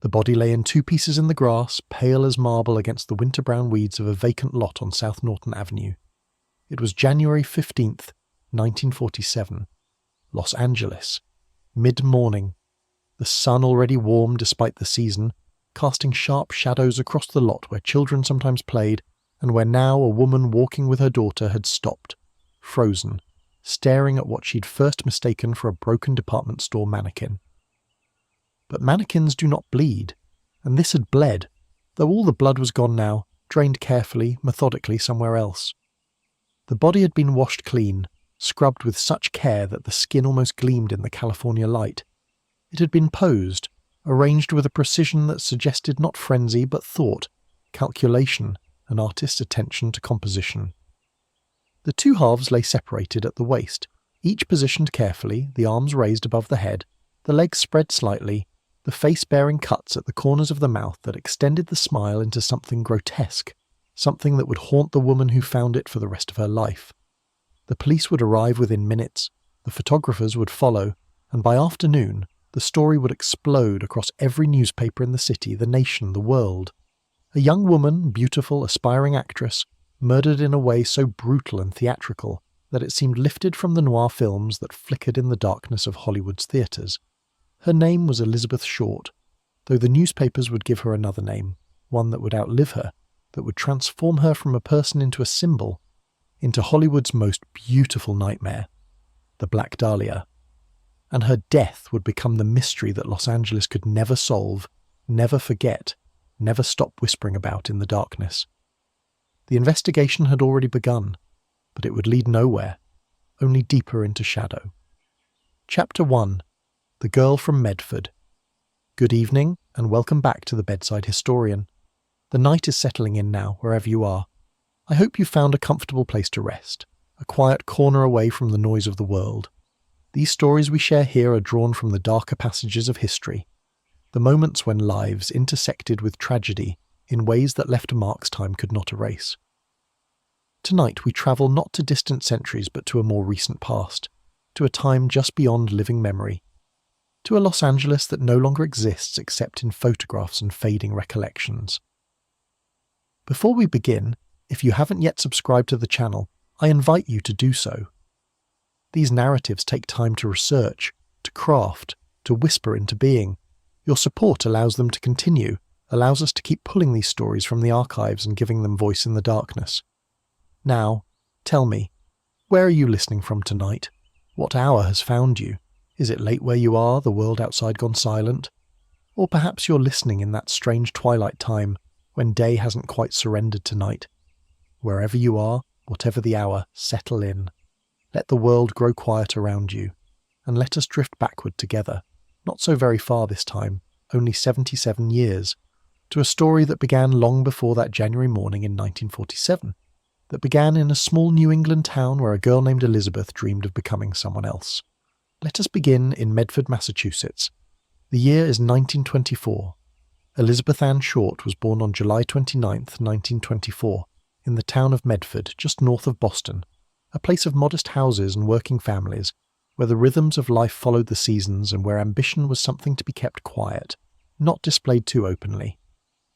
The body lay in two pieces in the grass, pale as marble against the winter-brown weeds of a vacant lot on South Norton Avenue. It was January 15th, 1947. Los Angeles. Mid-morning. The sun already warm despite the season, casting sharp shadows across the lot where children sometimes played, and where now a woman walking with her daughter had stopped, frozen, staring at what she'd first mistaken for a broken department store mannequin. But mannequins do not bleed, and this had bled, though all the blood was gone now, drained carefully, methodically somewhere else. The body had been washed clean, scrubbed with such care that the skin almost gleamed in the California light. It had been posed, arranged with a precision that suggested not frenzy but thought, calculation, an artist's attention to composition. The two halves lay separated at the waist, each positioned carefully, the arms raised above the head, the legs spread slightly, the face bearing cuts at the corners of the mouth that extended the smile into something grotesque, something that would haunt the woman who found it for the rest of her life. The police would arrive within minutes, the photographers would follow, and by afternoon, the story would explode across every newspaper in the city, the nation, the world. A young woman, beautiful, aspiring actress, murdered in a way so brutal and theatrical that it seemed lifted from the noir films that flickered in the darkness of Hollywood's theatres. Her name was Elizabeth Short, though the newspapers would give her another name, one that would outlive her, that would transform her from a person into a symbol, into Hollywood's most beautiful nightmare, the Black Dahlia. And her death would become the mystery that Los Angeles could never solve, never forget, never stop whispering about in the darkness. The investigation had already begun, but it would lead nowhere, only deeper into shadow. Chapter 1. The Girl from Medford. Good evening, and welcome back to the Bedside Historian. The night is settling in now, wherever you are. I hope you found a comfortable place to rest, a quiet corner away from the noise of the world. These stories we share here are drawn from the darker passages of history, the moments when lives intersected with tragedy in ways that left marks time could not erase. Tonight we travel not to distant centuries but to a more recent past, to a time just beyond living memory, to a Los Angeles that no longer exists except in photographs and fading recollections. Before we begin, if you haven't yet subscribed to the channel, I invite you to do so. These narratives take time to research, to craft, to whisper into being. Your support allows them to continue, allows us to keep pulling these stories from the archives and giving them voice in the darkness. Now, tell me, where are you listening from tonight? What hour has found you? Is it late where you are, the world outside gone silent? Or perhaps you're listening in that strange twilight time, when day hasn't quite surrendered to night. Wherever you are, whatever the hour, settle in. Let the world grow quiet around you, and let us drift backward together, not so very far this time, only 77 years, to a story that began long before that January morning in 1947, that began in a small New England town where a girl named Elizabeth dreamed of becoming someone else. Let us begin in Medford, Massachusetts. The year is 1924. Elizabeth Ann Short was born on July 29, 1924, in the town of Medford, just north of Boston, a place of modest houses and working families, where the rhythms of life followed the seasons and where ambition was something to be kept quiet, not displayed too openly.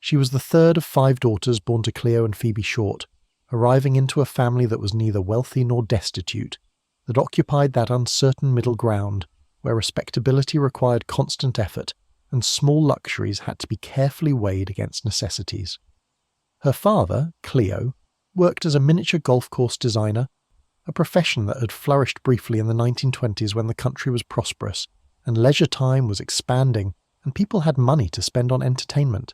She was the third of 5 daughters born to Cleo and Phoebe Short, arriving into a family that was neither wealthy nor destitute, that occupied that uncertain middle ground where respectability required constant effort and small luxuries had to be carefully weighed against necessities. Her father, Cleo, worked as a miniature golf course designer, a profession that had flourished briefly in the 1920s when the country was prosperous and leisure time was expanding and people had money to spend on entertainment.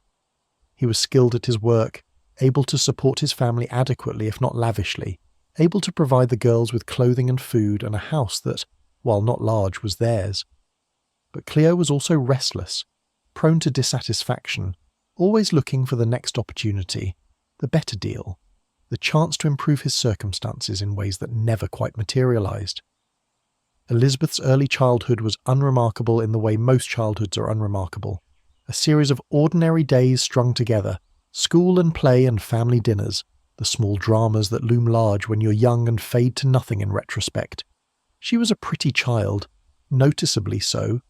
He was skilled at his work, able to support his family adequately if not lavishly, able to provide the girls with clothing and food and a house that, while not large, was theirs. But Cleo was also restless, prone to dissatisfaction, always looking for the next opportunity, the better deal, the chance to improve his circumstances in ways that never quite materialized. Elizabeth's early childhood was unremarkable in the way most childhoods are unremarkable, a series of ordinary days strung together, school and play and family dinners, the small dramas that loom large when you're young and fade to nothing in retrospect. She was a pretty child, noticeably so,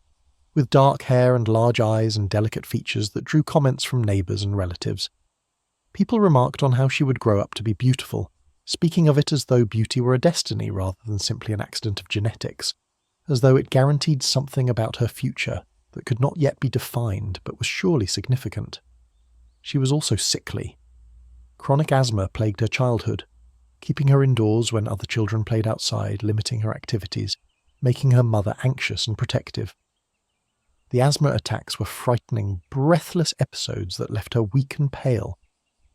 with dark hair and large eyes and delicate features that drew comments from neighbours and relatives. People remarked on how she would grow up to be beautiful, speaking of it as though beauty were a destiny rather than simply an accident of genetics, as though it guaranteed something about her future that could not yet be defined but was surely significant. She was also sickly. Chronic asthma plagued her childhood, keeping her indoors when other children played outside, limiting her activities, making her mother anxious and protective. The asthma attacks were frightening, breathless episodes that left her weak and pale,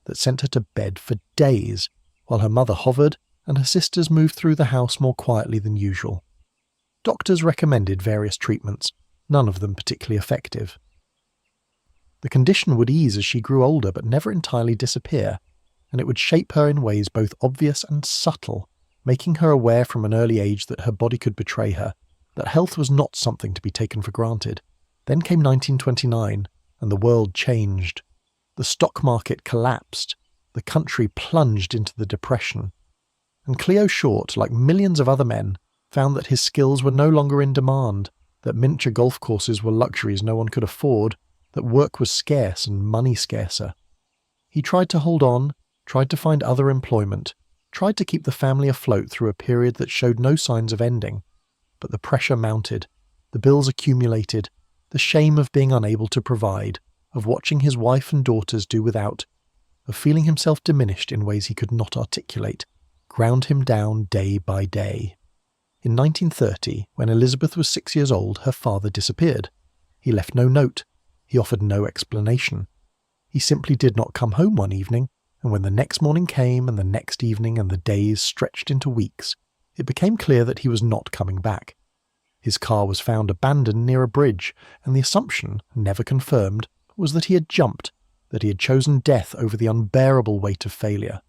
that sent her to bed for days, while her mother hovered and her sisters moved through the house more quietly than usual. Doctors recommended various treatments, none of them particularly effective. The condition would ease as she grew older but never entirely disappear, and it would shape her in ways both obvious and subtle, making her aware from an early age that her body could betray her, that health was not something to be taken for granted. Then came 1929, and the world changed. The stock market collapsed, the country plunged into the depression, and Cleo Short, like millions of other men, found that his skills were no longer in demand, that miniature golf courses were luxuries no one could afford, that work was scarce and money scarcer. He tried to hold on, tried to find other employment, tried to keep the family afloat through a period that showed no signs of ending, but the pressure mounted, the bills accumulated, the shame of being unable to provide, of watching his wife and daughters do without, of feeling himself diminished in ways he could not articulate, ground him down day by day. In 1930, when Elizabeth was 6 years old, her father disappeared. He left no note. He offered no explanation. He simply did not come home one evening, and when the next morning came and the next evening and the days stretched into weeks, it became clear that he was not coming back. His car was found abandoned near a bridge, and the assumption, never confirmed, was that he had jumped, that he had chosen death over the unbearable weight of failure.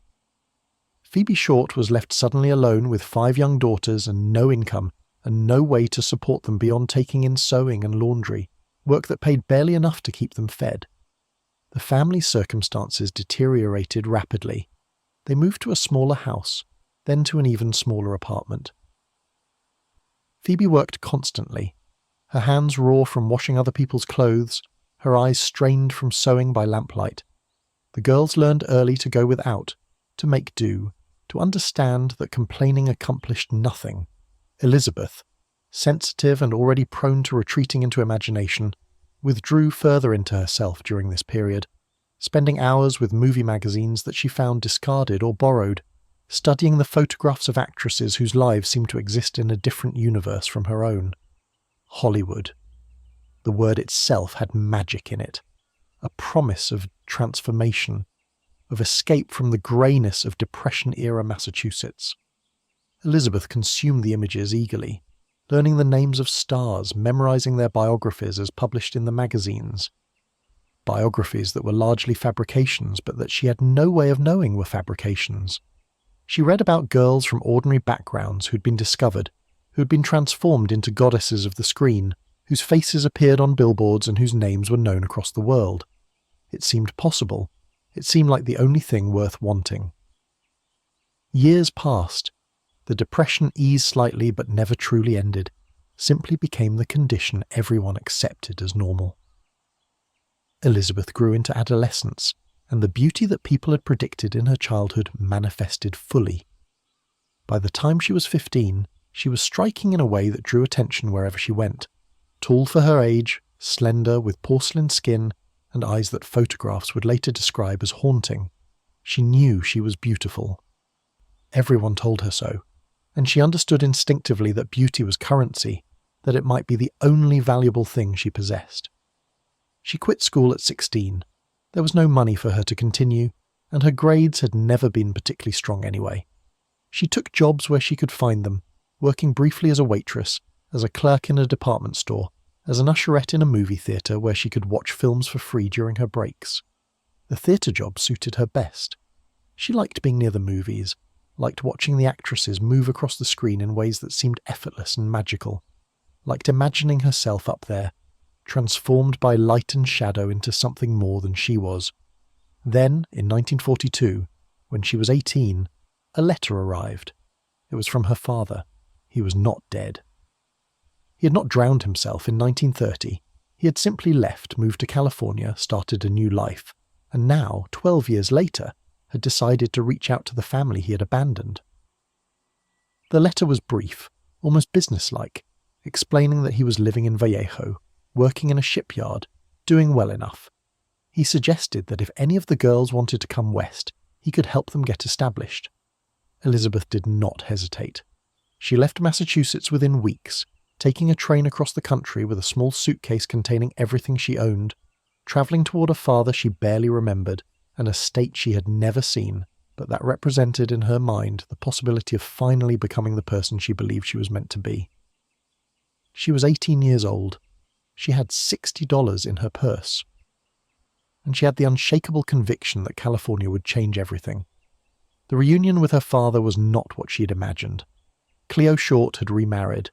Phoebe Short was left suddenly alone with 5 young daughters and no income, and no way to support them beyond taking in sewing and laundry, work that paid barely enough to keep them fed. The family's circumstances deteriorated rapidly. They moved to a smaller house, then to an even smaller apartment. Phoebe worked constantly, her hands raw from washing other people's clothes, her eyes strained from sewing by lamplight. The girls learned early to go without, to make do, to understand that complaining accomplished nothing. Elizabeth, sensitive and already prone to retreating into imagination, withdrew further into herself during this period, spending hours with movie magazines that she found discarded or borrowed, studying the photographs of actresses whose lives seemed to exist in a different universe from her own. Hollywood. The word itself had magic in it, a promise of transformation, of escape from the greyness of Depression-era Massachusetts. Elizabeth consumed the images eagerly, learning the names of stars, memorizing their biographies as published in the magazines. Biographies that were largely fabrications, but that she had no way of knowing were fabrications. She read about girls from ordinary backgrounds who'd been discovered, who'd been transformed into goddesses of the screen, whose faces appeared on billboards and whose names were known across the world. It seemed possible. It seemed like the only thing worth wanting. Years passed. The depression eased slightly but never truly ended, simply became the condition everyone accepted as normal. Elizabeth grew into adolescence, and the beauty that people had predicted in her childhood manifested fully. By the time she was 15, she was striking in a way that drew attention wherever she went. Tall for her age, slender, with porcelain skin, and eyes that photographs would later describe as haunting. She knew she was beautiful. Everyone told her so, and she understood instinctively that beauty was currency, that it might be the only valuable thing she possessed. She quit school at 16. There was no money for her to continue, and her grades had never been particularly strong anyway. She took jobs where she could find them, working briefly as a waitress, as a clerk in a department store, as an usherette in a movie theatre where she could watch films for free during her breaks. The theatre job suited her best. She liked being near the movies, liked watching the actresses move across the screen in ways that seemed effortless and magical, liked imagining herself up there, transformed by light and shadow into something more than she was. Then, in 1942, when she was 18, a letter arrived. It was from her father. He was not dead. He had not drowned himself in 1930. He had simply left, moved to California, started a new life, and now, 12 years later, had decided to reach out to the family he had abandoned. The letter was brief, almost businesslike, explaining that he was living in Vallejo, working in a shipyard, doing well enough. He suggested that if any of the girls wanted to come west, he could help them get established. Elizabeth did not hesitate. She left Massachusetts within weeks, taking a train across the country with a small suitcase containing everything she owned, travelling toward a father she barely remembered and a state she had never seen, but that represented in her mind the possibility of finally becoming the person she believed she was meant to be. She was 18 years old. She had $60 in her purse. And she had the unshakable conviction that California would change everything. The reunion with her father was not what she had imagined. Cleo Short had remarried.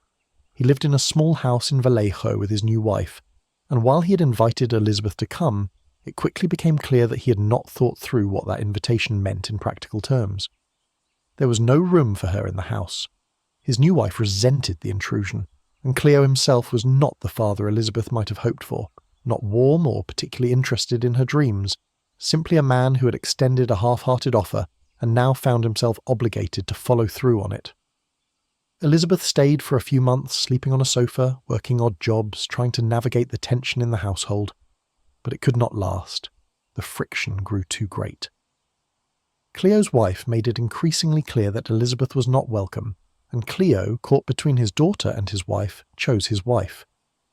He lived in a small house in Vallejo with his new wife, and while he had invited Elizabeth to come, it quickly became clear that he had not thought through what that invitation meant in practical terms. There was no room for her in the house. His new wife resented the intrusion, and Cleo himself was not the father Elizabeth might have hoped for, not warm or particularly interested in her dreams, simply a man who had extended a half-hearted offer and now found himself obligated to follow through on it. Elizabeth stayed for a few months, sleeping on a sofa, working odd jobs, trying to navigate the tension in the household. But it could not last. The friction grew too great. Cleo's wife made it increasingly clear that Elizabeth was not welcome, and Cleo, caught between his daughter and his wife, chose his wife.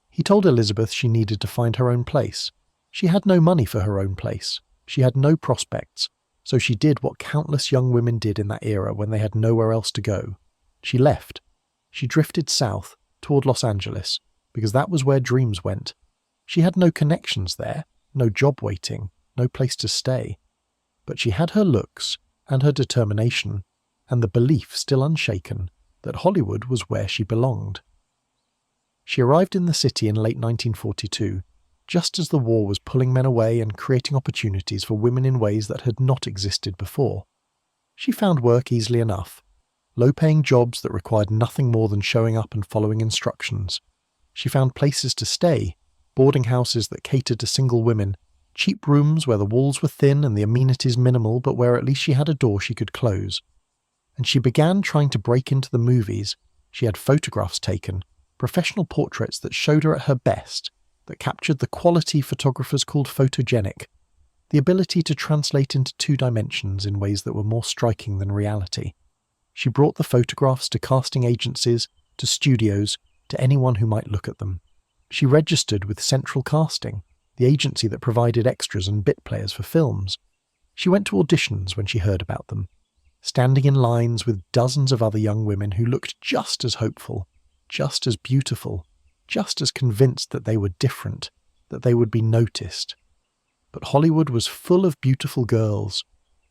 He told Elizabeth she needed to find her own place. She had no money for her own place. She had no prospects, so she did what countless young women did in that era when they had nowhere else to go. She left. She drifted south, toward Los Angeles, because that was where dreams went. She had no connections there, no job waiting, no place to stay. But she had her looks, and her determination, and the belief still unshaken that Hollywood was where she belonged. She arrived in the city in late 1942, just as the war was pulling men away and creating opportunities for women in ways that had not existed before. She found work easily enough. Low-paying jobs that required nothing more than showing up and following instructions. She found places to stay, boarding houses that catered to single women, cheap rooms where the walls were thin and the amenities minimal but where at least she had a door she could close. And she began trying to break into the movies. She had photographs taken, professional portraits that showed her at her best, that captured the quality photographers called photogenic, the ability to translate into 2 dimensions in ways that were more striking than reality. She brought the photographs to casting agencies, to studios, to anyone who might look at them. She registered with Central Casting, the agency that provided extras and bit players for films. She went to auditions when she heard about them, standing in lines with dozens of other young women who looked just as hopeful, just as beautiful, just as convinced that they were different, that they would be noticed. But Hollywood was full of beautiful girls.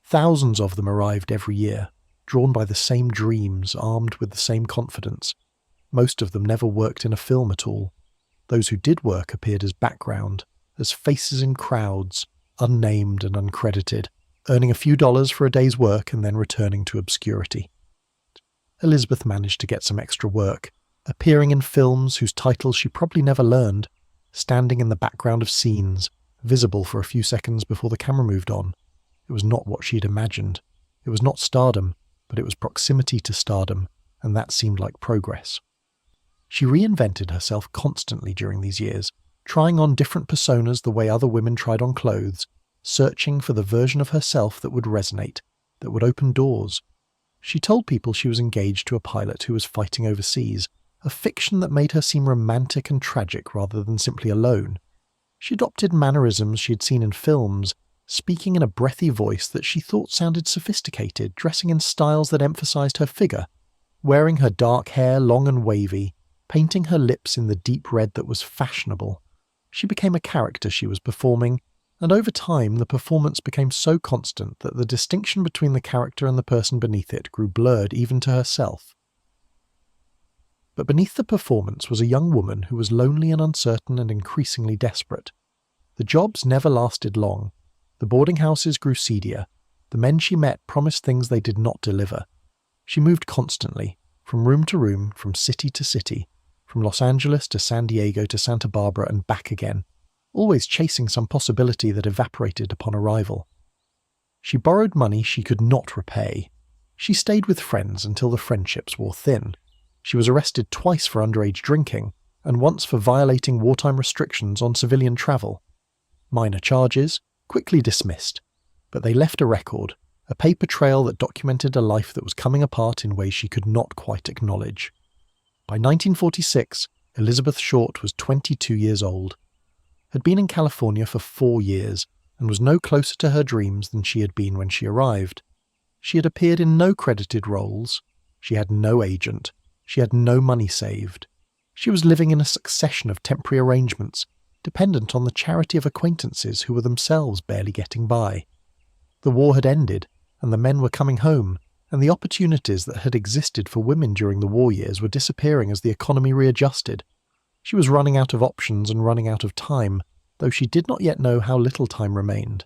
Thousands of them arrived every year, drawn by the same dreams, armed with the same confidence. Most of them never worked in a film at all. Those who did work appeared as background, as faces in crowds, unnamed and uncredited, earning a few dollars for a day's work and then returning to obscurity. Elizabeth managed to get some extra work, appearing in films whose titles she probably never learned, standing in the background of scenes, visible for a few seconds before the camera moved on. It was not what she'd imagined. It was not stardom, but it was proximity to stardom, and that seemed like progress. She reinvented herself constantly during these years, trying on different personas the way other women tried on clothes, searching for the version of herself that would resonate, that would open doors. She told people she was engaged to a pilot who was fighting overseas, a fiction that made her seem romantic and tragic rather than simply alone. She adopted mannerisms she had seen in films, speaking in a breathy voice that she thought sounded sophisticated, dressing in styles that emphasized her figure, wearing her dark hair long and wavy, painting her lips in the deep red that was fashionable. She became a character she was performing, and over time the performance became so constant that the distinction between the character and the person beneath it grew blurred even to herself. But beneath the performance was a young woman who was lonely and uncertain and increasingly desperate. The jobs never lasted long. The boarding houses grew seedier. The men she met promised things they did not deliver. She moved constantly, from room to room, from city to city, from Los Angeles to San Diego to Santa Barbara and back again, always chasing some possibility that evaporated upon arrival. She borrowed money she could not repay. She stayed with friends until the friendships wore thin. She was arrested twice for underage drinking, and once for violating wartime restrictions on civilian travel. Minor charges, quickly dismissed, but they left a record, a paper trail that documented a life that was coming apart in ways she could not quite acknowledge. By 1946, Elizabeth Short was 22 years old, had been in California for 4 years, and was no closer to her dreams than she had been when she arrived. She had appeared in no credited roles. She had no agent. She had no money saved. She was living in a succession of temporary arrangements, dependent on the charity of acquaintances who were themselves barely getting by. The war had ended, and the men were coming home, and the opportunities that had existed for women during the war years were disappearing as the economy readjusted. She was running out of options and running out of time, though she did not yet know how little time remained.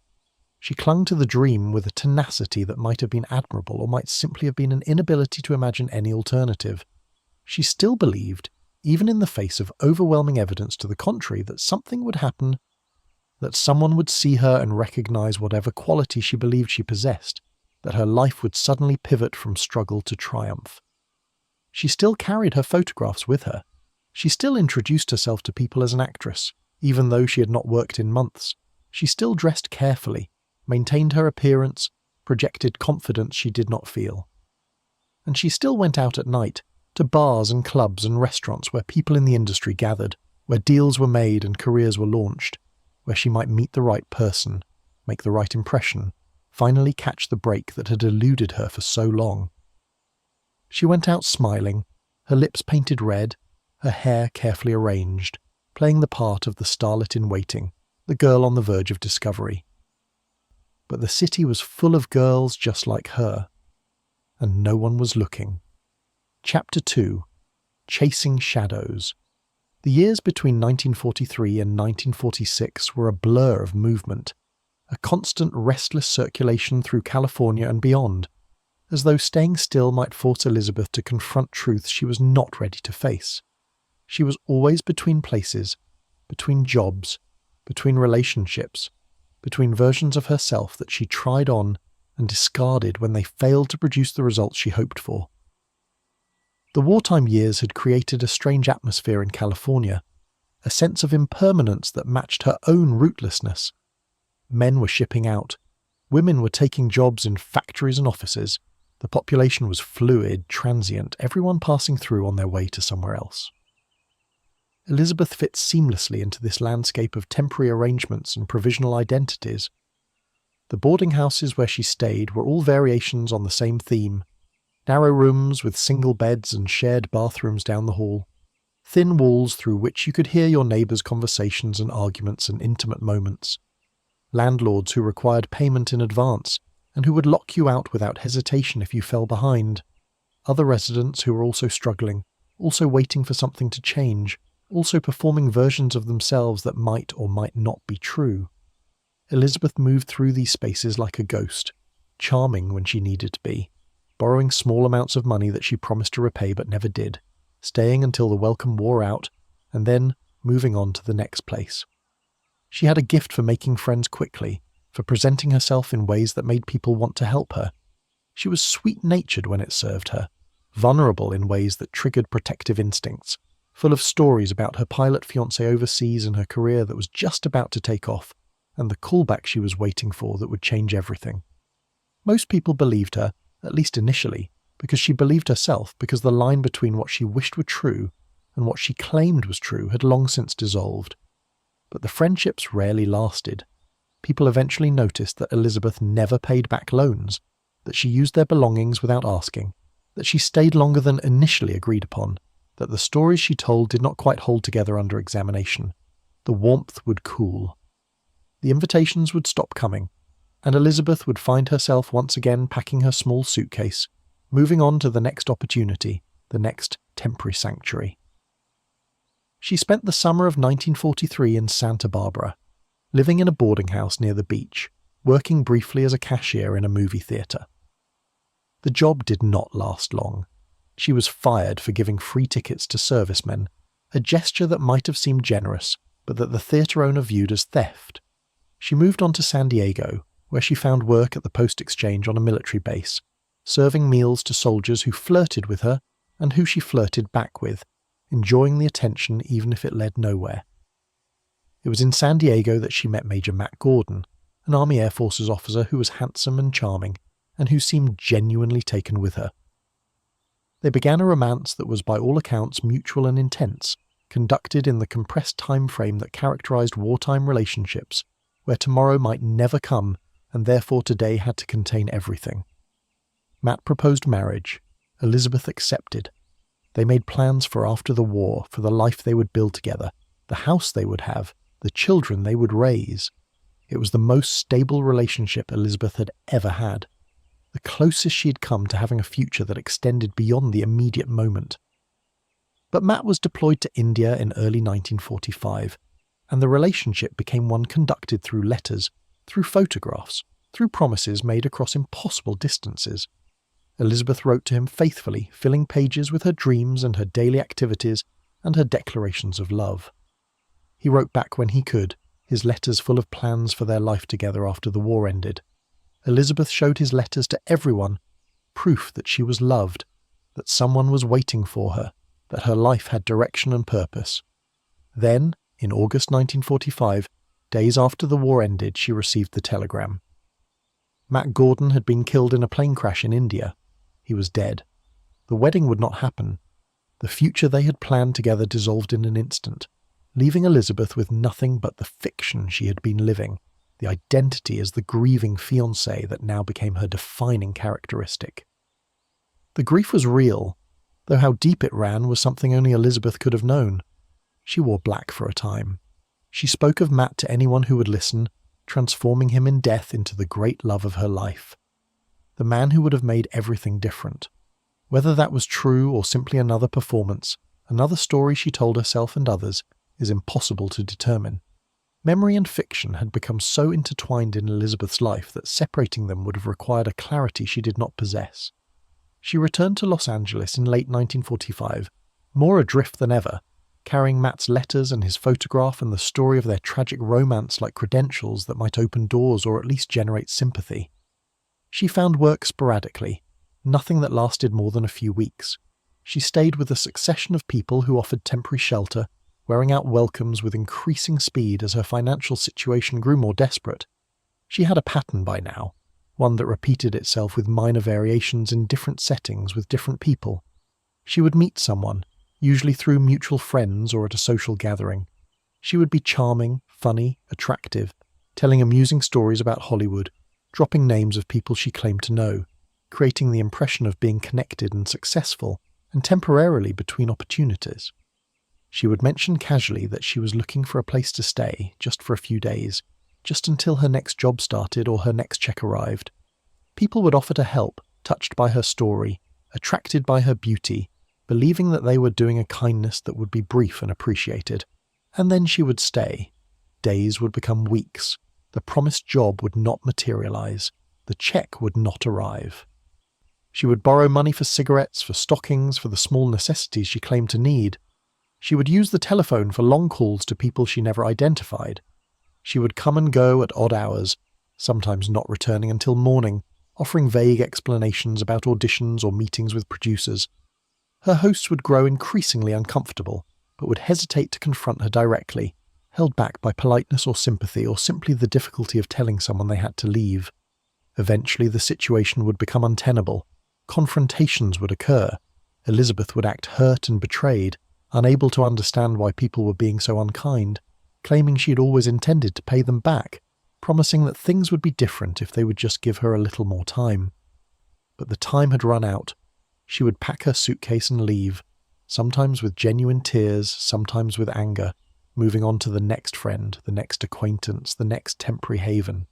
She clung to the dream with a tenacity that might have been admirable or might simply have been an inability to imagine any alternative. She still believed, even in the face of overwhelming evidence to the contrary, that something would happen, that someone would see her and recognize whatever quality she believed she possessed, that her life would suddenly pivot from struggle to triumph. She still carried her photographs with her. She still introduced herself to people as an actress, even though she had not worked in months. She still dressed carefully, maintained her appearance, projected confidence she did not feel. And she still went out at night, to bars and clubs and restaurants where people in the industry gathered, where deals were made and careers were launched, where she might meet the right person, make the right impression, finally catch the break that had eluded her for so long. She went out smiling, her lips painted red, her hair carefully arranged, playing the part of the starlet in waiting, the girl on the verge of discovery. But the city was full of girls just like her, and no one was looking. Chapter 2. Chasing Shadows. The years between 1943 and 1946 were a blur of movement, a constant restless circulation through California and beyond, as though staying still might force Elizabeth to confront truths she was not ready to face. She was always between places, between jobs, between relationships, between versions of herself that she tried on and discarded when they failed to produce the results she hoped for. The wartime years had created a strange atmosphere in California, a sense of impermanence that matched her own rootlessness. Men were shipping out. Women were taking jobs in factories and offices. The population was fluid, transient, everyone passing through on their way to somewhere else. Elizabeth fit seamlessly into this landscape of temporary arrangements and provisional identities. The boarding houses where she stayed were all variations on the same theme. Narrow rooms with single beds and shared bathrooms down the hall. Thin walls through which you could hear your neighbours' conversations and arguments and intimate moments. Landlords who required payment in advance and who would lock you out without hesitation if you fell behind. Other residents who were also struggling, also waiting for something to change, also performing versions of themselves that might or might not be true. Elizabeth moved through these spaces like a ghost, charming when she needed to be, borrowing small amounts of money that she promised to repay but never did, staying until the welcome wore out, and then moving on to the next place. She had a gift for making friends quickly, for presenting herself in ways that made people want to help her. She was sweet-natured when it served her, vulnerable in ways that triggered protective instincts, full of stories about her pilot fiancé overseas and her career that was just about to take off, and the callback she was waiting for that would change everything. Most people believed her, at least initially, because she believed herself, because the line between what she wished were true and what she claimed was true had long since dissolved. But the friendships rarely lasted. People eventually noticed that Elizabeth never paid back loans, that she used their belongings without asking, that she stayed longer than initially agreed upon, that the stories she told did not quite hold together under examination. The warmth would cool. The invitations would stop coming, and Elizabeth would find herself once again packing her small suitcase, moving on to the next opportunity, the next temporary sanctuary. She spent the summer of 1943 in Santa Barbara, living in a boarding house near the beach, working briefly as a cashier in a movie theatre. The job did not last long. She was fired for giving free tickets to servicemen, a gesture that might have seemed generous, but that the theatre owner viewed as theft. She moved on to San Diego, where she found work at the post exchange on a military base, serving meals to soldiers who flirted with her and who she flirted back with, enjoying the attention even if it led nowhere. It was in San Diego that she met Major Matt Gordon, an Army Air Forces officer who was handsome and charming, and who seemed genuinely taken with her. They began a romance that was by all accounts mutual and intense, conducted in the compressed time frame that characterized wartime relationships, where tomorrow might never come and therefore today had to contain everything. Matt proposed marriage. Elizabeth accepted. They made plans for after the war, for the life they would build together, the house they would have, the children they would raise. It was the most stable relationship Elizabeth had ever had, the closest she'd come to having a future that extended beyond the immediate moment. But Matt was deployed to India in early 1945, and the relationship became one conducted through letters, through photographs, through promises made across impossible distances. Elizabeth wrote to him faithfully, filling pages with her dreams and her daily activities and her declarations of love. He wrote back when he could, his letters full of plans for their life together after the war ended. Elizabeth showed his letters to everyone, proof that she was loved, that someone was waiting for her, that her life had direction and purpose. Then, in August 1945, days after the war ended, she received the telegram. Matt Gordon had been killed in a plane crash in India. He was dead. The wedding would not happen. The future they had planned together dissolved in an instant, leaving Elizabeth with nothing but the fiction she had been living, the identity as the grieving fiancé that now became her defining characteristic. The grief was real, though how deep it ran was something only Elizabeth could have known. She wore black for a time. She spoke of Matt to anyone who would listen, transforming him in death into the great love of her life. The man who would have made everything different. Whether that was true or simply another performance, another story she told herself and others, is impossible to determine. Memory and fiction had become so intertwined in Elizabeth's life that separating them would have required a clarity she did not possess. She returned to Los Angeles in late 1945, more adrift than ever, carrying Matt's letters and his photograph and the story of their tragic romance like credentials that might open doors or at least generate sympathy. She found work sporadically, nothing that lasted more than a few weeks. She stayed with a succession of people who offered temporary shelter, wearing out welcomes with increasing speed as her financial situation grew more desperate. She had a pattern by now, one that repeated itself with minor variations in different settings with different people. She would meet someone, usually through mutual friends or at a social gathering. She would be charming, funny, attractive, telling amusing stories about Hollywood, dropping names of people she claimed to know, creating the impression of being connected and successful, and temporarily between opportunities. She would mention casually that she was looking for a place to stay, just for a few days, just until her next job started or her next check arrived. People would offer to help, touched by her story, attracted by her beauty, believing that they were doing a kindness that would be brief and appreciated. And then she would stay. Days would become weeks. The promised job would not materialize. The check would not arrive. She would borrow money for cigarettes, for stockings, for the small necessities she claimed to need. She would use the telephone for long calls to people she never identified. She would come and go at odd hours, sometimes not returning until morning, offering vague explanations about auditions or meetings with producers. Her hosts would grow increasingly uncomfortable, but would hesitate to confront her directly, held back by politeness or sympathy or simply the difficulty of telling someone they had to leave. Eventually the situation would become untenable. Confrontations would occur. Elizabeth would act hurt and betrayed, unable to understand why people were being so unkind, claiming she had always intended to pay them back, promising that things would be different if they would just give her a little more time. But the time had run out. She would pack her suitcase and leave, sometimes with genuine tears, sometimes with anger, moving on to the next friend, the next acquaintance, the next temporary haven.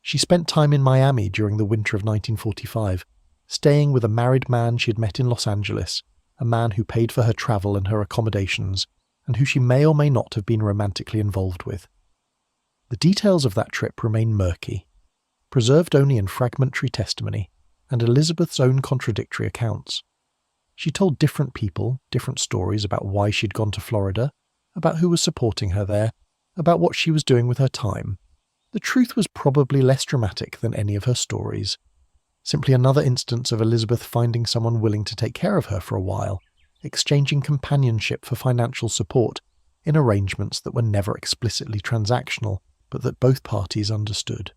She spent time in Miami during the winter of 1945, staying with a married man she had met in Los Angeles, a man who paid for her travel and her accommodations, and who she may or may not have been romantically involved with. The details of that trip remain murky, preserved only in fragmentary testimony and Elizabeth's own contradictory accounts. She told different people different stories about why she'd gone to Florida, about who was supporting her there, about what she was doing with her time. The truth was probably less dramatic than any of her stories. Simply another instance of Elizabeth finding someone willing to take care of her for a while, exchanging companionship for financial support in arrangements that were never explicitly transactional, but that both parties understood.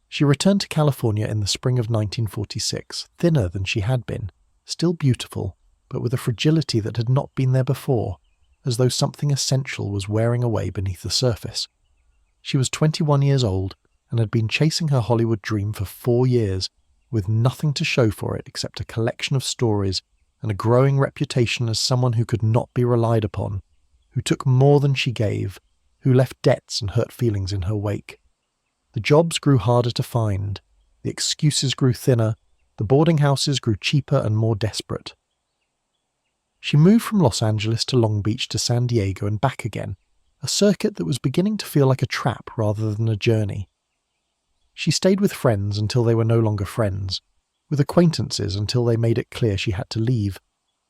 She returned to California in the spring of 1946, thinner than she had been, still beautiful, but with a fragility that had not been there before, as though something essential was wearing away beneath the surface. She was 21 years old and had been chasing her Hollywood dream for 4 years, with nothing to show for it except a collection of stories and a growing reputation as someone who could not be relied upon, who took more than she gave, who left debts and hurt feelings in her wake. The jobs grew harder to find, the excuses grew thinner, the boarding houses grew cheaper and more desperate. She moved from Los Angeles to Long Beach to San Diego and back again, a circuit that was beginning to feel like a trap rather than a journey. She stayed with friends until they were no longer friends, with acquaintances until they made it clear she had to leave,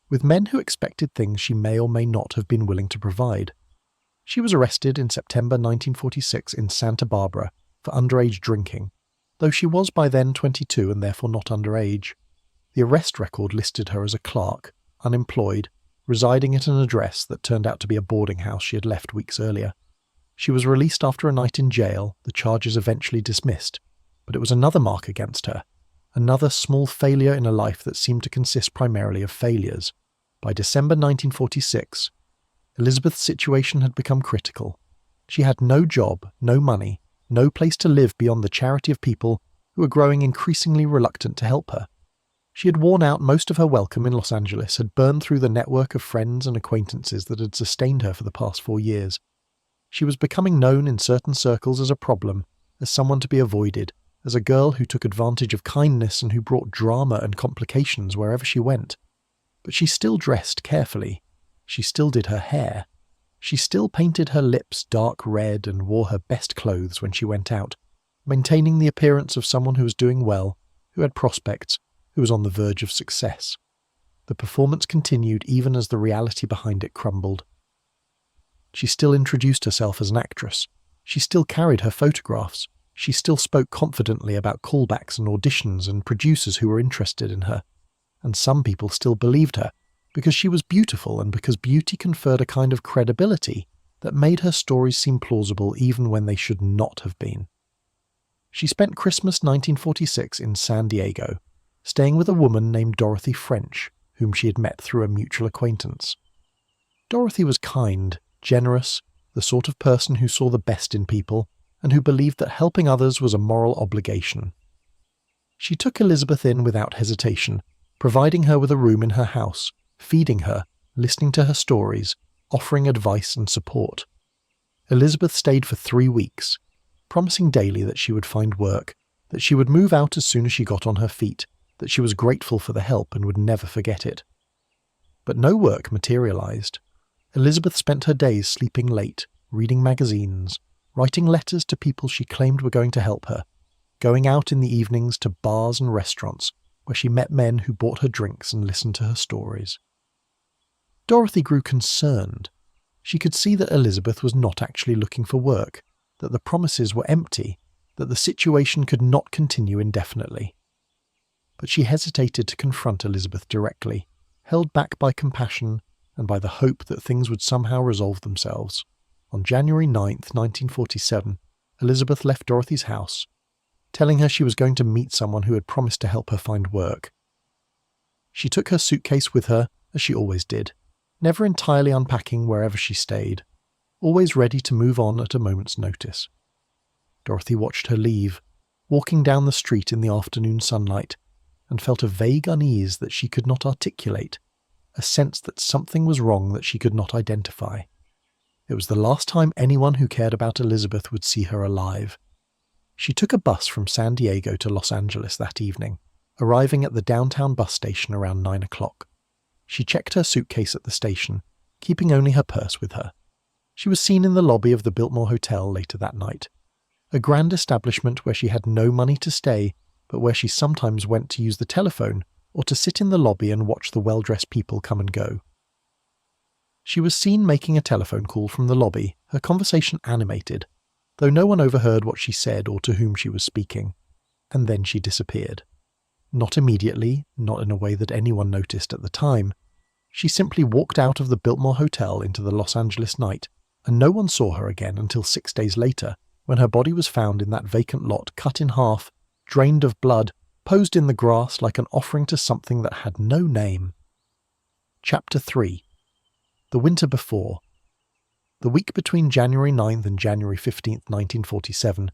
with men who expected things she may or may not have been willing to provide. She was arrested in September 1946 in Santa Barbara for underage drinking, though she was by then 22 and therefore not underage. The arrest record listed her as a clerk, unemployed, residing at an address that turned out to be a boarding house she had left weeks earlier. She was released after a night in jail, the charges eventually dismissed, but it was another mark against her, another small failure in a life that seemed to consist primarily of failures. By December 1946, Elizabeth's situation had become critical. She had no job, no money, no place to live beyond the charity of people who were growing increasingly reluctant to help her. She had worn out most of her welcome in Los Angeles, had burned through the network of friends and acquaintances that had sustained her for the past 4 years. She was becoming known in certain circles as a problem, as someone to be avoided, as a girl who took advantage of kindness and who brought drama and complications wherever she went. But she still dressed carefully. She still did her hair. She still painted her lips dark red and wore her best clothes when she went out, maintaining the appearance of someone who was doing well, who had prospects, who was on the verge of success. The performance continued even as the reality behind it crumbled. She still introduced herself as an actress. She still carried her photographs. She still spoke confidently about callbacks and auditions and producers who were interested in her. And some people still believed her, because she was beautiful and because beauty conferred a kind of credibility that made her stories seem plausible even when they should not have been. She spent Christmas 1946 in San Diego, staying with a woman named Dorothy French, whom she had met through a mutual acquaintance. Dorothy was kind, generous, the sort of person who saw the best in people, and who believed that helping others was a moral obligation. She took Elizabeth in without hesitation, providing her with a room in her house, feeding her, listening to her stories, offering advice and support. Elizabeth stayed for 3 weeks, promising daily that she would find work, that she would move out as soon as she got on her feet, that she was grateful for the help and would never forget it. But no work materialized. Elizabeth spent her days sleeping late, reading magazines, writing letters to people she claimed were going to help her, going out in the evenings to bars and restaurants where she met men who bought her drinks and listened to her stories. Dorothy grew concerned. She could see that Elizabeth was not actually looking for work, that the promises were empty, that the situation could not continue indefinitely. But she hesitated to confront Elizabeth directly, held back by compassion and by the hope that things would somehow resolve themselves. On January 9th, 1947, Elizabeth left Dorothy's house, telling her she was going to meet someone who had promised to help her find work. She took her suitcase with her, as she always did, never entirely unpacking wherever she stayed, always ready to move on at a moment's notice. Dorothy watched her leave, walking down the street in the afternoon sunlight, and felt a vague unease that she could not articulate, a sense that something was wrong that she could not identify. It was the last time anyone who cared about Elizabeth would see her alive. She took a bus from San Diego to Los Angeles that evening, arriving at the downtown bus station around 9 o'clock. She checked her suitcase at the station, keeping only her purse with her. She was seen in the lobby of the Biltmore Hotel later that night, a grand establishment where she had no money to stay, but where she sometimes went to use the telephone or to sit in the lobby and watch the well-dressed people come and go. She was seen making a telephone call from the lobby, her conversation animated, though no one overheard what she said or to whom she was speaking, and then she disappeared. Not immediately, not in a way that anyone noticed at the time. She simply walked out of the Biltmore Hotel into the Los Angeles night, and no one saw her again until 6 days later, when her body was found in that vacant lot, cut in half, drained of blood, posed in the grass like an offering to something that had no name. Chapter 3. The winter before. The week between January 9th and January 15th, 1947,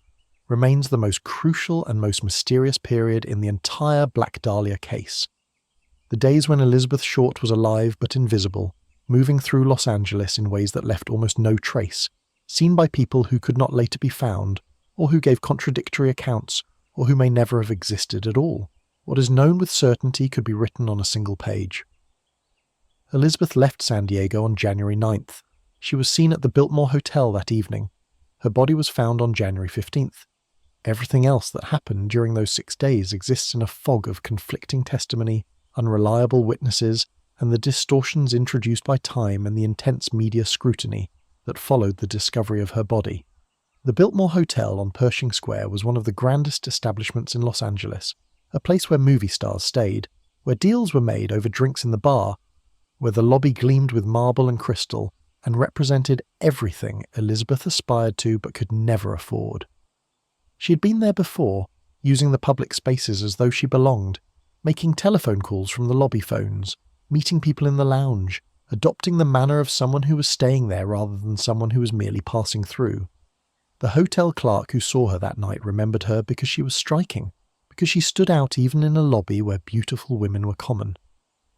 remains the most crucial and most mysterious period in the entire Black Dahlia case. The days when Elizabeth Short was alive but invisible, moving through Los Angeles in ways that left almost no trace, seen by people who could not later be found, or who gave contradictory accounts, or who may never have existed at all. What is known with certainty could be written on a single page. Elizabeth left San Diego on January 9th. She was seen at the Biltmore Hotel that evening. Her body was found on January 15th. Everything else that happened during those 6 days exists in a fog of conflicting testimony, unreliable witnesses, and the distortions introduced by time and the intense media scrutiny that followed the discovery of her body. The Biltmore Hotel on Pershing Square was one of the grandest establishments in Los Angeles, a place where movie stars stayed, where deals were made over drinks in the bar, where the lobby gleamed with marble and crystal and represented everything Elizabeth aspired to but could never afford. She had been there before, using the public spaces as though she belonged, making telephone calls from the lobby phones, meeting people in the lounge, adopting the manner of someone who was staying there rather than someone who was merely passing through. The hotel clerk who saw her that night remembered her because she was striking, because she stood out even in a lobby where beautiful women were common.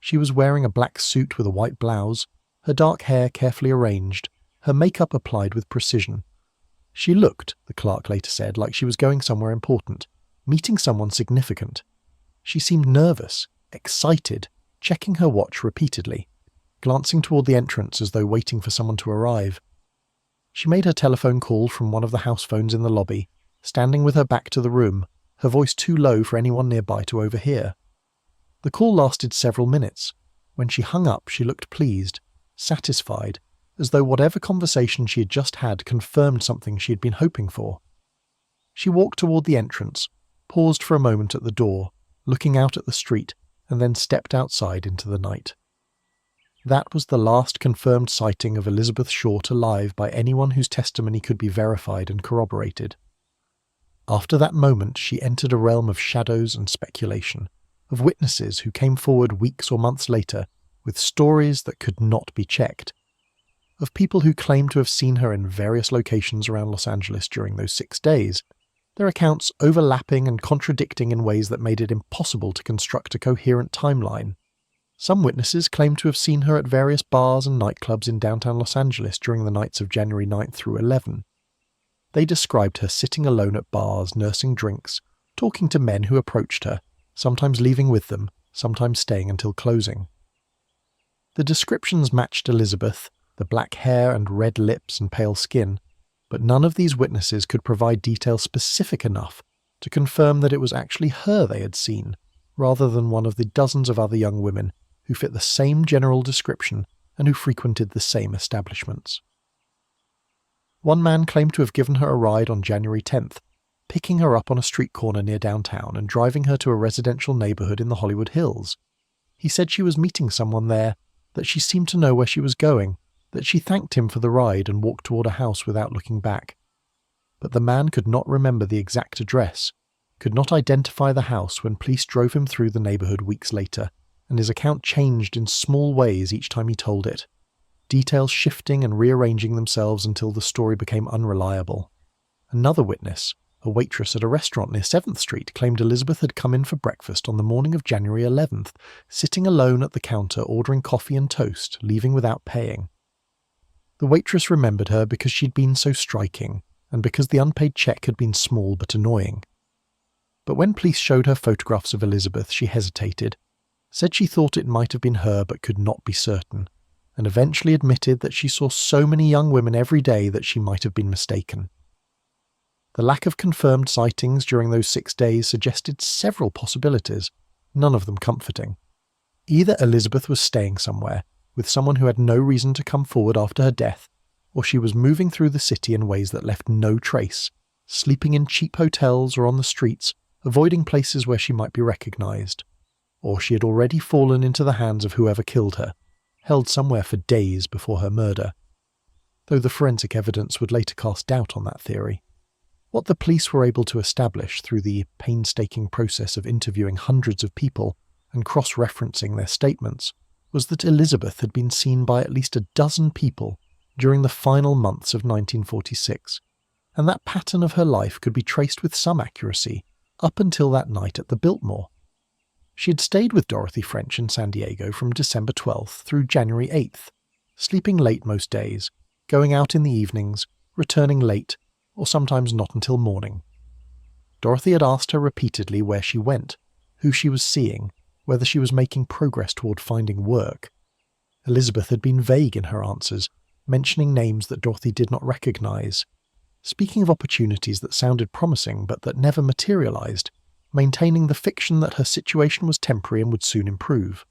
She was wearing a black suit with a white blouse, her dark hair carefully arranged, her makeup applied with precision. She looked, the clerk later said, like she was going somewhere important, meeting someone significant. She seemed nervous, excited, checking her watch repeatedly, glancing toward the entrance as though waiting for someone to arrive. She made her telephone call from one of the house phones in the lobby, standing with her back to the room, her voice too low for anyone nearby to overhear. The call lasted several minutes. When she hung up, she looked pleased, satisfied, as though whatever conversation she had just had confirmed something she had been hoping for. She walked toward the entrance, paused for a moment at the door, looking out at the street, and then stepped outside into the night. That was the last confirmed sighting of Elizabeth Short alive by anyone whose testimony could be verified and corroborated. After that moment, she entered a realm of shadows and speculation, of witnesses who came forward weeks or months later with stories that could not be checked, of people who claimed to have seen her in various locations around Los Angeles during those 6 days, their accounts overlapping and contradicting in ways that made it impossible to construct a coherent timeline. Some witnesses claimed to have seen her at various bars and nightclubs in downtown Los Angeles during the nights of January 9th through 11. They described her sitting alone at bars, nursing drinks, talking to men who approached her, sometimes leaving with them, sometimes staying until closing. The descriptions matched Elizabeth, the black hair and red lips and pale skin, but none of these witnesses could provide detail specific enough to confirm that it was actually her they had seen, rather than one of the dozens of other young women who fit the same general description and who frequented the same establishments. One man claimed to have given her a ride on January 10th, picking her up on a street corner near downtown and driving her to a residential neighborhood in the Hollywood Hills. He said she was meeting someone there, that she seemed to know where she was going, that she thanked him for the ride and walked toward a house without looking back. But the man could not remember the exact address, could not identify the house when police drove him through the neighborhood weeks later, and his account changed in small ways each time he told it, details shifting and rearranging themselves until the story became unreliable. Another witness, a waitress at a restaurant near 7th Street, claimed Elizabeth had come in for breakfast on the morning of January 11th, sitting alone at the counter ordering coffee and toast, leaving without paying. The waitress remembered her because she'd been so striking, and because the unpaid check had been small but annoying. But when police showed her photographs of Elizabeth, she hesitated, said she thought it might have been her but could not be certain, and eventually admitted that she saw so many young women every day that she might have been mistaken. The lack of confirmed sightings during those 6 days suggested several possibilities, none of them comforting. Either Elizabeth was staying somewhere, with someone who had no reason to come forward after her death, or she was moving through the city in ways that left no trace, sleeping in cheap hotels or on the streets, avoiding places where she might be recognised. Or she had already fallen into the hands of whoever killed her, held somewhere for days before her murder. Though the forensic evidence would later cast doubt on that theory. What the police were able to establish through the painstaking process of interviewing hundreds of people and cross-referencing their statements was that Elizabeth had been seen by at least a dozen people during the final months of 1946, and that pattern of her life could be traced with some accuracy up until that night at the Biltmore. She had stayed with Dorothy French in San Diego from December 12th through January 8th, sleeping late most days, going out in the evenings, returning late, or sometimes not until morning. Dorothy had asked her repeatedly where she went, who she was seeing, whether she was making progress toward finding work. Elizabeth had been vague in her answers, mentioning names that Dorothy did not recognize, speaking of opportunities that sounded promising but that never materialized, maintaining the fiction that her situation was temporary and would soon improve.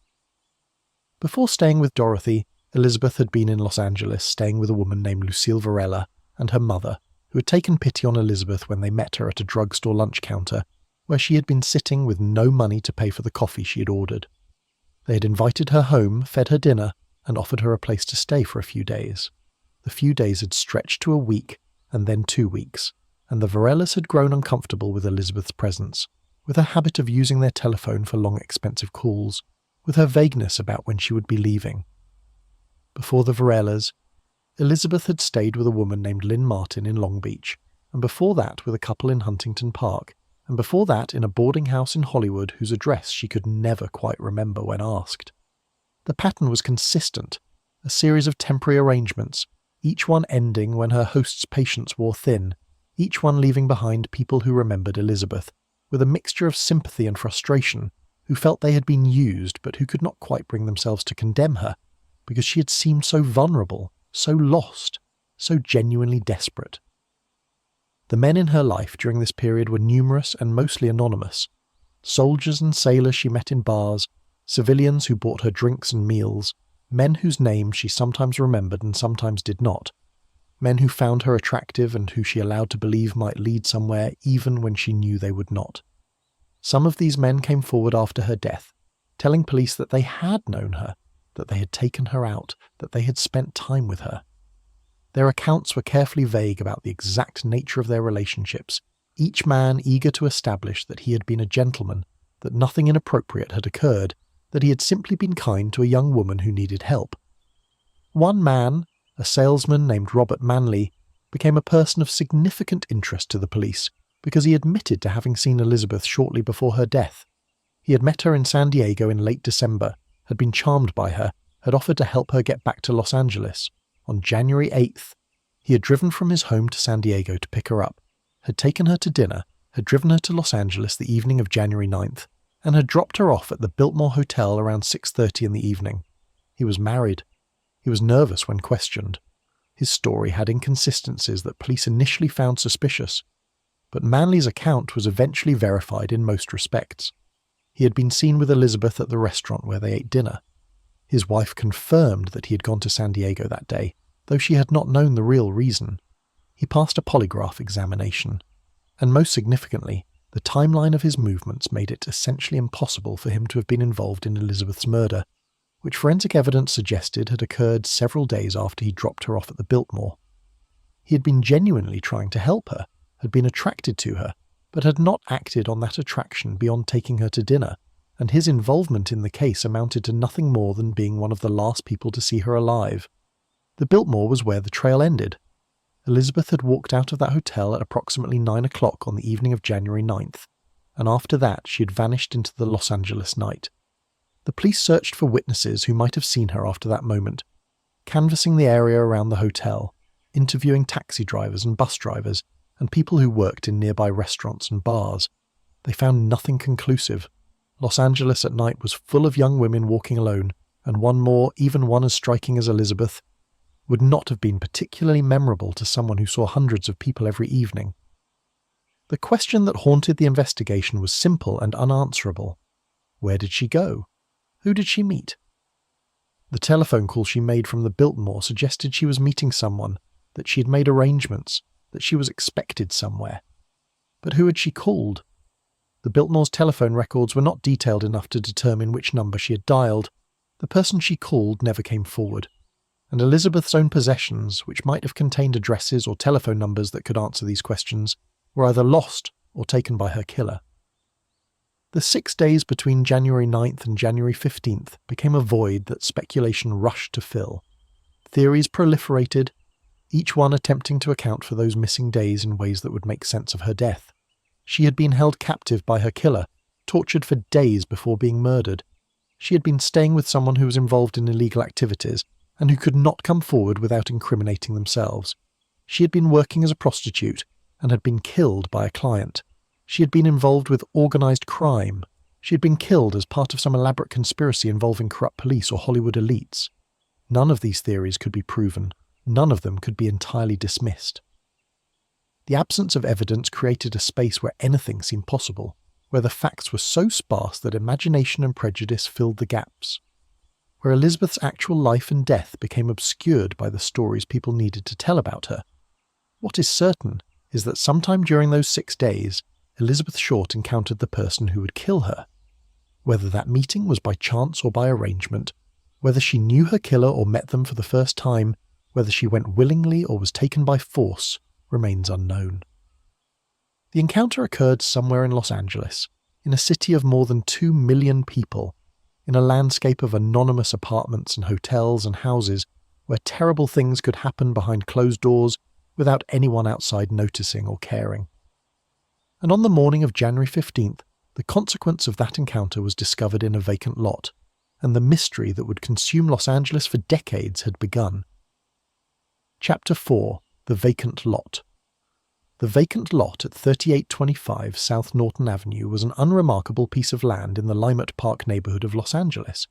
Before staying with Dorothy, Elizabeth had been in Los Angeles staying with a woman named Lucille Varela and her mother, who had taken pity on Elizabeth when they met her at a drugstore lunch counter, where she had been sitting with no money to pay for the coffee she had ordered. They had invited her home, fed her dinner, and offered her a place to stay for a few days. The few days had stretched to a week, and then 2 weeks, and the Varelas had grown uncomfortable with Elizabeth's presence, with her habit of using their telephone for long expensive calls, with her vagueness about when she would be leaving. Before the Varelas, Elizabeth had stayed with a woman named Lynn Martin in Long Beach, and before that with a couple in Huntington Park, and before that in a boarding house in Hollywood whose address she could never quite remember when asked. The pattern was consistent, a series of temporary arrangements, each one ending when her host's patience wore thin, each one leaving behind people who remembered Elizabeth, with a mixture of sympathy and frustration, who felt they had been used but who could not quite bring themselves to condemn her, because she had seemed so vulnerable, so lost, so genuinely desperate. The men in her life during this period were numerous and mostly anonymous. Soldiers and sailors she met in bars, civilians who bought her drinks and meals, men whose names she sometimes remembered and sometimes did not, men who found her attractive and who she allowed to believe might lead somewhere even when she knew they would not. Some of these men came forward after her death, telling police that they had known her, that they had taken her out, that they had spent time with her. Their accounts were carefully vague about the exact nature of their relationships, each man eager to establish that he had been a gentleman, that nothing inappropriate had occurred, that he had simply been kind to a young woman who needed help. One man, a salesman named Robert Manley, became a person of significant interest to the police because he admitted to having seen Elizabeth shortly before her death. He had met her in San Diego in late December, had been charmed by her, had offered to help her get back to Los Angeles. On January 8th, he had driven from his home to San Diego to pick her up, had taken her to dinner, had driven her to Los Angeles the evening of January 9th, and had dropped her off at the Biltmore Hotel around 6:30 in the evening. He was married. He was nervous when questioned. His story had inconsistencies that police initially found suspicious, but Manley's account was eventually verified in most respects. He had been seen with Elizabeth at the restaurant where they ate dinner. His wife confirmed that he had gone to San Diego that day, though she had not known the real reason. He passed a polygraph examination, and most significantly, the timeline of his movements made it essentially impossible for him to have been involved in Elizabeth's murder, which forensic evidence suggested had occurred several days after he dropped her off at the Biltmore. He had been genuinely trying to help her, had been attracted to her, but had not acted on that attraction beyond taking her to dinner, and his involvement in the case amounted to nothing more than being one of the last people to see her alive. The Biltmore was where the trail ended. Elizabeth had walked out of that hotel at approximately 9 o'clock on the evening of January 9th, and after that she had vanished into the Los Angeles night. The police searched for witnesses who might have seen her after that moment, canvassing the area around the hotel, interviewing taxi drivers and bus drivers, and people who worked in nearby restaurants and bars. They found nothing conclusive. Los Angeles at night was full of young women walking alone, and one more, even one as striking as Elizabeth, would not have been particularly memorable to someone who saw hundreds of people every evening. The question that haunted the investigation was simple and unanswerable. Where did she go? Who did she meet? The telephone call she made from the Biltmore suggested she was meeting someone, that she had made arrangements, that she was expected somewhere. But who had she called? The Biltmore's telephone records were not detailed enough to determine which number she had dialed. The person she called never came forward, and Elizabeth's own possessions, which might have contained addresses or telephone numbers that could answer these questions, were either lost or taken by her killer. The 6 days between January 9th and January 15th became a void that speculation rushed to fill. Theories proliferated, each one attempting to account for those missing days in ways that would make sense of her death. She had been held captive by her killer, tortured for days before being murdered. She had been staying with someone who was involved in illegal activities and who could not come forward without incriminating themselves. She had been working as a prostitute and had been killed by a client. She had been involved with organised crime. She had been killed as part of some elaborate conspiracy involving corrupt police or Hollywood elites. None of these theories could be proven. None of them could be entirely dismissed. The absence of evidence created a space where anything seemed possible, where the facts were so sparse that imagination and prejudice filled the gaps, where Elizabeth's actual life and death became obscured by the stories people needed to tell about her. What is certain is that sometime during those 6 days, Elizabeth Short encountered the person who would kill her. Whether that meeting was by chance or by arrangement, whether she knew her killer or met them for the first time, whether she went willingly or was taken by force, remains unknown. The encounter occurred somewhere in Los Angeles, in a city of more than 2 million people, in a landscape of anonymous apartments and hotels and houses where terrible things could happen behind closed doors without anyone outside noticing or caring. And on the morning of January 15th, the consequence of that encounter was discovered in a vacant lot, and the mystery that would consume Los Angeles for decades had begun. Chapter 4: The Vacant Lot. The vacant lot at 3825 South Norton Avenue was an unremarkable piece of land in the Limert Park neighborhood of Los Angeles,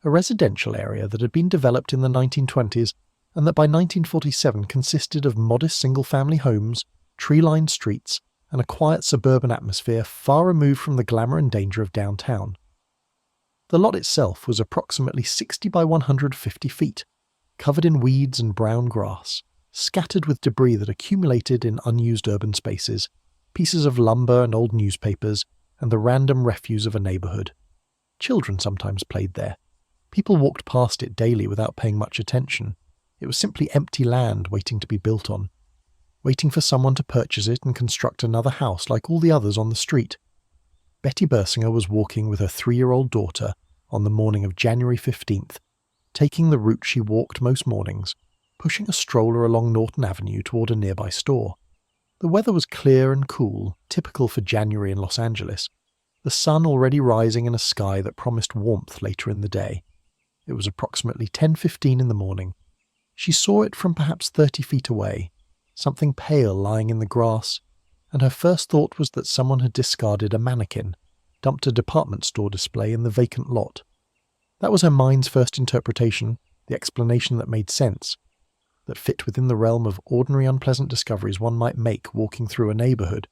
a residential area that had been developed in the 1920s and that by 1947 consisted of modest single-family homes, tree-lined streets, and a quiet suburban atmosphere far removed from the glamour and danger of downtown. The lot itself was approximately 60 by 150 feet, covered in weeds and brown grass, scattered with debris that accumulated in unused urban spaces, pieces of lumber and old newspapers, and the random refuse of a neighborhood. Children sometimes played there. People walked past it daily without paying much attention. It was simply empty land waiting to be built on, waiting for someone to purchase it and construct another house like all the others on the street. Betty Bersinger was walking with her 3-year-old daughter on the morning of January 15th, taking the route she walked most mornings, pushing a stroller along Norton Avenue toward a nearby store. The weather was clear and cool, typical for January in Los Angeles, the sun already rising in a sky that promised warmth later in the day. It was approximately 10:15 in the morning. She saw it from perhaps 30 feet away, something pale lying in the grass, and her first thought was that someone had discarded a mannequin, dumped a department store display in the vacant lot. That was her mind's first interpretation, the explanation that made sense, that fit within the realm of ordinary unpleasant discoveries one might make walking through a neighborhood.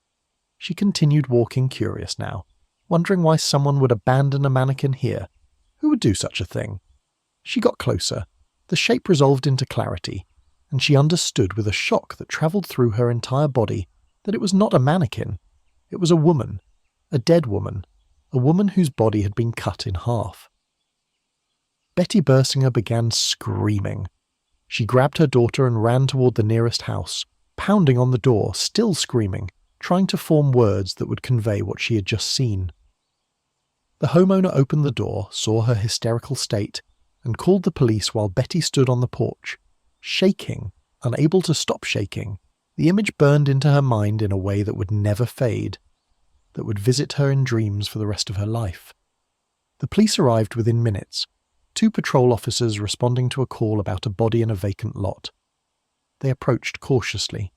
She continued walking, curious now, wondering why someone would abandon a mannequin here. Who would do such a thing? She got closer. The shape resolved into clarity, and she understood with a shock that travelled through her entire body that it was not a mannequin. It was a woman, a dead woman, a woman whose body had been cut in half. Betty Bersinger began screaming. She grabbed her daughter and ran toward the nearest house, pounding on the door, still screaming, trying to form words that would convey what she had just seen. The homeowner opened the door, saw her hysterical state, and called the police while Betty stood on the porch, shaking, unable to stop shaking. The image burned into her mind in a way that would never fade, that would visit her in dreams for the rest of her life. The police arrived within minutes, 2 patrol officers responding to a call about a body in a vacant lot. They approached cautiously,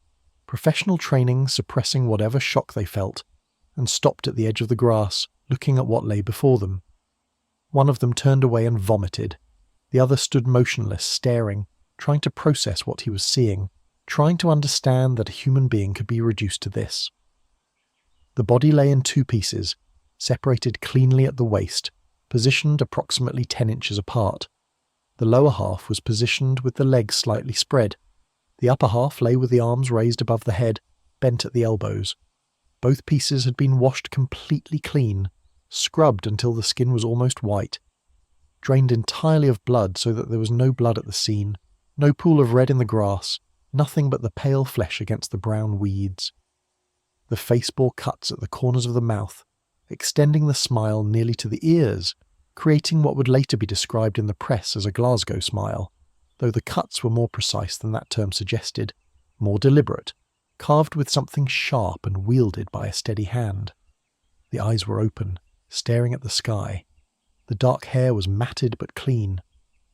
professional training suppressing whatever shock they felt, and stopped at the edge of the grass, looking at what lay before them. One of them turned away and vomited. The other stood motionless, staring, trying to process what he was seeing, trying to understand that a human being could be reduced to this. The body lay in 2 pieces, separated cleanly at the waist, positioned approximately 10 inches apart. The lower half was positioned with the legs slightly spread. The upper half lay with the arms raised above the head, bent at the elbows. Both pieces had been washed completely clean, scrubbed until the skin was almost white, drained entirely of blood so that there was no blood at the scene, no pool of red in the grass, nothing but the pale flesh against the brown weeds. The face bore cuts at the corners of the mouth, extending the smile nearly to the ears, creating what would later be described in the press as a Glasgow smile, though the cuts were more precise than that term suggested, more deliberate, carved with something sharp and wielded by a steady hand. The eyes were open, staring at the sky. The dark hair was matted but clean.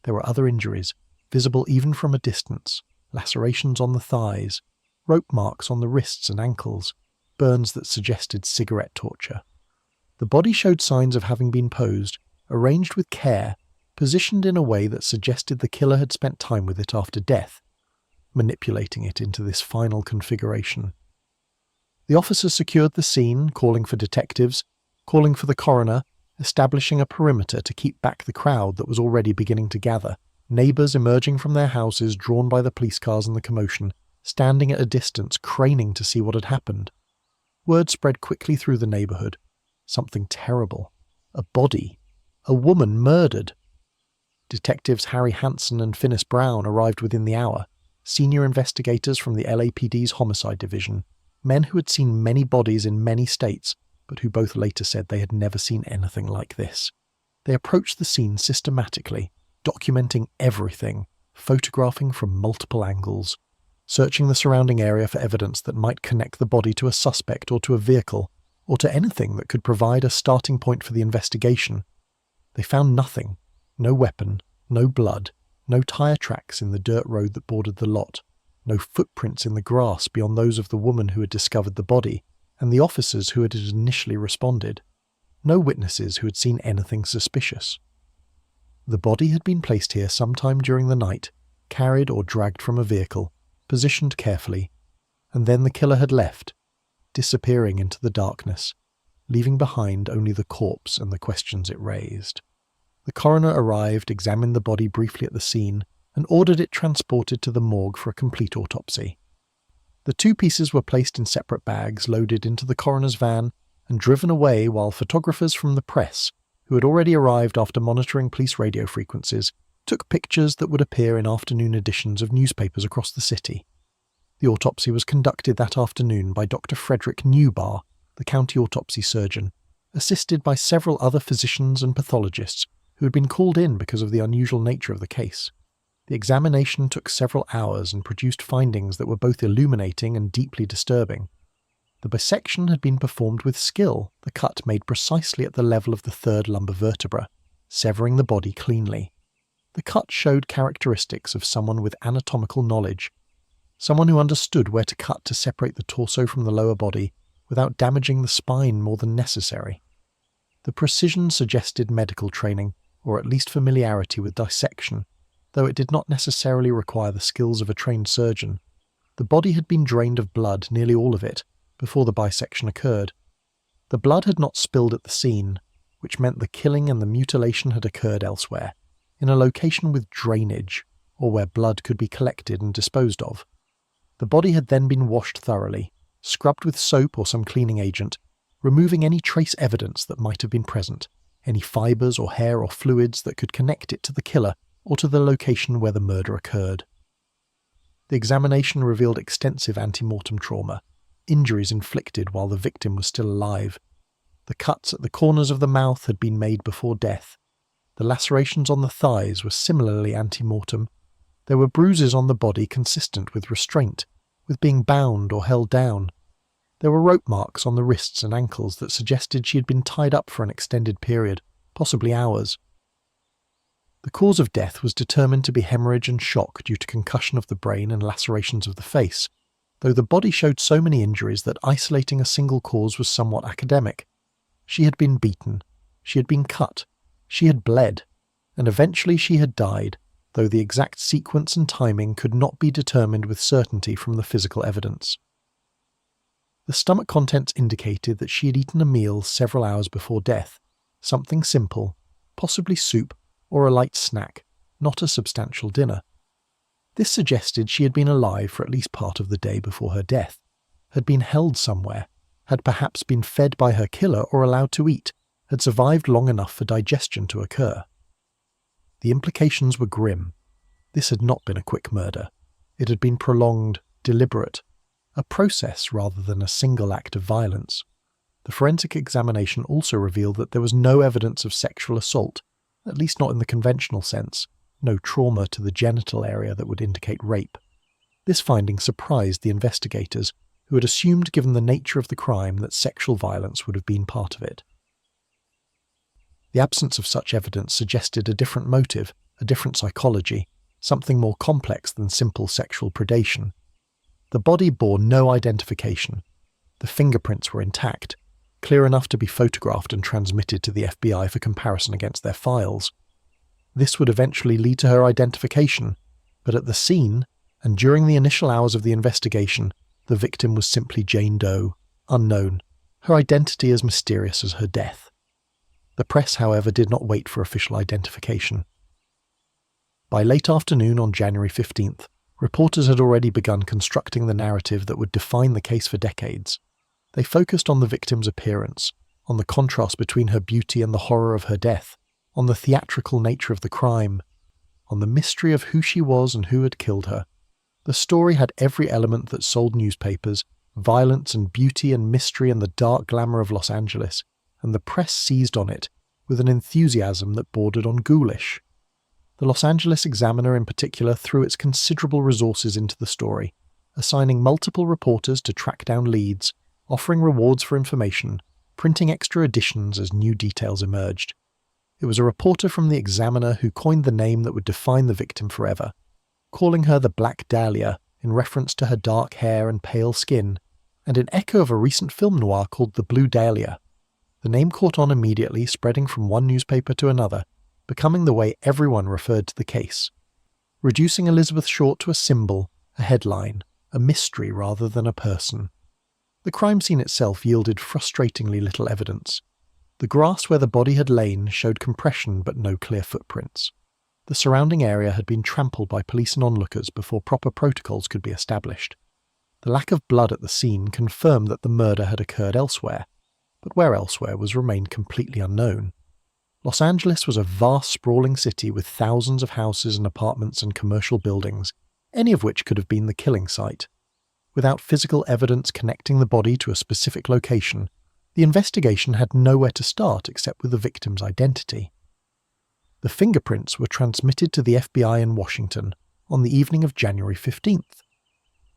There were other injuries, visible even from a distance, lacerations on the thighs, rope marks on the wrists and ankles, burns that suggested cigarette torture. The body showed signs of having been posed, arranged with care, positioned in a way that suggested the killer had spent time with it after death, manipulating it into this final configuration. The officers secured the scene, calling for detectives, calling for the coroner, establishing a perimeter to keep back the crowd that was already beginning to gather, neighbours emerging from their houses drawn by the police cars and the commotion, standing at a distance craning to see what had happened. Word spread quickly through the neighbourhood. Something terrible. A body. A woman murdered. Detectives Harry Hansen and Finis Brown arrived within the hour, senior investigators from the LAPD's Homicide Division, men who had seen many bodies in many states, but who both later said they had never seen anything like this. They approached the scene systematically, documenting everything, photographing from multiple angles, searching the surrounding area for evidence that might connect the body to a suspect or to a vehicle, or to anything that could provide a starting point for the investigation. They found nothing, no weapon, no blood, no tyre tracks in the dirt road that bordered the lot, no footprints in the grass beyond those of the woman who had discovered the body, and the officers who had initially responded. No witnesses who had seen anything suspicious. The body had been placed here sometime during the night, carried or dragged from a vehicle, positioned carefully, and then the killer had left, disappearing into the darkness, leaving behind only the corpse and the questions it raised. The coroner arrived, examined the body briefly at the scene, and ordered it transported to the morgue for a complete autopsy. The two pieces were placed in separate bags, loaded into the coroner's van, and driven away while photographers from the press, who had already arrived after monitoring police radio frequencies, took pictures that would appear in afternoon editions of newspapers across the city. The autopsy was conducted that afternoon by Dr. Frederick Newbar, the county autopsy surgeon, assisted by several other physicians and pathologists who had been called in because of the unusual nature of the case. The examination took several hours and produced findings that were both illuminating and deeply disturbing. The bisection had been performed with skill, the cut made precisely at the level of the third lumbar vertebra, severing the body cleanly. The cut showed characteristics of someone with anatomical knowledge, someone who understood where to cut to separate the torso from the lower body without damaging the spine more than necessary. The precision suggested medical training, or at least familiarity with dissection, though it did not necessarily require the skills of a trained surgeon. The body had been drained of blood, nearly all of it, before the bisection occurred. The blood had not spilled at the scene, which meant the killing and the mutilation had occurred elsewhere, in a location with drainage, or where blood could be collected and disposed of. The body had then been washed thoroughly, scrubbed with soap or some cleaning agent, removing any trace evidence that might have been present, any fibres or hair or fluids that could connect it to the killer or to the location where the murder occurred. The examination revealed extensive ante-mortem trauma, injuries inflicted while the victim was still alive. The cuts at the corners of the mouth had been made before death. The lacerations on the thighs were similarly ante-mortem. There were bruises on the body consistent with restraint, with being bound or held down. There were rope marks on the wrists and ankles that suggested she had been tied up for an extended period, possibly hours. The cause of death was determined to be hemorrhage and shock due to concussion of the brain and lacerations of the face, though the body showed so many injuries that isolating a single cause was somewhat academic. She had been beaten, she had been cut, she had bled, and eventually she had died, though the exact sequence and timing could not be determined with certainty from the physical evidence. The stomach contents indicated that she had eaten a meal several hours before death, something simple, possibly soup or a light snack, not a substantial dinner. This suggested she had been alive for at least part of the day before her death, had been held somewhere, had perhaps been fed by her killer or allowed to eat, had survived long enough for digestion to occur. The implications were grim. This had not been a quick murder. It had been prolonged, deliberate, a process rather than a single act of violence. The forensic examination also revealed that there was no evidence of sexual assault, at least not in the conventional sense, no trauma to the genital area that would indicate rape. This finding surprised the investigators, who had assumed, given the nature of the crime, that sexual violence would have been part of it. The absence of such evidence suggested a different motive, a different psychology, something more complex than simple sexual predation. The body bore no identification. The fingerprints were intact, clear enough to be photographed and transmitted to the FBI for comparison against their files. This would eventually lead to her identification, but at the scene, and during the initial hours of the investigation, the victim was simply Jane Doe, unknown, her identity as mysterious as her death. The press, however, did not wait for official identification. By late afternoon on January 15th, reporters had already begun constructing the narrative that would define the case for decades. They focused on the victim's appearance, on the contrast between her beauty and the horror of her death, on the theatrical nature of the crime, on the mystery of who she was and who had killed her. The story had every element that sold newspapers, violence and beauty and mystery and the dark glamour of Los Angeles, and the press seized on it with an enthusiasm that bordered on ghoulish. The Los Angeles Examiner in particular threw its considerable resources into the story, assigning multiple reporters to track down leads, offering rewards for information, printing extra editions as new details emerged. It was a reporter from the Examiner who coined the name that would define the victim forever, calling her the Black Dahlia in reference to her dark hair and pale skin, and in echo of a recent film noir called The Blue Dahlia. The name caught on immediately, spreading from one newspaper to another, becoming the way everyone referred to the case, reducing Elizabeth Short to a symbol, a headline, a mystery rather than a person. The crime scene itself yielded frustratingly little evidence. The grass where the body had lain showed compression but no clear footprints. The surrounding area had been trampled by police and onlookers before proper protocols could be established. The lack of blood at the scene confirmed that the murder had occurred elsewhere, but where elsewhere was remained completely unknown. Los Angeles was a vast sprawling city with thousands of houses and apartments and commercial buildings, any of which could have been the killing site. Without physical evidence connecting the body to a specific location, the investigation had nowhere to start except with the victim's identity. The fingerprints were transmitted to the FBI in Washington on the evening of January 15th.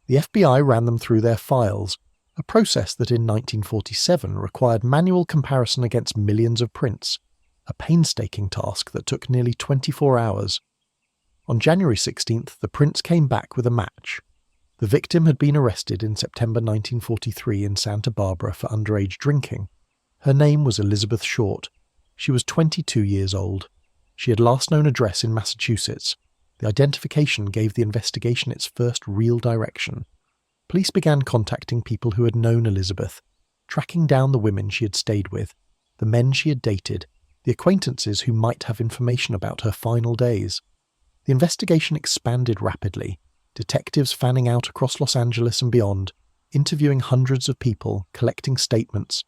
The FBI ran them through their files, a process that in 1947 required manual comparison against millions of prints, a painstaking task that took nearly 24 hours. On January 16th, the prints came back with a match. The victim had been arrested in September 1943 in Santa Barbara for underage drinking. Her name was Elizabeth Short. She was 22 years old. She had last known address in Massachusetts. The identification gave the investigation its first real direction. Police began contacting people who had known Elizabeth, tracking down the women she had stayed with, the men she had dated, the acquaintances who might have information about her final days. The investigation expanded rapidly, detectives fanning out across Los Angeles and beyond, interviewing hundreds of people, collecting statements,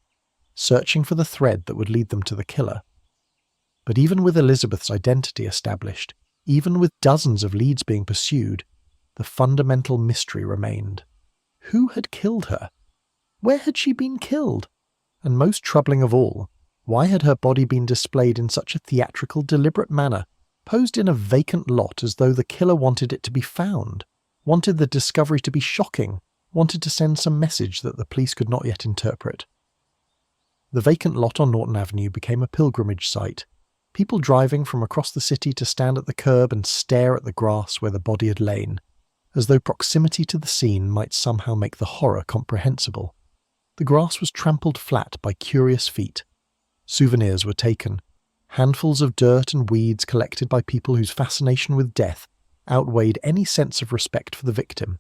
searching for the thread that would lead them to the killer. But even with Elizabeth's identity established, even with dozens of leads being pursued, the fundamental mystery remained. Who had killed her? Where had she been killed? And most troubling of all, why had her body been displayed in such a theatrical, deliberate manner, posed in a vacant lot as though the killer wanted it to be found, wanted the discovery to be shocking, wanted to send some message that the police could not yet interpret? The vacant lot on Norton Avenue became a pilgrimage site, people driving from across the city to stand at the curb and stare at the grass where the body had lain, as though proximity to the scene might somehow make the horror comprehensible. The grass was trampled flat by curious feet. Souvenirs were taken, handfuls of dirt and weeds collected by people whose fascination with death outweighed any sense of respect for the victim.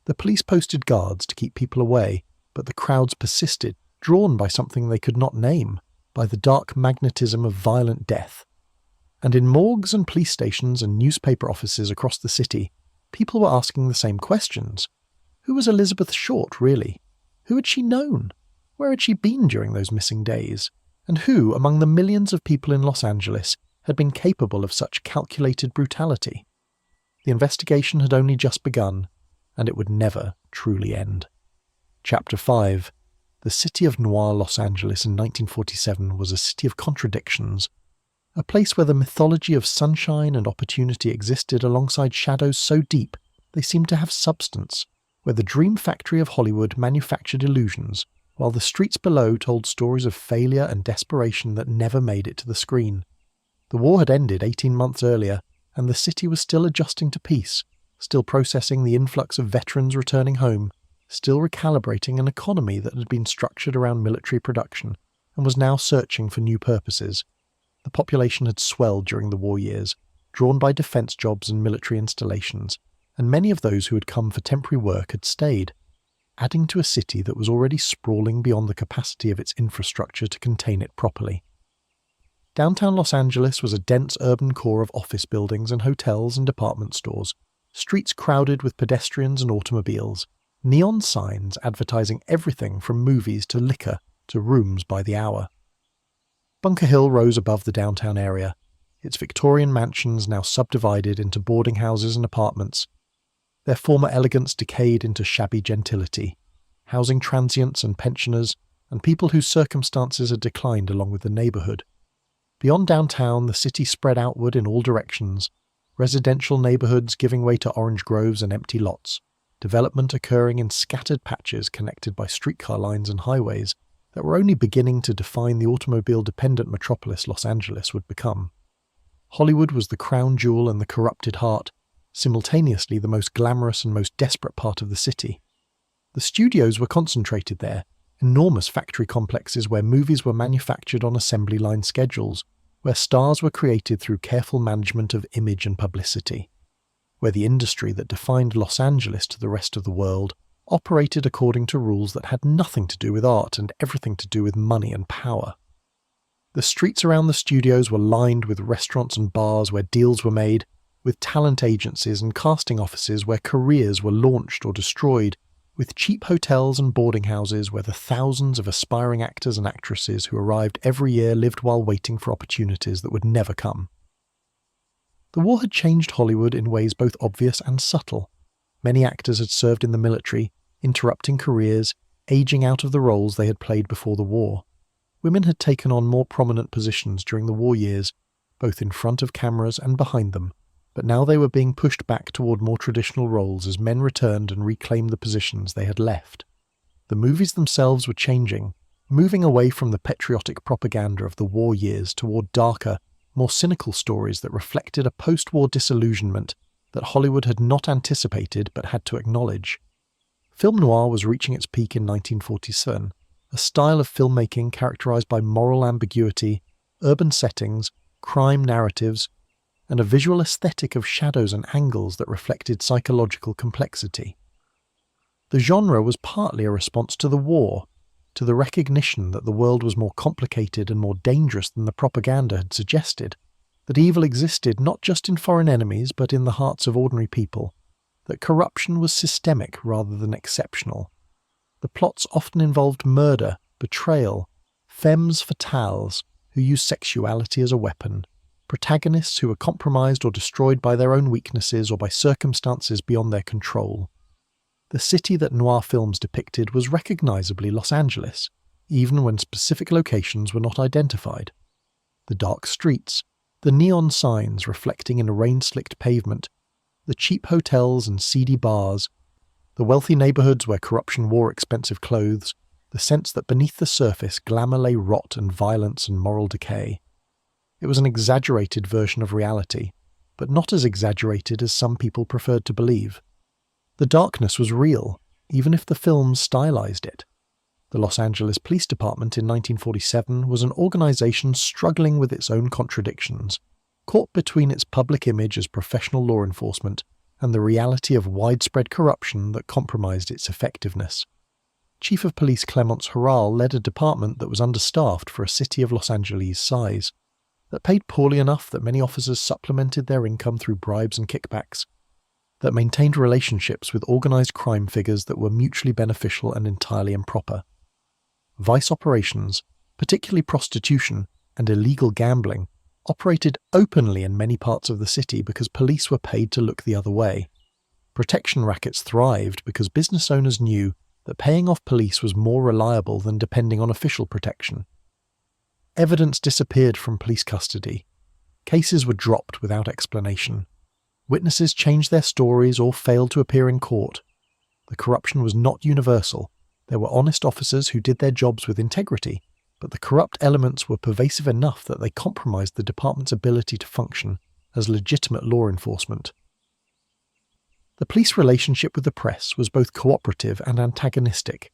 The police posted guards to keep people away, but the crowds persisted, drawn by something they could not name. by the dark magnetism of violent death. And in morgues and police stations and newspaper offices across the city, people were asking the same questions. Who was Elizabeth Short, really? Who had she known? Where had she been during those missing days? And who, among the millions of people in Los Angeles, had been capable of such calculated brutality? The investigation had only just begun, and it would never truly end. Chapter 5. The city of Noir, Los Angeles in 1947 was a city of contradictions, a place where the mythology of sunshine and opportunity existed alongside shadows so deep they seemed to have substance, where the dream factory of Hollywood manufactured illusions, while the streets below told stories of failure and desperation that never made it to the screen. The war had ended 18 months earlier, and the city was still adjusting to peace, still processing the influx of veterans returning home, still recalibrating an economy that had been structured around military production and was now searching for new purposes. The population had swelled during the war years, drawn by defence jobs and military installations, and many of those who had come for temporary work had stayed, adding to a city that was already sprawling beyond the capacity of its infrastructure to contain it properly. Downtown Los Angeles was a dense urban core of office buildings and hotels and department stores, streets crowded with pedestrians and automobiles, neon signs advertising everything from movies to liquor to rooms by the hour. Bunker Hill rose above the downtown area, its Victorian mansions now subdivided into boarding houses and apartments, their former elegance decayed into shabby gentility, housing transients and pensioners and people whose circumstances had declined along with the neighbourhood. Beyond downtown, the city spread outward in all directions, residential neighbourhoods giving way to orange groves and empty lots, development occurring in scattered patches connected by streetcar lines and highways that were only beginning to define the automobile-dependent metropolis Los Angeles would become. Hollywood was the crown jewel and the corrupted heart, simultaneously the most glamorous and most desperate part of the city. The studios were concentrated there, enormous factory complexes where movies were manufactured on assembly line schedules, where stars were created through careful management of image and publicity, where the industry that defined Los Angeles to the rest of the world operated according to rules that had nothing to do with art and everything to do with money and power. The streets around the studios were lined with restaurants and bars where deals were made, with talent agencies and casting offices where careers were launched or destroyed, with cheap hotels and boarding houses where the thousands of aspiring actors and actresses who arrived every year lived while waiting for opportunities that would never come. The war had changed Hollywood in ways both obvious and subtle. Many actors had served in the military, interrupting careers, aging out of the roles they had played before the war. Women had taken on more prominent positions during the war years, both in front of cameras and behind them, but now they were being pushed back toward more traditional roles as men returned and reclaimed the positions they had left. The movies themselves were changing, moving away from the patriotic propaganda of the war years toward darker, more cynical stories that reflected a post-war disillusionment that Hollywood had not anticipated but had to acknowledge. Film noir was reaching its peak in 1947, a style of filmmaking characterized by moral ambiguity, urban settings, crime narratives, and a visual aesthetic of shadows and angles that reflected psychological complexity. The genre was partly a response to the war, to the recognition that the world was more complicated and more dangerous than the propaganda had suggested, that evil existed not just in foreign enemies but in the hearts of ordinary people, that corruption was systemic rather than exceptional. The plots often involved murder, betrayal, femmes fatales who used sexuality as a weapon, protagonists who were compromised or destroyed by their own weaknesses or by circumstances beyond their control. The city that noir films depicted was recognizably Los Angeles, even when specific locations were not identified. The dark streets, the neon signs reflecting in a rain-slicked pavement, the cheap hotels and seedy bars, the wealthy neighborhoods where corruption wore expensive clothes, the sense that beneath the surface glamour lay rot and violence and moral decay. It was an exaggerated version of reality, but not as exaggerated as some people preferred to believe. The darkness was real, even if the films stylized it. The Los Angeles Police Department in 1947 was an organization struggling with its own contradictions, caught between its public image as professional law enforcement and the reality of widespread corruption that compromised its effectiveness. Chief of Police Clemence Harral led a department that was understaffed for a city of Los Angeles' size, that paid poorly enough that many officers supplemented their income through bribes and kickbacks, that maintained relationships with organised crime figures that were mutually beneficial and entirely improper. Vice operations, particularly prostitution and illegal gambling, operated openly in many parts of the city because police were paid to look the other way. Protection rackets thrived because business owners knew that paying off police was more reliable than depending on official protection. Evidence disappeared from police custody. Cases were dropped without explanation. Witnesses changed their stories or failed to appear in court. The corruption was not universal. There were honest officers who did their jobs with integrity, but the corrupt elements were pervasive enough that they compromised the department's ability to function as legitimate law enforcement. The police relationship with the press was both cooperative and antagonistic.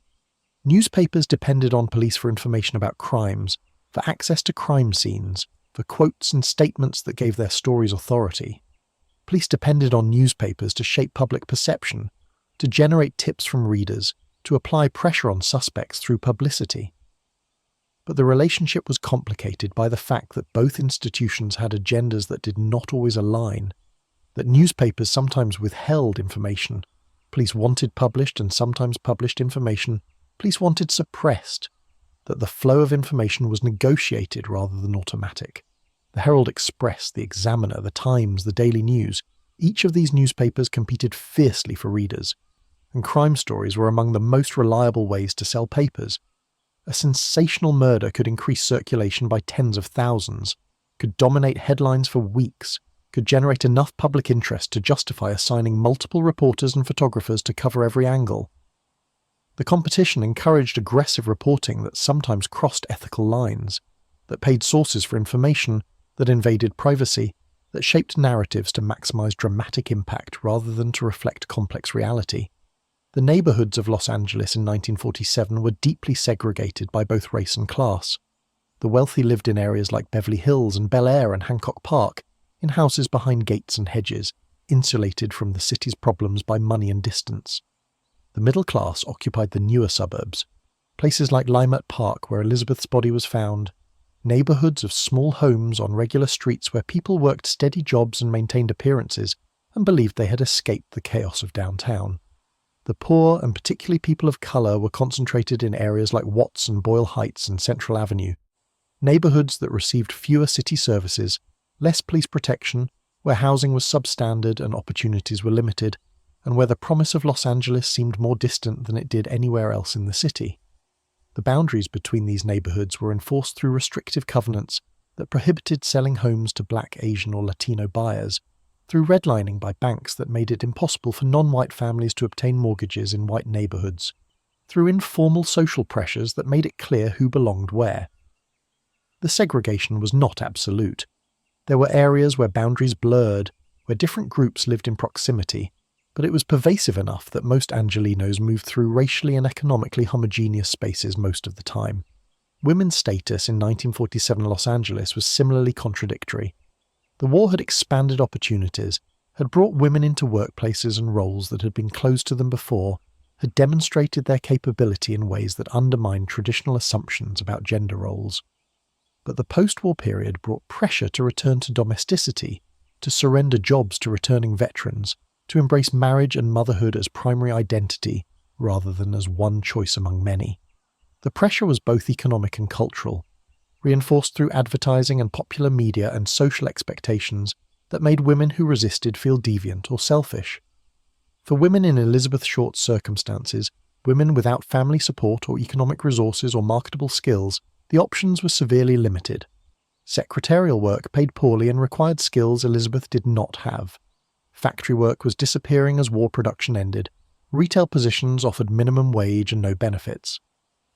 Newspapers depended on police for information about crimes, for access to crime scenes, for quotes and statements that gave their stories authority. Police depended on newspapers to shape public perception, to generate tips from readers, to apply pressure on suspects through publicity. But the relationship was complicated by the fact that both institutions had agendas that did not always align, that newspapers sometimes withheld information, police wanted published and sometimes published information, police wanted suppressed, that the flow of information was negotiated rather than automatic. The Herald Express, the Examiner, the Times, the Daily News, each of these newspapers competed fiercely for readers, and crime stories were among the most reliable ways to sell papers. A sensational murder could increase circulation by tens of thousands, could dominate headlines for weeks, could generate enough public interest to justify assigning multiple reporters and photographers to cover every angle. The competition encouraged aggressive reporting that sometimes crossed ethical lines, that paid sources for information, that invaded privacy, that shaped narratives to maximize dramatic impact rather than to reflect complex reality. The neighborhoods of Los Angeles in 1947 were deeply segregated by both race and class. The wealthy lived in areas like Beverly Hills and Bel Air and Hancock Park, in houses behind gates and hedges, insulated from the city's problems by money and distance. The middle class occupied the newer suburbs, places like Limert Park where Elizabeth's body was found, neighborhoods of small homes on regular streets where people worked steady jobs and maintained appearances and believed they had escaped the chaos of downtown. The poor, and particularly people of color, were concentrated in areas like Watts and Boyle Heights and Central Avenue, neighborhoods that received fewer city services, less police protection, where housing was substandard and opportunities were limited, and where the promise of Los Angeles seemed more distant than it did anywhere else in the city. The boundaries between these neighborhoods were enforced through restrictive covenants that prohibited selling homes to Black, Asian, or Latino buyers, through redlining by banks that made it impossible for non-white families to obtain mortgages in white neighborhoods, through informal social pressures that made it clear who belonged where. The segregation was not absolute. There were areas where boundaries blurred, where different groups lived in proximity, but it was pervasive enough that most Angelenos moved through racially and economically homogeneous spaces most of the time. Women's status in 1947 Los Angeles was similarly contradictory. The war had expanded opportunities, had brought women into workplaces and roles that had been closed to them before, had demonstrated their capability in ways that undermined traditional assumptions about gender roles. But the post-war period brought pressure to return to domesticity, to surrender jobs to returning veterans, to embrace marriage and motherhood as primary identity rather than as one choice among many. The pressure was both economic and cultural, reinforced through advertising and popular media and social expectations that made women who resisted feel deviant or selfish. For women in Elizabeth Short's circumstances, women without family support or economic resources or marketable skills, the options were severely limited. Secretarial work paid poorly and required skills Elizabeth did not have. Factory work was disappearing as war production ended. Retail positions offered minimum wage and no benefits.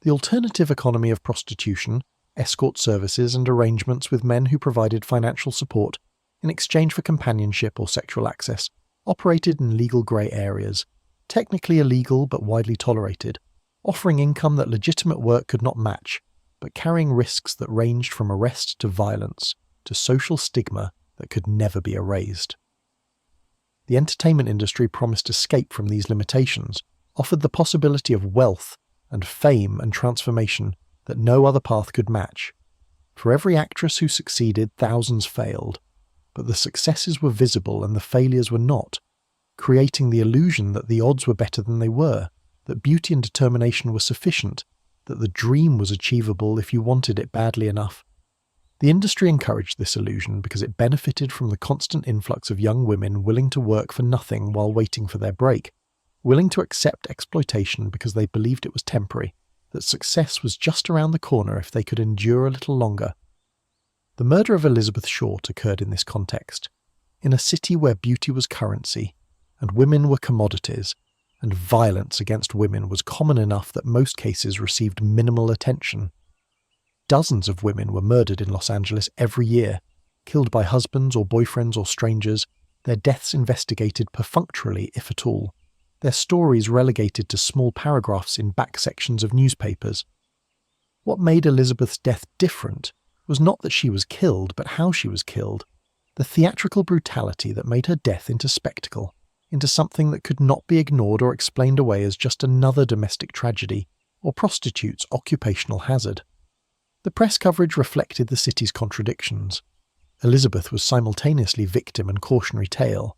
The alternative economy of prostitution, escort services and arrangements with men who provided financial support in exchange for companionship or sexual access operated in legal grey areas, technically illegal but widely tolerated, offering income that legitimate work could not match, but carrying risks that ranged from arrest to violence to social stigma that could never be erased. The entertainment industry promised escape from these limitations, offered the possibility of wealth, and fame and transformation that no other path could match. For every actress who succeeded, thousands failed, but the successes were visible and the failures were not, creating the illusion that the odds were better than they were, that beauty and determination were sufficient, that the dream was achievable if you wanted it badly enough. The industry encouraged this illusion because it benefited from the constant influx of young women willing to work for nothing while waiting for their break, willing to accept exploitation because they believed it was temporary, that success was just around the corner if they could endure a little longer. The murder of Elizabeth Short occurred in this context, in a city where beauty was currency, and women were commodities, and violence against women was common enough that most cases received minimal attention. Dozens of women were murdered in Los Angeles every year, killed by husbands or boyfriends or strangers, their deaths investigated perfunctorily, if at all, their stories relegated to small paragraphs in back sections of newspapers. What made Elizabeth's death different was not that she was killed, but how she was killed, the theatrical brutality that made her death into spectacle, into something that could not be ignored or explained away as just another domestic tragedy or prostitute's occupational hazard. The press coverage reflected the city's contradictions. Elizabeth was simultaneously victim and cautionary tale.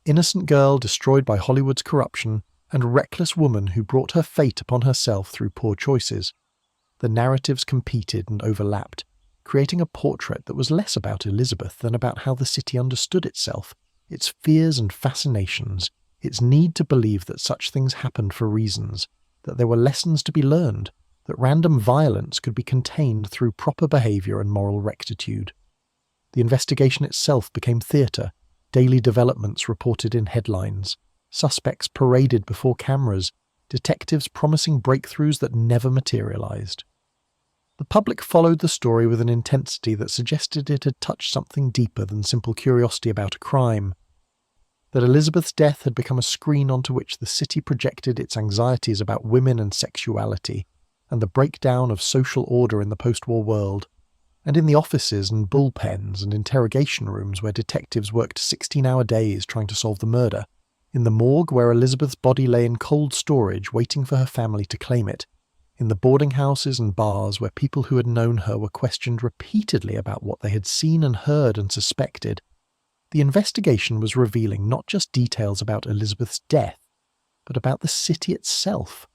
Innocent girl destroyed by Hollywood's corruption and reckless woman who brought her fate upon herself through poor choices. The narratives competed and overlapped, creating a portrait that was less about Elizabeth than about how the city understood itself, its fears and fascinations, its need to believe that such things happened for reasons, that there were lessons to be learned, that random violence could be contained through proper behaviour and moral rectitude. The investigation itself became theatre, daily developments reported in headlines, suspects paraded before cameras, detectives promising breakthroughs that never materialised. The public followed the story with an intensity that suggested it had touched something deeper than simple curiosity about a crime, that Elizabeth's death had become a screen onto which the city projected its anxieties about women and sexuality, and the breakdown of social order in the post-war world, and in the offices and bullpens and interrogation rooms where detectives worked 16-hour days trying to solve the murder, in the morgue where Elizabeth's body lay in cold storage waiting for her family to claim it, in the boarding houses and bars where people who had known her were questioned repeatedly about what they had seen and heard and suspected. The investigation was revealing not just details about Elizabeth's death, but about the city itself,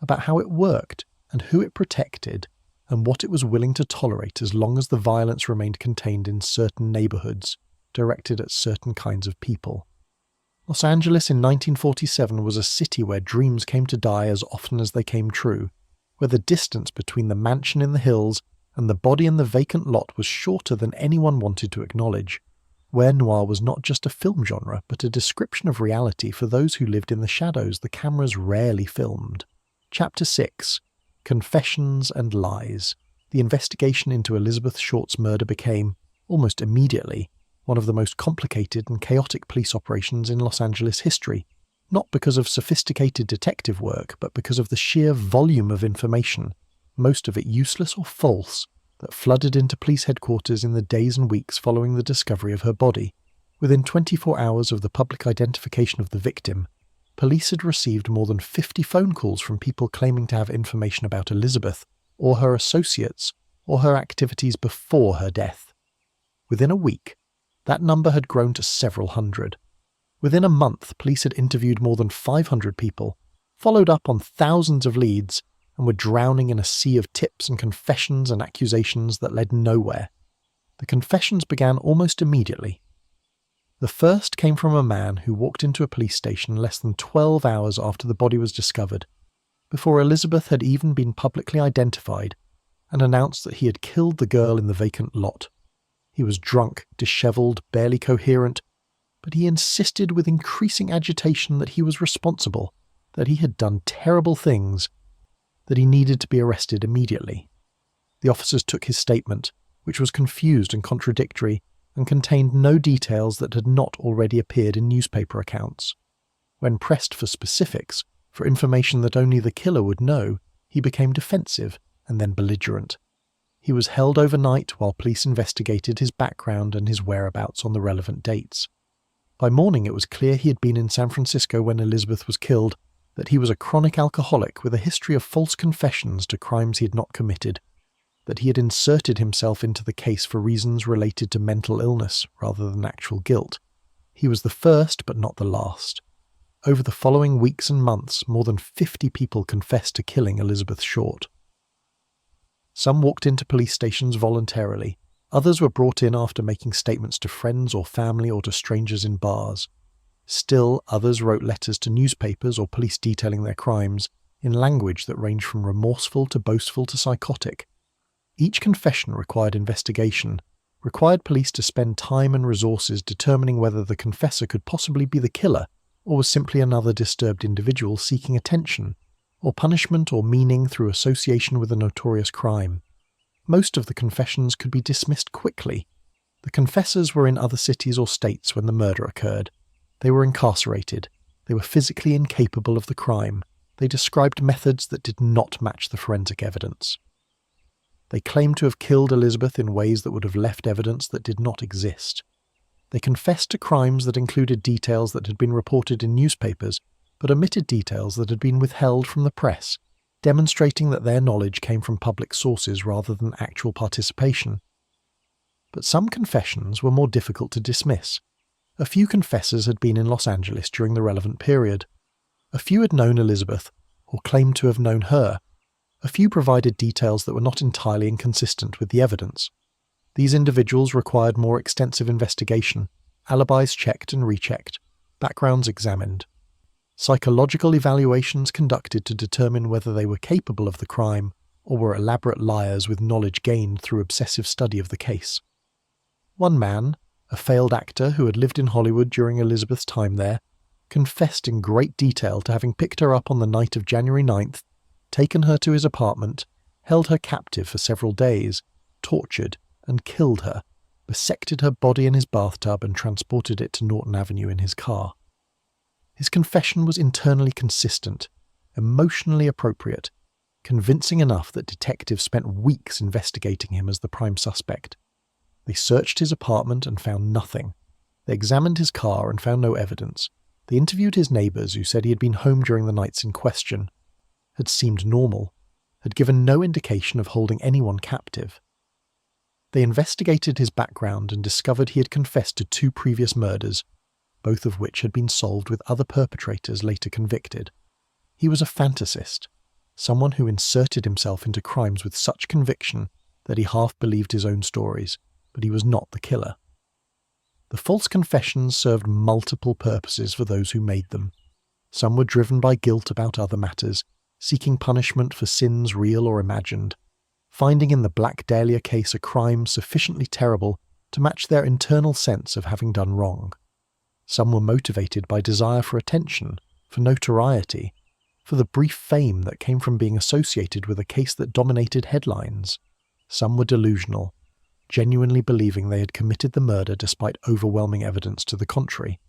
about how it worked, and who it protected, and what it was willing to tolerate as long as the violence remained contained in certain neighbourhoods, directed at certain kinds of people. Los Angeles in 1947 was a city where dreams came to die as often as they came true, where the distance between the mansion in the hills and the body in the vacant lot was shorter than anyone wanted to acknowledge, where noir was not just a film genre but a description of reality for those who lived in the shadows the cameras rarely filmed. Chapter 6. Confessions and Lies. The investigation into Elizabeth Short's murder became, almost immediately, one of the most complicated and chaotic police operations in Los Angeles history, not because of sophisticated detective work, but because of the sheer volume of information, most of it useless or false, that flooded into police headquarters in the days and weeks following the discovery of her body. Within 24 hours of the public identification of the victim, police had received more than 50 phone calls from people claiming to have information about Elizabeth, or her associates, or her activities before her death. Within a week, that number had grown to several hundred. Within a month, police had interviewed more than 500 people, followed up on thousands of leads, and were drowning in a sea of tips and confessions and accusations that led nowhere. The confessions began almost immediately. The first came from a man who walked into a police station less than 12 hours after the body was discovered, before Elizabeth had even been publicly identified, and announced that he had killed the girl in the vacant lot. He was drunk, dishevelled, barely coherent, but he insisted with increasing agitation that he was responsible, that he had done terrible things, that he needed to be arrested immediately. The officers took his statement, which was confused and contradictory, and contained no details that had not already appeared in newspaper accounts. When pressed for specifics, for information that only the killer would know, he became defensive and then belligerent. He was held overnight while police investigated his background and his whereabouts on the relevant dates. By morning it was clear he had been in San Francisco when Elizabeth was killed, that he was a chronic alcoholic with a history of false confessions to crimes he had not committed, that he had inserted himself into the case for reasons related to mental illness rather than actual guilt. He was the first, but not the last. Over the following weeks and months, more than 50 people confessed to killing Elizabeth Short. Some walked into police stations voluntarily. Others were brought in after making statements to friends or family or to strangers in bars. Still, others wrote letters to newspapers or police detailing their crimes in language that ranged from remorseful to boastful to psychotic. Each confession required investigation, required police to spend time and resources determining whether the confessor could possibly be the killer or was simply another disturbed individual seeking attention, or punishment or meaning through association with a notorious crime. Most of the confessions could be dismissed quickly. The confessors were in other cities or states when the murder occurred. They were incarcerated. They were physically incapable of the crime. They described methods that did not match the forensic evidence. They claimed to have killed Elizabeth in ways that would have left evidence that did not exist. They confessed to crimes that included details that had been reported in newspapers, but omitted details that had been withheld from the press, demonstrating that their knowledge came from public sources rather than actual participation. But some confessions were more difficult to dismiss. A few confessors had been in Los Angeles during the relevant period. A few had known Elizabeth, or claimed to have known her. A few provided details that were not entirely inconsistent with the evidence. These individuals required more extensive investigation, alibis checked and rechecked, backgrounds examined, psychological evaluations conducted to determine whether they were capable of the crime or were elaborate liars with knowledge gained through obsessive study of the case. One man, a failed actor who had lived in Hollywood during Elizabeth's time there, confessed in great detail to having picked her up on the night of January 9th, taken her to his apartment, held her captive for several days, tortured and killed her, dissected her body in his bathtub and transported it to Norton Avenue in his car. His confession was internally consistent, emotionally appropriate, convincing enough that detectives spent weeks investigating him as the prime suspect. They searched his apartment and found nothing. They examined his car and found no evidence. They interviewed his neighbours who said he had been home during the nights in question, had seemed normal, had given no indication of holding anyone captive. They investigated his background and discovered he had confessed to 2 previous murders, both of which had been solved with other perpetrators later convicted. He was a fantasist, someone who inserted himself into crimes with such conviction that he half believed his own stories, but he was not the killer. The false confessions served multiple purposes for those who made them. Some were driven by guilt about other matters, seeking punishment for sins real or imagined, finding in the Black Dahlia case a crime sufficiently terrible to match their internal sense of having done wrong. Some were motivated by desire for attention, for notoriety, for the brief fame that came from being associated with a case that dominated headlines. Some were delusional, genuinely believing they had committed the murder despite overwhelming evidence to the contrary.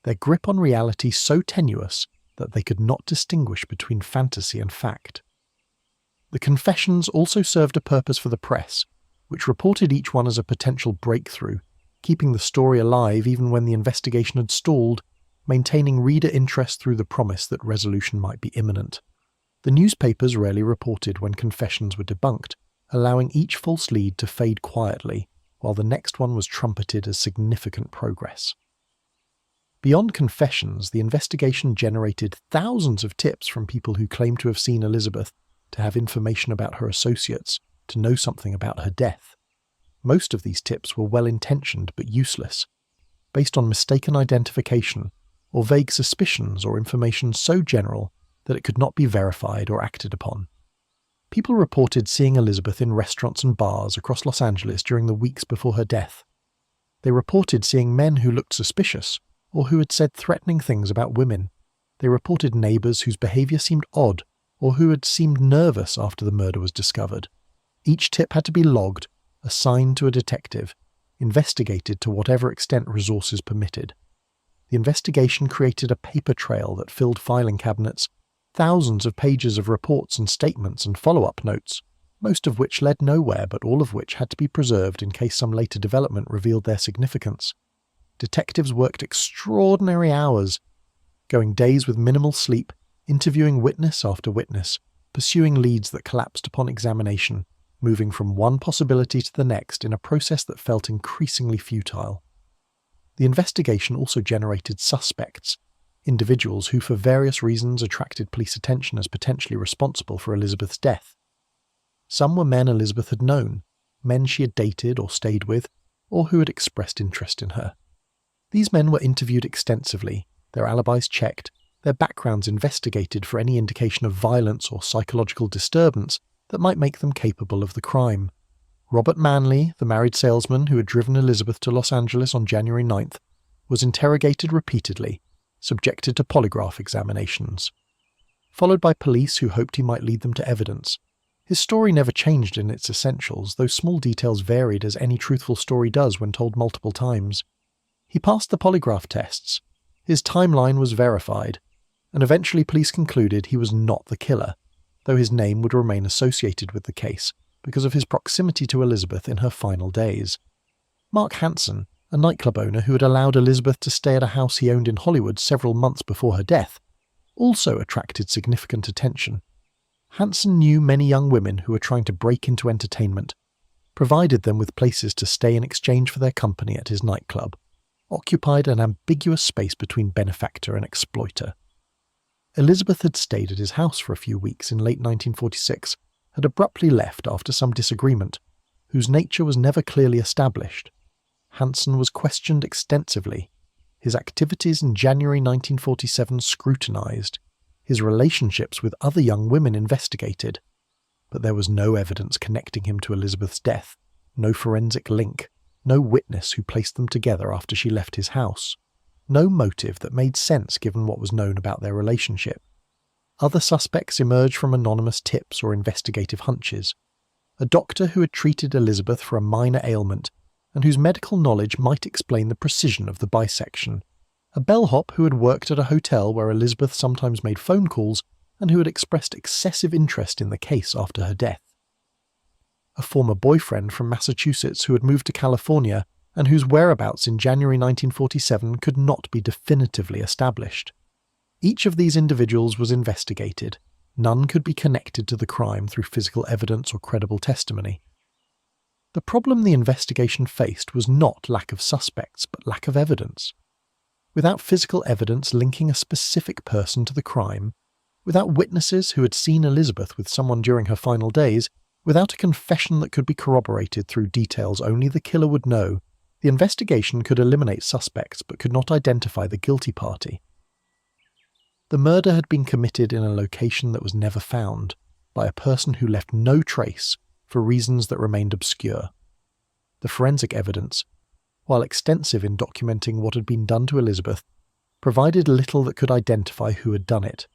Their grip on reality so tenuous that they could not distinguish between fantasy and fact. The confessions also served a purpose for the press, which reported each one as a potential breakthrough, keeping the story alive even when the investigation had stalled, maintaining reader interest through the promise that resolution might be imminent. The newspapers rarely reported when confessions were debunked, allowing each false lead to fade quietly, while the next one was trumpeted as significant progress. Beyond confessions, the investigation generated thousands of tips from people who claimed to have seen Elizabeth, to have information about her associates, to know something about her death. Most of these tips were well-intentioned but useless, based on mistaken identification or vague suspicions or information so general that it could not be verified or acted upon. People reported seeing Elizabeth in restaurants and bars across Los Angeles during the weeks before her death. They reported seeing men who looked suspicious or who had said threatening things about women. They reported neighbours whose behaviour seemed odd or who had seemed nervous after the murder was discovered. Each tip had to be logged, assigned to a detective, investigated to whatever extent resources permitted. The investigation created a paper trail that filled filing cabinets, thousands of pages of reports and statements and follow-up notes, most of which led nowhere but all of which had to be preserved in case some later development revealed their significance. Detectives worked extraordinary hours, going days with minimal sleep, interviewing witness after witness, pursuing leads that collapsed upon examination, moving from one possibility to the next in a process that felt increasingly futile. The investigation also generated suspects, individuals who for various reasons attracted police attention as potentially responsible for Elizabeth's death. Some were men Elizabeth had known, men she had dated or stayed with, or who had expressed interest in her. These men were interviewed extensively, their alibis checked, their backgrounds investigated for any indication of violence or psychological disturbance that might make them capable of the crime. Robert Manley, the married salesman who had driven Elizabeth to Los Angeles on January 9th, was interrogated repeatedly, subjected to polygraph examinations. Followed by police who hoped he might lead them to evidence. His story never changed in its essentials, though small details varied as any truthful story does when told multiple times. He passed the polygraph tests. His timeline was verified, and eventually police concluded he was not the killer, though his name would remain associated with the case because of his proximity to Elizabeth in her final days. Mark Hansen, a nightclub owner who had allowed Elizabeth to stay at a house he owned in Hollywood several months before her death, also attracted significant attention. Hansen knew many young women who were trying to break into entertainment, provided them with places to stay in exchange for their company at his nightclub, occupied an ambiguous space between benefactor and exploiter. Elizabeth had stayed at his house for a few weeks in late 1946, had abruptly left after some disagreement, whose nature was never clearly established. Hansen was questioned extensively, his activities in January 1947 scrutinized, his relationships with other young women investigated, but there was no evidence connecting him to Elizabeth's death, no forensic link, no witness who placed them together after she left his house, no motive that made sense given what was known about their relationship. Other suspects emerged from anonymous tips or investigative hunches. A doctor who had treated Elizabeth for a minor ailment and whose medical knowledge might explain the precision of the bisection. A bellhop who had worked at a hotel where Elizabeth sometimes made phone calls and who had expressed excessive interest in the case after her death. A former boyfriend from Massachusetts who had moved to California and whose whereabouts in January 1947 could not be definitively established. Each of these individuals was investigated. None could be connected to the crime through physical evidence or credible testimony. The problem the investigation faced was not lack of suspects, but lack of evidence. Without physical evidence linking a specific person to the crime, without witnesses who had seen Elizabeth with someone during her final days, without a confession that could be corroborated through details only the killer would know, the investigation could eliminate suspects but could not identify the guilty party. The murder had been committed in a location that was never found, by a person who left no trace for reasons that remained obscure. The forensic evidence, while extensive in documenting what had been done to Elizabeth, provided little that could identify who had done it.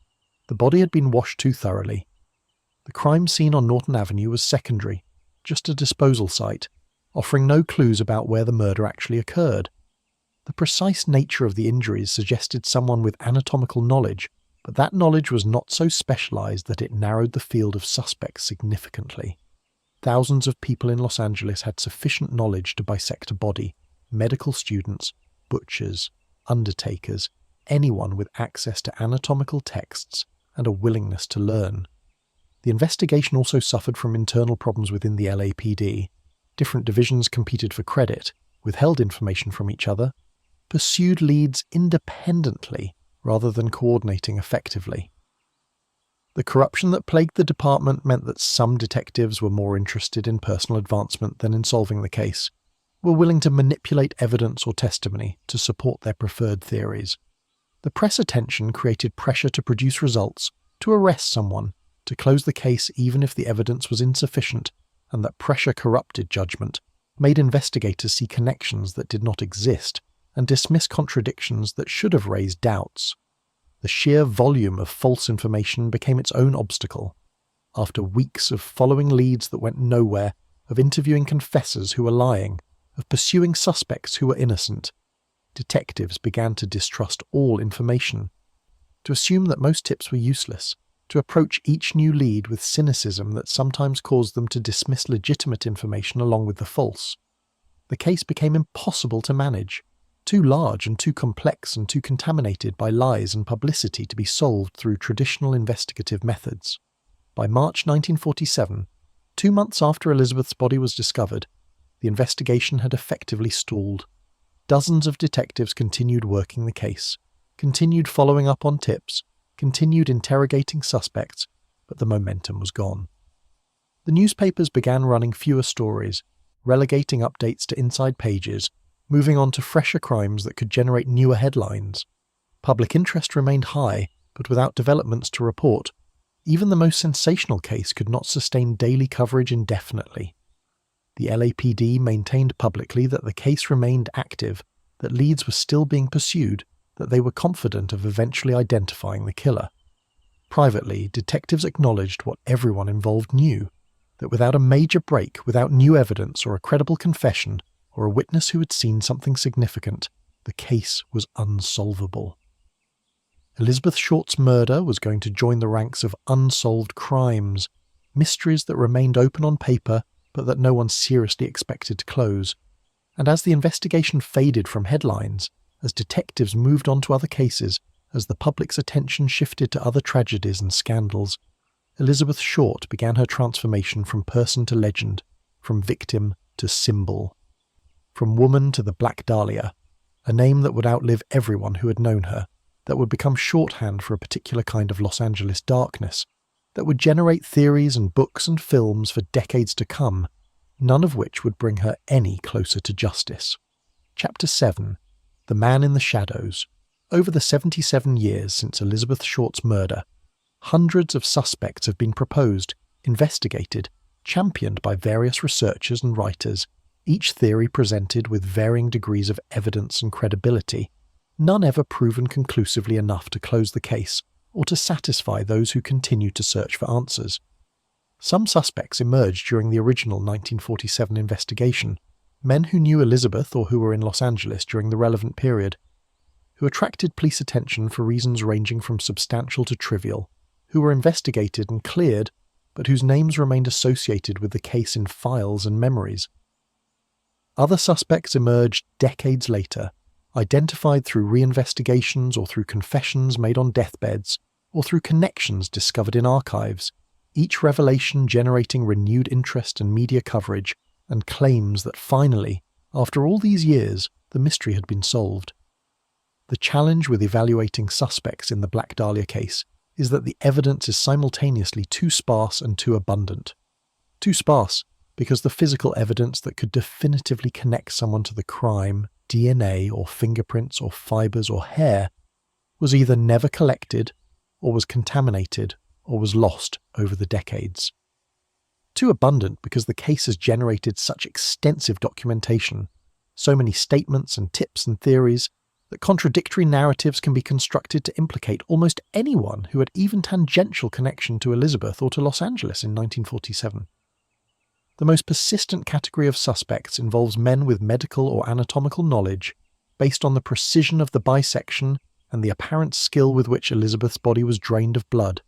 The body had been washed too thoroughly. The crime scene on Norton Avenue was secondary, just a disposal site, offering no clues about where the murder actually occurred. The precise nature of the injuries suggested someone with anatomical knowledge, but that knowledge was not so specialized that it narrowed the field of suspects significantly. Thousands of people in Los Angeles had sufficient knowledge to bisect a body: medical students, butchers, undertakers, anyone with access to anatomical texts and a willingness to learn. The investigation also suffered from internal problems within the LAPD. Different divisions competed for credit, withheld information from each other, pursued leads independently rather than coordinating effectively. The corruption that plagued the department meant that some detectives were more interested in personal advancement than in solving the case, were willing to manipulate evidence or testimony to support their preferred theories. The press attention created pressure to produce results, to arrest someone, to close the case even if the evidence was insufficient, and that pressure corrupted judgment, made investigators see connections that did not exist, and dismiss contradictions that should have raised doubts. The sheer volume of false information became its own obstacle. After weeks of following leads that went nowhere, of interviewing confessors who were lying, of pursuing suspects who were innocent, detectives began to distrust all information, to assume that most tips were useless, to approach each new lead with cynicism that sometimes caused them to dismiss legitimate information along with the false. The case became impossible to manage. too large and too complex and too contaminated by lies and publicity to be solved through traditional investigative methods. By March 1947, 2 months after Elizabeth's body was discovered, the investigation had effectively stalled. Dozens of detectives continued working the case, continued following up on tips, continued interrogating suspects, but the momentum was gone. The newspapers began running fewer stories, relegating updates to inside pages, moving on to fresher crimes that could generate newer headlines. Public interest remained high, but without developments to report, even the most sensational case could not sustain daily coverage indefinitely. The LAPD maintained publicly that the case remained active, that leads were still being pursued, that they were confident of eventually identifying the killer. Privately, detectives acknowledged what everyone involved knew, that without a major break, without new evidence or a credible confession, or a witness who had seen something significant, the case was unsolvable. Elizabeth Short's murder was going to join the ranks of unsolved crimes, mysteries that remained open on paper but that no one seriously expected to close. And as the investigation faded from headlines, as detectives moved on to other cases, as the public's attention shifted to other tragedies and scandals, Elizabeth Short began her transformation from person to legend, from victim to symbol. From woman to the Black Dahlia, a name that would outlive everyone who had known her, that would become shorthand for a particular kind of Los Angeles darkness, that would generate theories and books and films for decades to come, none of which would bring her any closer to justice. Chapter 7. The Man in the Shadows. Over the 77 years since Elizabeth Short's murder, hundreds of suspects have been proposed, investigated, championed by various researchers and writers, each theory presented with varying degrees of evidence and credibility, none ever proven conclusively enough to close the case or to satisfy those who continue to search for answers. Some suspects emerged during the original 1947 investigation, men who knew Elizabeth or who were in Los Angeles during the relevant period, who attracted police attention for reasons ranging from substantial to trivial, who were investigated and cleared, but whose names remained associated with the case in files and memories. Other suspects emerged decades later, identified through reinvestigations or through confessions made on deathbeds, or through connections discovered in archives, each revelation generating renewed interest and media coverage, and claims that finally, after all these years, the mystery had been solved. The challenge with evaluating suspects in the Black Dahlia case is that the evidence is simultaneously too sparse and too abundant. Too sparse because the physical evidence that could definitively connect someone to the crime, DNA or fingerprints or fibers or hair, was either never collected, or was contaminated, or was lost over the decades. Too abundant because the case has generated such extensive documentation, so many statements and tips and theories, that contradictory narratives can be constructed to implicate almost anyone who had even tangential connection to Elizabeth or to Los Angeles in 1947. The most persistent category of suspects involves men with medical or anatomical knowledge based on the precision of the bisection and the apparent skill with which Elizabeth's body was drained of blood.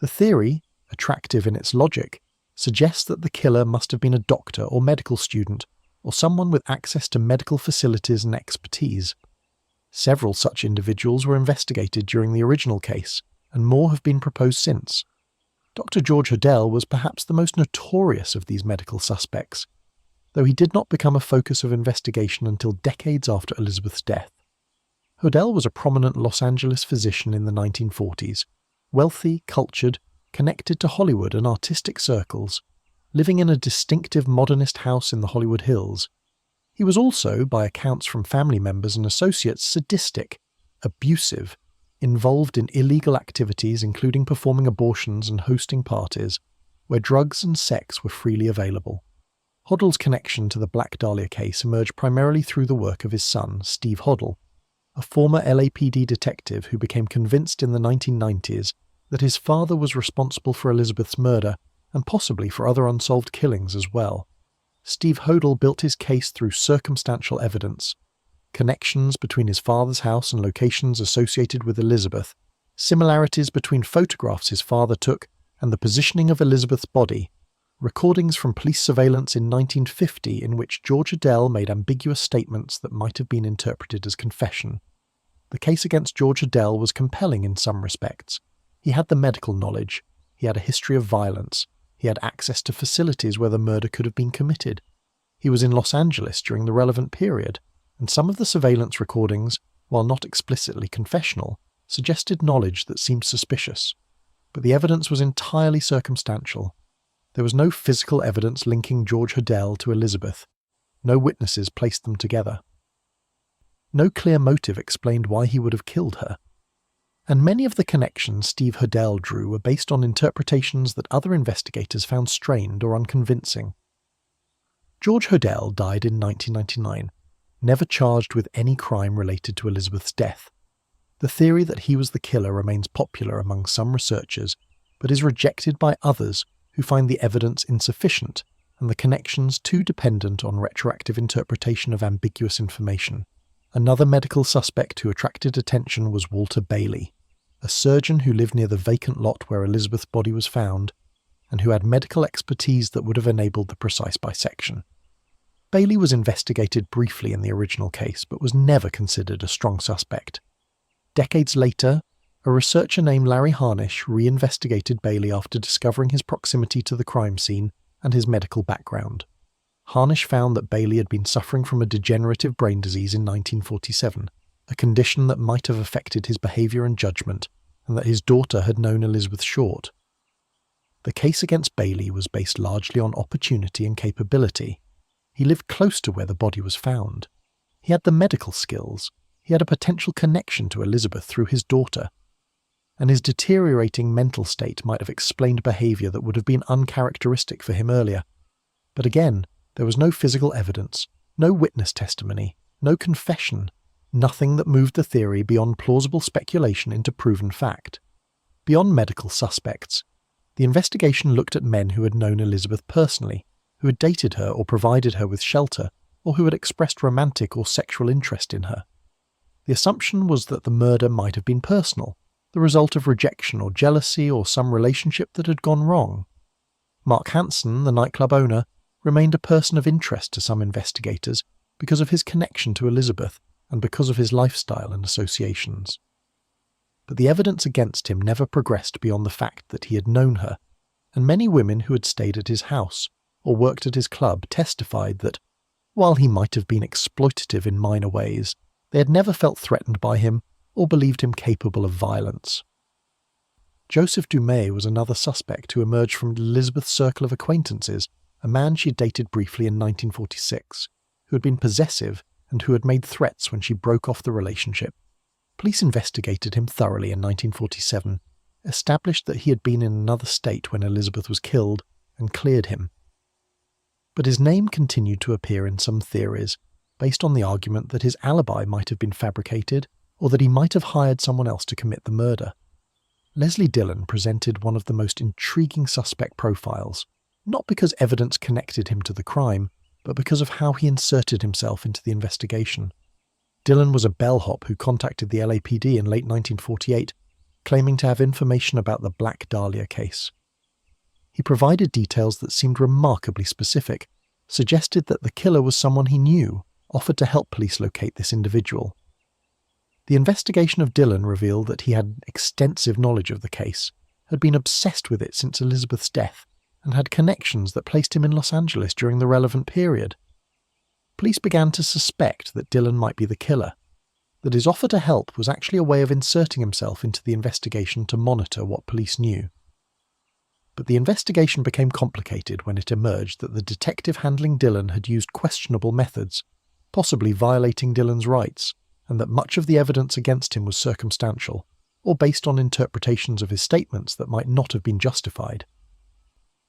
The theory, attractive in its logic, suggests that the killer must have been a doctor or medical student, or someone with access to medical facilities and expertise. Several such individuals were investigated during the original case, and more have been proposed since. Dr. George Hodel was perhaps the most notorious of these medical suspects, though he did not become a focus of investigation until decades after Elizabeth's death. Hodel was a prominent Los Angeles physician in the 1940s, wealthy, cultured, connected to Hollywood and artistic circles, living in a distinctive modernist house in the Hollywood Hills. He was also, by accounts from family members and associates, sadistic, abusive, involved in illegal activities including performing abortions and hosting parties, where drugs and sex were freely available. Hodel's connection to the Black Dahlia case emerged primarily through the work of his son, Steve Hodel, a former LAPD detective who became convinced in the 1990s that his father was responsible for Elizabeth's murder and possibly for other unsolved killings as well. Steve Hodel built his case through circumstantial evidence, connections between his father's house and locations associated with Elizabeth, similarities between photographs his father took and the positioning of Elizabeth's body, recordings from police surveillance in 1950 in which George Adele made ambiguous statements that might have been interpreted as confession. The case against George Adele was compelling in some respects. He had the medical knowledge, he had a history of violence, he had access to facilities where the murder could have been committed. He was in Los Angeles during the relevant period, and some of the surveillance recordings, while not explicitly confessional, suggested knowledge that seemed suspicious. But the evidence was entirely circumstantial. There was no physical evidence linking George Adele to Elizabeth. No witnesses placed them together. No clear motive explained why he would have killed her. And many of the connections Steve Adele drew were based on interpretations that other investigators found strained or unconvincing. George Adele died in 1999, never charged with any crime related to Elizabeth's death. The theory that he was the killer remains popular among some researchers, but is rejected by others who find the evidence insufficient and the connections too dependent on retroactive interpretation of ambiguous information. Another medical suspect who attracted attention was Walter Bailey, a surgeon who lived near the vacant lot where Elizabeth's body was found, and who had medical expertise that would have enabled the precise bisection. Bailey was investigated briefly in the original case, but was never considered a strong suspect. Decades later, a researcher named Larry Harnish reinvestigated Bailey after discovering his proximity to the crime scene and his medical background. Harnish found that Bailey had been suffering from a degenerative brain disease in 1947, a condition that might have affected his behaviour and judgment, and that his daughter had known Elizabeth Short. The case against Bailey was based largely on opportunity and capability. He lived close to where the body was found. He had the medical skills. He had a potential connection to Elizabeth through his daughter. And his deteriorating mental state might have explained behaviour that would have been uncharacteristic for him earlier. But again, there was no physical evidence, no witness testimony, no confession, nothing that moved the theory beyond plausible speculation into proven fact. Beyond medical suspects, the investigation looked at men who had known Elizabeth personally, who had dated her or provided her with shelter, or who had expressed romantic or sexual interest in her. The assumption was that the murder might have been personal, the result of rejection or jealousy or some relationship that had gone wrong. Mark Hansen, the nightclub owner, remained a person of interest to some investigators because of his connection to Elizabeth and because of his lifestyle and associations. But the evidence against him never progressed beyond the fact that he had known her, and many women who had stayed at his house or worked at his club testified that, while he might have been exploitative in minor ways, they had never felt threatened by him or believed him capable of violence. Joseph Dumais was another suspect who emerged from Elizabeth's circle of acquaintances, a man she had dated briefly in 1946, who had been possessive and who had made threats when she broke off the relationship. Police investigated him thoroughly in 1947, established that he had been in another state when Elizabeth was killed, and cleared him. But his name continued to appear in some theories, based on the argument that his alibi might have been fabricated, or that he might have hired someone else to commit the murder. Leslie Dillon presented one of the most intriguing suspect profiles, not because evidence connected him to the crime, but because of how he inserted himself into the investigation. Dillon was a bellhop who contacted the LAPD in late 1948, claiming to have information about the Black Dahlia case. He provided details that seemed remarkably specific, suggested that the killer was someone he knew, offered to help police locate this individual. The investigation of Dillon revealed that he had extensive knowledge of the case, had been obsessed with it since Elizabeth's death, and had connections that placed him in Los Angeles during the relevant period. Police began to suspect that Dillon might be the killer, that his offer to help was actually a way of inserting himself into the investigation to monitor what police knew. But the investigation became complicated when it emerged that the detective handling Dillon had used questionable methods, possibly violating Dillon's rights, and that much of the evidence against him was circumstantial, or based on interpretations of his statements that might not have been justified.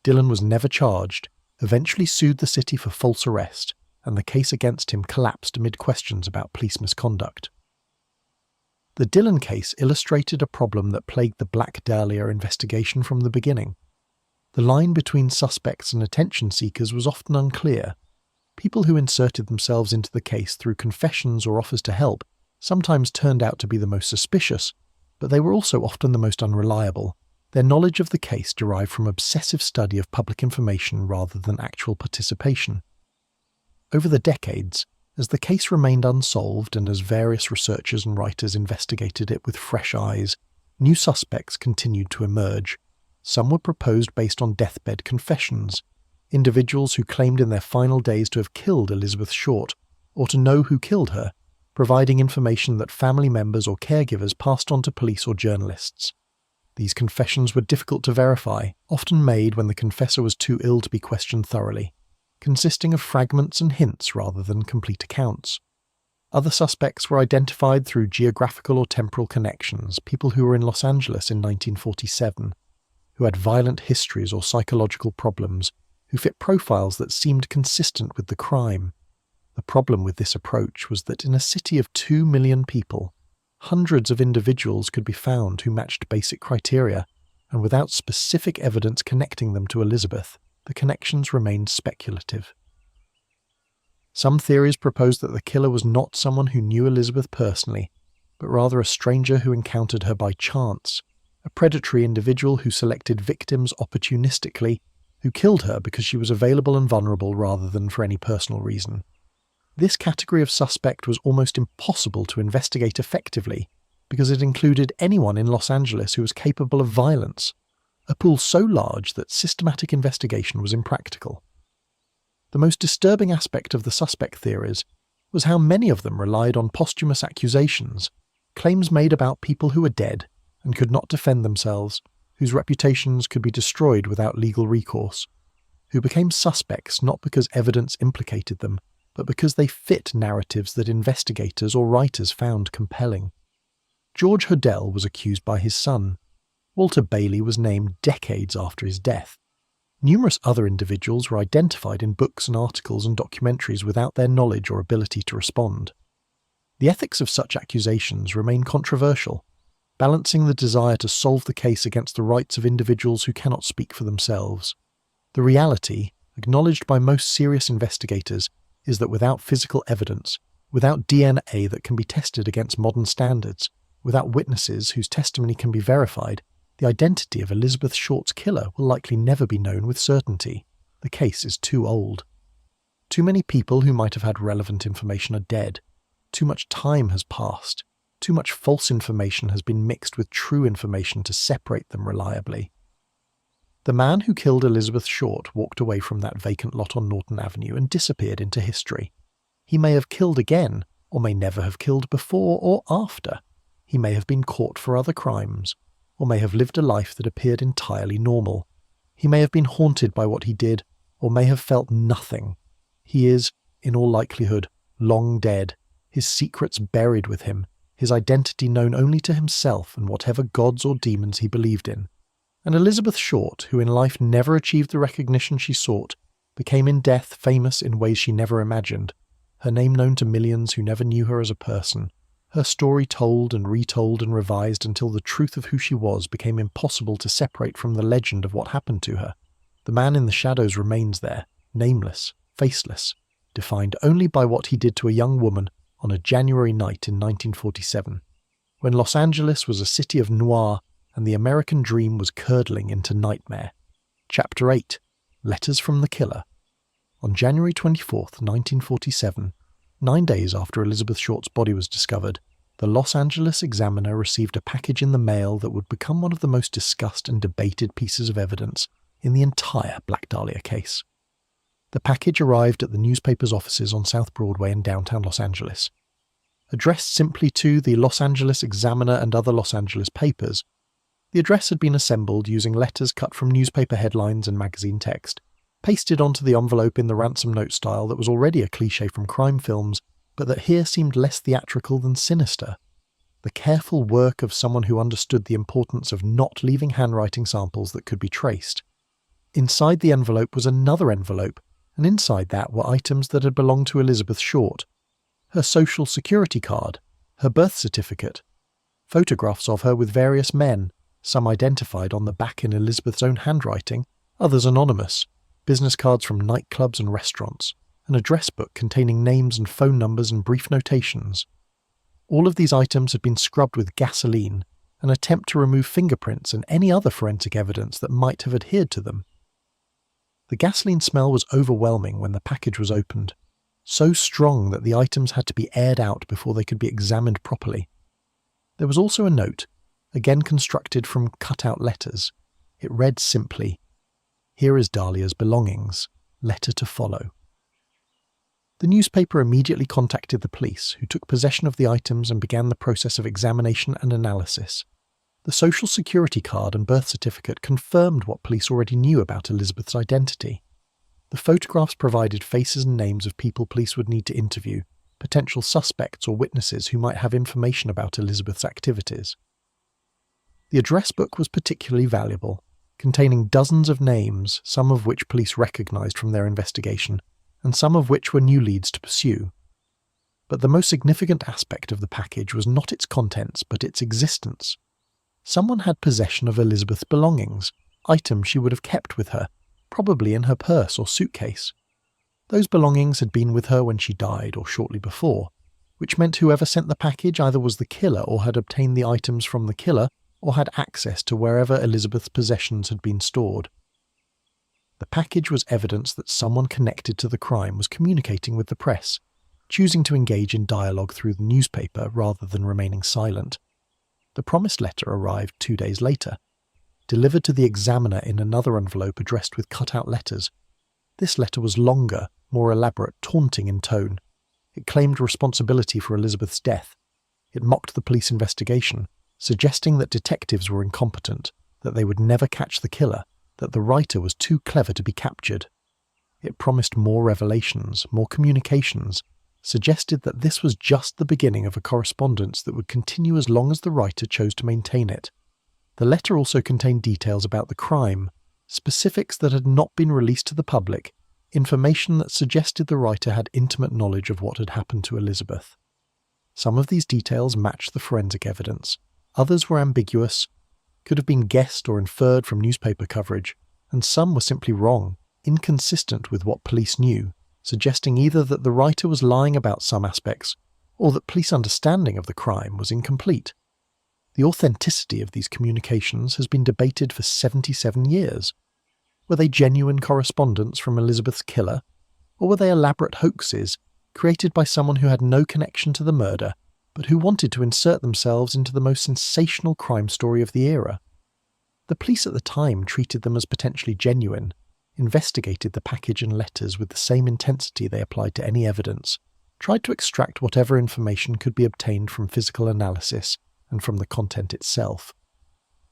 Dillon was never charged, eventually sued the city for false arrest, and the case against him collapsed amid questions about police misconduct. The Dillon case illustrated a problem that plagued the Black Dahlia investigation from the beginning. The line between suspects and attention seekers was often unclear. People who inserted themselves into the case through confessions or offers to help sometimes turned out to be the most suspicious, but they were also often the most unreliable, Their knowledge of the case derived from obsessive study of public information rather than actual participation. Over the decades, as the case remained unsolved and as various researchers and writers investigated it with fresh eyes, new suspects continued to emerge. Some were proposed based on deathbed confessions, individuals who claimed in their final days to have killed Elizabeth Short, or to know who killed her, providing information that family members or caregivers passed on to police or journalists. These confessions were difficult to verify, often made when the confessor was too ill to be questioned thoroughly, consisting of fragments and hints rather than complete accounts. Other suspects were identified through geographical or temporal connections, people who were in Los Angeles in 1947, who had violent histories or psychological problems, who fit profiles that seemed consistent with the crime. The problem with this approach was that in a city of 2 million people, hundreds of individuals could be found who matched basic criteria, and without specific evidence connecting them to Elizabeth, the connections remained speculative. Some theories proposed that the killer was not someone who knew Elizabeth personally, but rather a stranger who encountered her by chance, a predatory individual who selected victims opportunistically, who killed her because she was available and vulnerable rather than for any personal reason. This category of suspect was almost impossible to investigate effectively because it included anyone in Los Angeles who was capable of violence, a pool so large that systematic investigation was impractical. The most disturbing aspect of the suspect theories was how many of them relied on posthumous accusations, claims made about people who were dead and could not defend themselves, whose reputations could be destroyed without legal recourse, who became suspects not because evidence implicated them, but because they fit narratives that investigators or writers found compelling. George Hodel was accused by his son. Walter Bailey was named decades after his death. Numerous other individuals were identified in books and articles and documentaries without their knowledge or ability to respond. The ethics of such accusations remain controversial, balancing the desire to solve the case against the rights of individuals who cannot speak for themselves. The reality, acknowledged by most serious investigators, is that without physical evidence, without DNA that can be tested against modern standards, without witnesses whose testimony can be verified, the identity of Elizabeth Short's killer will likely never be known with certainty. The case is too old. Too many people who might have had relevant information are dead. Too much time has passed. Too much false information has been mixed with true information to separate them reliably. The man who killed Elizabeth Short walked away from that vacant lot on Norton Avenue and disappeared into history. He may have killed again, or may never have killed before or after. He may have been caught for other crimes, or may have lived a life that appeared entirely normal. He may have been haunted by what he did, or may have felt nothing. He is, in all likelihood, long dead, his secrets buried with him, his identity known only to himself and whatever gods or demons he believed in. And Elizabeth Short, who in life never achieved the recognition she sought, became in death famous in ways she never imagined, her name known to millions who never knew her as a person, her story told and retold and revised until the truth of who she was became impossible to separate from the legend of what happened to her. The man in the shadows remains there, nameless, faceless, defined only by what he did to a young woman on a January night in 1947, when Los Angeles was a city of noir and the American dream was curdling into nightmare. Chapter 8. Letters from the Killer. On January 24th, 1947, 9 days after Elizabeth Short's body was discovered, the Los Angeles Examiner received a package in the mail that would become one of the most discussed and debated pieces of evidence in the entire Black Dahlia case. The package arrived at the newspaper's offices on South Broadway in downtown Los Angeles. Addressed simply to the Los Angeles Examiner and other Los Angeles papers, the address had been assembled using letters cut from newspaper headlines and magazine text, pasted onto the envelope in the ransom note style that was already a cliché from crime films, but that here seemed less theatrical than sinister. The careful work of someone who understood the importance of not leaving handwriting samples that could be traced. Inside the envelope was another envelope, and inside that were items that had belonged to Elizabeth Short. Her social security card, her birth certificate, photographs of her with various men, some identified on the back in Elizabeth's own handwriting, others anonymous, business cards from nightclubs and restaurants, an address book containing names and phone numbers and brief notations. All of these items had been scrubbed with gasoline, an attempt to remove fingerprints and any other forensic evidence that might have adhered to them. The gasoline smell was overwhelming when the package was opened, so strong that the items had to be aired out before they could be examined properly. There was also a note, again constructed from cut-out letters. It read simply, "Here is Dahlia's belongings. Letter to follow." The newspaper immediately contacted the police, who took possession of the items and began the process of examination and analysis. The Social Security card and birth certificate confirmed what police already knew about Elizabeth's identity. The photographs provided faces and names of people police would need to interview, potential suspects or witnesses who might have information about Elizabeth's activities. The address book was particularly valuable, containing dozens of names, some of which police recognised from their investigation, and some of which were new leads to pursue. But the most significant aspect of the package was not its contents, but its existence. Someone had possession of Elizabeth's belongings, items she would have kept with her, probably in her purse or suitcase. Those belongings had been with her when she died or shortly before, which meant whoever sent the package either was the killer or had obtained the items from the killer or had access to wherever Elizabeth's possessions had been stored. The package was evidence that someone connected to the crime was communicating with the press, choosing to engage in dialogue through the newspaper rather than remaining silent. The promised letter arrived 2 days later, delivered to the Examiner in another envelope addressed with cut-out letters. This letter was longer, more elaborate, taunting in tone. It claimed responsibility for Elizabeth's death. It mocked the police investigation, suggesting that detectives were incompetent, that they would never catch the killer, that the writer was too clever to be captured. It promised more revelations, more communications, suggested that this was just the beginning of a correspondence that would continue as long as the writer chose to maintain it. The letter also contained details about the crime, specifics that had not been released to the public, information that suggested the writer had intimate knowledge of what had happened to Elizabeth. Some of these details matched the forensic evidence, others were ambiguous, could have been guessed or inferred from newspaper coverage, and some were simply wrong, inconsistent with what police knew, suggesting either that the writer was lying about some aspects, or that police understanding of the crime was incomplete. The authenticity of these communications has been debated for 77 years. Were they genuine correspondence from Elizabeth's killer, or were they elaborate hoaxes created by someone who had no connection to the murder, but who wanted to insert themselves into the most sensational crime story of the era? The police at the time treated them as potentially genuine, investigated the package and letters with the same intensity they applied to any evidence, tried to extract whatever information could be obtained from physical analysis and from the content itself.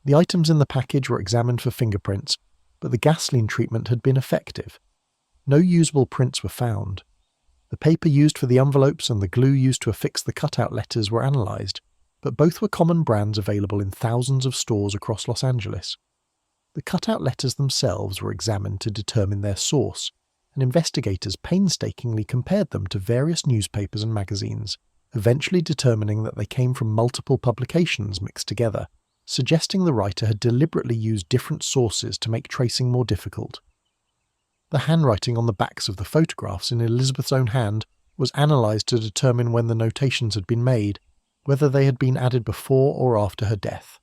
The items in the package were examined for fingerprints, but the gasoline treatment had been effective. No usable prints were found. The paper used for the envelopes and the glue used to affix the cutout letters were analysed, but both were common brands available in thousands of stores across Los Angeles. The cutout letters themselves were examined to determine their source, and investigators painstakingly compared them to various newspapers and magazines, eventually determining that they came from multiple publications mixed together, suggesting the writer had deliberately used different sources to make tracing more difficult. The handwriting on the backs of the photographs in Elizabeth's own hand was analysed to determine when the notations had been made, whether they had been added before or after her death.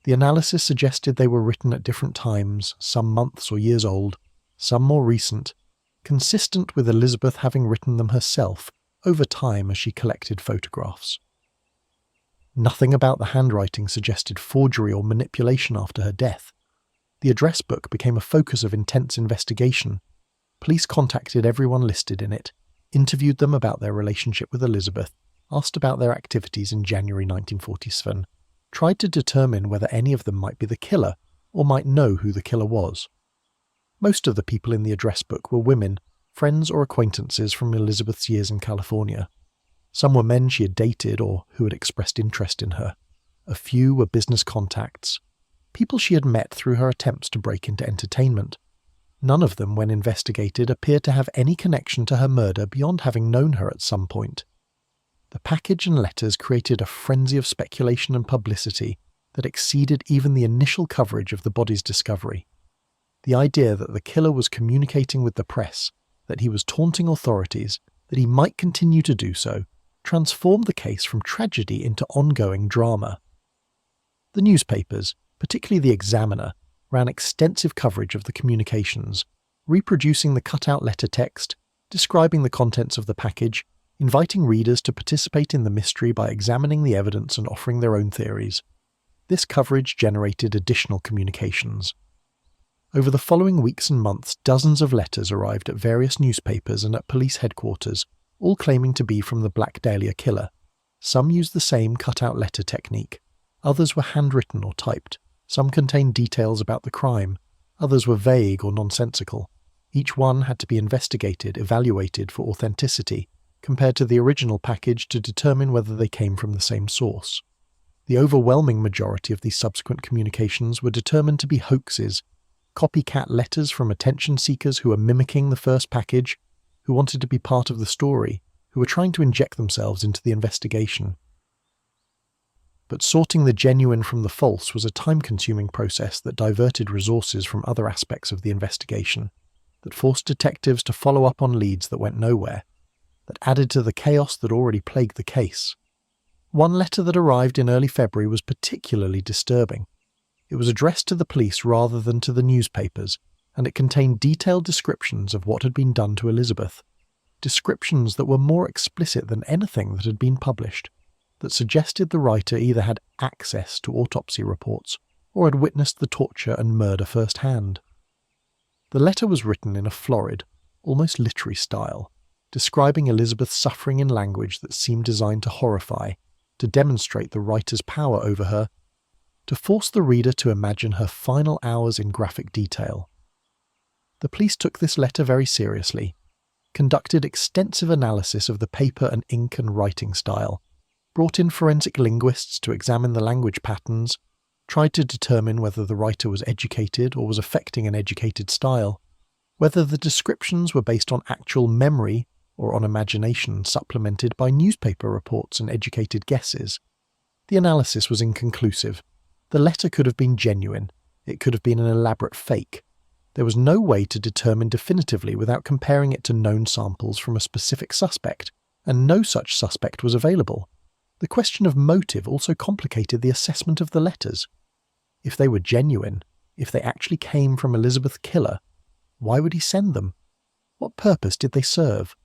The analysis suggested they were written at different times, some months or years old, some more recent, consistent with Elizabeth having written them herself over time as she collected photographs. Nothing about the handwriting suggested forgery or manipulation after her death. The address book became a focus of intense investigation. Police contacted everyone listed in it, interviewed them about their relationship with Elizabeth, asked about their activities in January 1947, tried to determine whether any of them might be the killer or might know who the killer was. Most of the people in the address book were women, friends or acquaintances from Elizabeth's years in California. Some were men she had dated or who had expressed interest in her. A few were business contacts, people she had met through her attempts to break into entertainment. None of them, when investigated, appeared to have any connection to her murder beyond having known her at some point. The package and letters created a frenzy of speculation and publicity that exceeded even the initial coverage of the body's discovery. The idea that the killer was communicating with the press, that he was taunting authorities, that he might continue to do so, transformed the case from tragedy into ongoing drama. The newspapers, particularly the Examiner, ran extensive coverage of the communications, reproducing the cut-out letter text, describing the contents of the package, inviting readers to participate in the mystery by examining the evidence and offering their own theories. This coverage generated additional communications. Over the following weeks and months, dozens of letters arrived at various newspapers and at police headquarters, all claiming to be from the Black Dahlia killer. Some used the same cut-out letter technique. Others were handwritten or typed. Some contained details about the crime. Others were vague or nonsensical. Each one had to be investigated, evaluated for authenticity, compared to the original package to determine whether they came from the same source. The overwhelming majority of these subsequent communications were determined to be hoaxes, copycat letters from attention seekers who were mimicking the first package, who wanted to be part of the story, who were trying to inject themselves into the investigation. But sorting the genuine from the false was a time-consuming process that diverted resources from other aspects of the investigation, that forced detectives to follow up on leads that went nowhere, that added to the chaos that already plagued the case. One letter that arrived in early February was particularly disturbing. It was addressed to the police rather than to the newspapers, and it contained detailed descriptions of what had been done to Elizabeth. Descriptions that were more explicit than anything that had been published, that suggested the writer either had access to autopsy reports or had witnessed the torture and murder firsthand. The letter was written in a florid, almost literary style, describing Elizabeth's suffering in language that seemed designed to horrify, to demonstrate the writer's power over her, to force the reader to imagine her final hours in graphic detail. The police took this letter very seriously, conducted extensive analysis of the paper and ink and writing style, brought in forensic linguists to examine the language patterns, tried to determine whether the writer was educated or was affecting an educated style, whether the descriptions were based on actual memory or on imagination supplemented by newspaper reports and educated guesses. The analysis was inconclusive. The letter could have been genuine. It could have been an elaborate fake. There was no way to determine definitively without comparing it to known samples from a specific suspect, and no such suspect was available. The question of motive also complicated the assessment of the letters. If they were genuine, if they actually came from Elizabeth's killer, why would he send them? What purpose did they serve?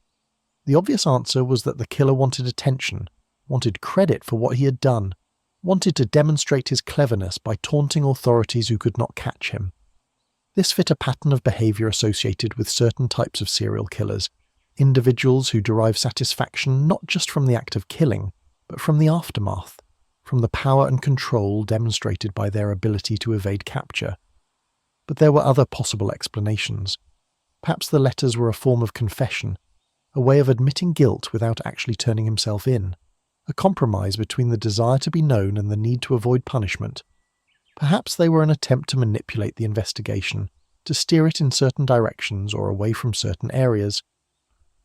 The obvious answer was that the killer wanted attention, wanted credit for what he had done, wanted to demonstrate his cleverness by taunting authorities who could not catch him. This fit a pattern of behavior associated with certain types of serial killers, individuals who derive satisfaction not just from the act of killing, but from the aftermath, from the power and control demonstrated by their ability to evade capture. But there were other possible explanations. Perhaps the letters were a form of confession, a way of admitting guilt without actually turning himself in, a compromise between the desire to be known and the need to avoid punishment. Perhaps they were an attempt to manipulate the investigation, to steer it in certain directions or away from certain areas,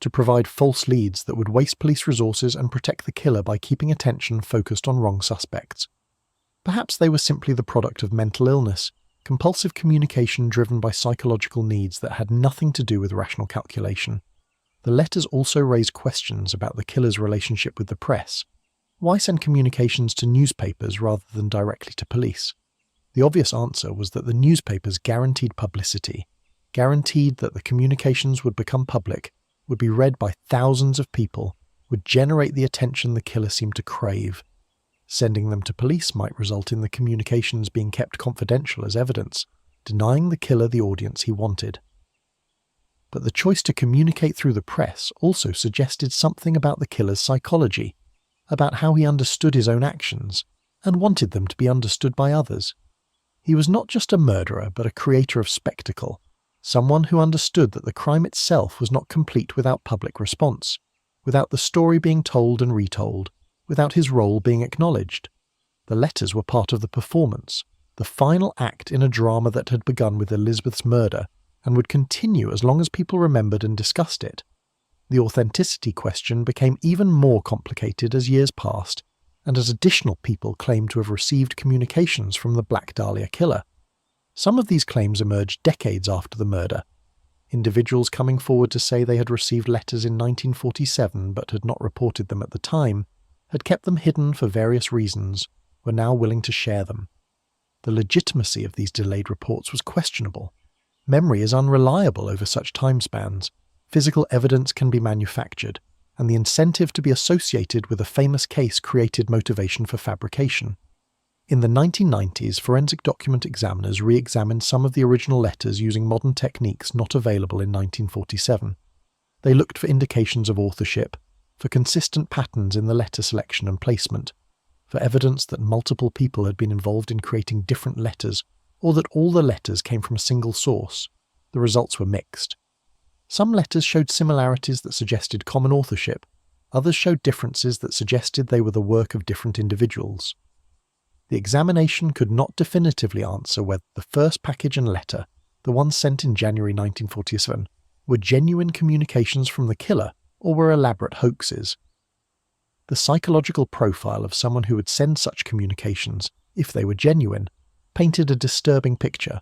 to provide false leads that would waste police resources and protect the killer by keeping attention focused on wrong suspects. Perhaps they were simply the product of mental illness, compulsive communication driven by psychological needs that had nothing to do with rational calculation. The letters also raised questions about the killer's relationship with the press. Why send communications to newspapers rather than directly to police? The obvious answer was that the newspapers guaranteed publicity, guaranteed that the communications would become public, would be read by thousands of people, would generate the attention the killer seemed to crave. Sending them to police might result in the communications being kept confidential as evidence, denying the killer the audience he wanted. But the choice to communicate through the press also suggested something about the killer's psychology, about how he understood his own actions, and wanted them to be understood by others. He was not just a murderer, but a creator of spectacle, someone who understood that the crime itself was not complete without public response, without the story being told and retold, without his role being acknowledged. The letters were part of the performance, the final act in a drama that had begun with Elizabeth's murder and would continue as long as people remembered and discussed it. The authenticity question became even more complicated as years passed, and as additional people claimed to have received communications from the Black Dahlia killer. Some of these claims emerged decades after the murder. Individuals coming forward to say they had received letters in 1947 but had not reported them at the time, had kept them hidden for various reasons, were now willing to share them. The legitimacy of these delayed reports was questionable. Memory is unreliable over such time spans. Physical evidence can be manufactured, and the incentive to be associated with a famous case created motivation for fabrication. In the 1990s, forensic document examiners re-examined some of the original letters using modern techniques not available in 1947. They looked for indications of authorship, for consistent patterns in the letter selection and placement, for evidence that multiple people had been involved in creating different letters, or that all the letters came from a single source. The results were mixed. Some letters showed similarities that suggested common authorship, others showed differences that suggested they were the work of different individuals. The examination could not definitively answer whether the first package and letter, the one sent in January 1947, were genuine communications from the killer or were elaborate hoaxes. The psychological profile of someone who would send such communications, if they were genuine, painted a disturbing picture.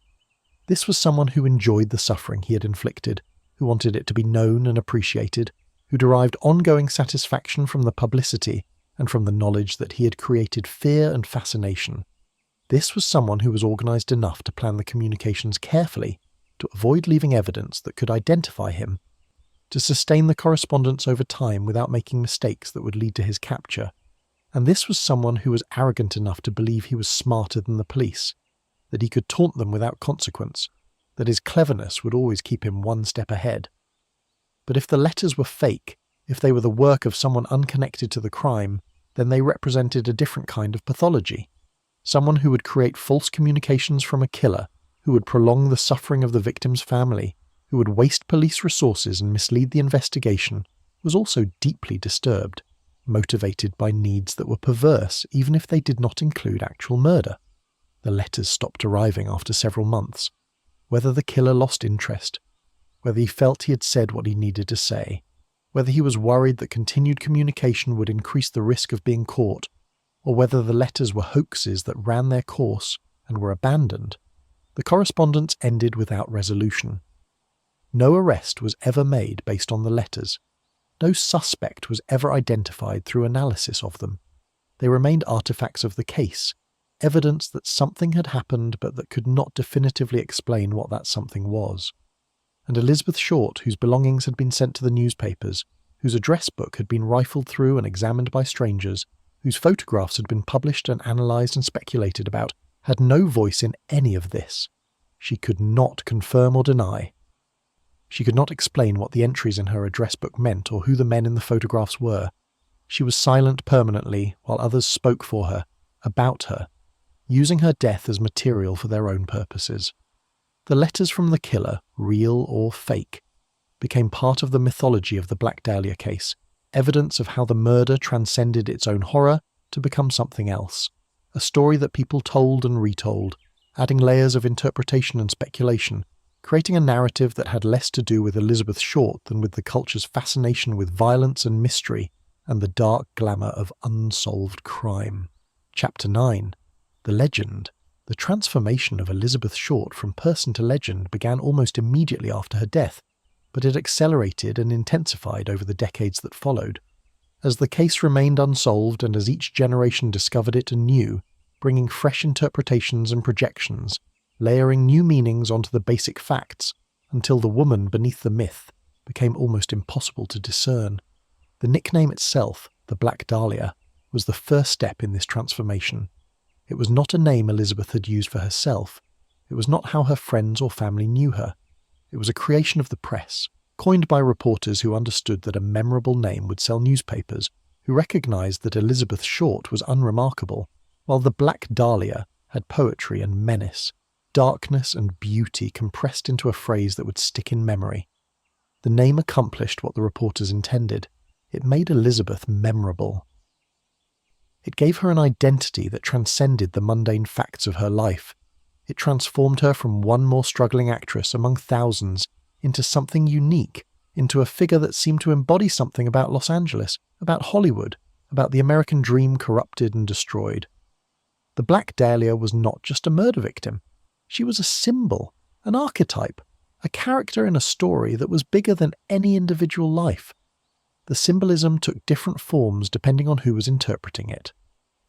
This was someone who enjoyed the suffering he had inflicted, who wanted it to be known and appreciated, who derived ongoing satisfaction from the publicity and from the knowledge that he had created fear and fascination. This was someone who was organised enough to plan the communications carefully, to avoid leaving evidence that could identify him, to sustain the correspondence over time without making mistakes that would lead to his capture. And this was someone who was arrogant enough to believe he was smarter than the police, that he could taunt them without consequence, that his cleverness would always keep him one step ahead. But if the letters were fake, if they were the work of someone unconnected to the crime, then they represented a different kind of pathology. Someone who would create false communications from a killer, who would prolong the suffering of the victim's family, who would waste police resources and mislead the investigation, was also deeply disturbed, motivated by needs that were perverse even if they did not include actual murder. The letters stopped arriving after several months. Whether the killer lost interest, whether he felt he had said what he needed to say, whether he was worried that continued communication would increase the risk of being caught, or whether the letters were hoaxes that ran their course and were abandoned, the correspondence ended without resolution. No arrest was ever made based on the letters. No suspect was ever identified through analysis of them. They remained artifacts of the case, evidence that something had happened but that could not definitively explain what that something was. And Elizabeth Short, whose belongings had been sent to the newspapers, whose address book had been rifled through and examined by strangers, whose photographs had been published and analysed and speculated about, had no voice in any of this. She could not confirm or deny. She could not explain what the entries in her address book meant or who the men in the photographs were. She was silent permanently while others spoke for her, about her, using her death as material for their own purposes. The letters from the killer, real or fake, became part of the mythology of the Black Dahlia case, evidence of how the murder transcended its own horror to become something else, a story that people told and retold, adding layers of interpretation and speculation, creating a narrative that had less to do with Elizabeth Short than with the culture's fascination with violence and mystery and the dark glamour of unsolved crime. Chapter 9. The Legend. The transformation of Elizabeth Short from person to legend began almost immediately after her death, but it accelerated and intensified over the decades that followed. As the case remained unsolved and as each generation discovered it anew, bringing fresh interpretations and projections, layering new meanings onto the basic facts, until the woman beneath the myth became almost impossible to discern. The nickname itself, the Black Dahlia, was the first step in this transformation. It was not a name Elizabeth had used for herself. It was not how her friends or family knew her. It was a creation of the press, coined by reporters who understood that a memorable name would sell newspapers, who recognised that Elizabeth Short was unremarkable, while the Black Dahlia had poetry and menace, darkness and beauty compressed into a phrase that would stick in memory. The name accomplished what the reporters intended. It made Elizabeth memorable. It gave her an identity that transcended the mundane facts of her life. It transformed her from one more struggling actress among thousands into something unique, into a figure that seemed to embody something about Los Angeles, about Hollywood, about the American dream corrupted and destroyed. The Black Dahlia was not just a murder victim. She was a symbol, an archetype, a character in a story that was bigger than any individual life. The symbolism took different forms depending on who was interpreting it.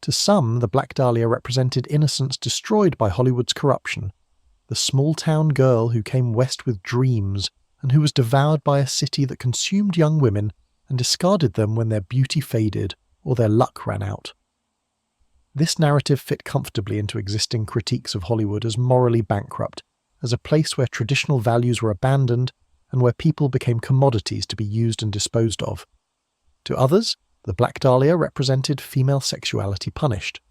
To some, the Black Dahlia represented innocence destroyed by Hollywood's corruption, the small-town girl who came west with dreams and who was devoured by a city that consumed young women and discarded them when their beauty faded or their luck ran out. This narrative fit comfortably into existing critiques of Hollywood as morally bankrupt, as a place where traditional values were abandoned and where people became commodities to be used and disposed of. To others, the Black Dahlia represented female sexuality punished,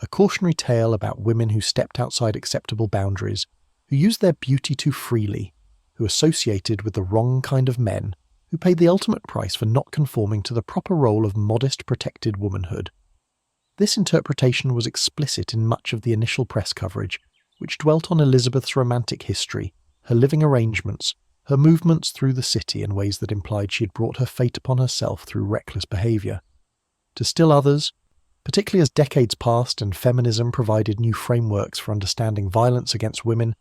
a cautionary tale about women who stepped outside acceptable boundaries, who used their beauty too freely, who associated with the wrong kind of men, who paid the ultimate price for not conforming to the proper role of modest, protected womanhood. This interpretation was explicit in much of the initial press coverage, which dwelt on Elizabeth's romantic history, her living arrangements, her movements through the city in ways that implied she had brought her fate upon herself through reckless behaviour. To still others, particularly as decades passed and feminism provided new frameworks for understanding violence against women,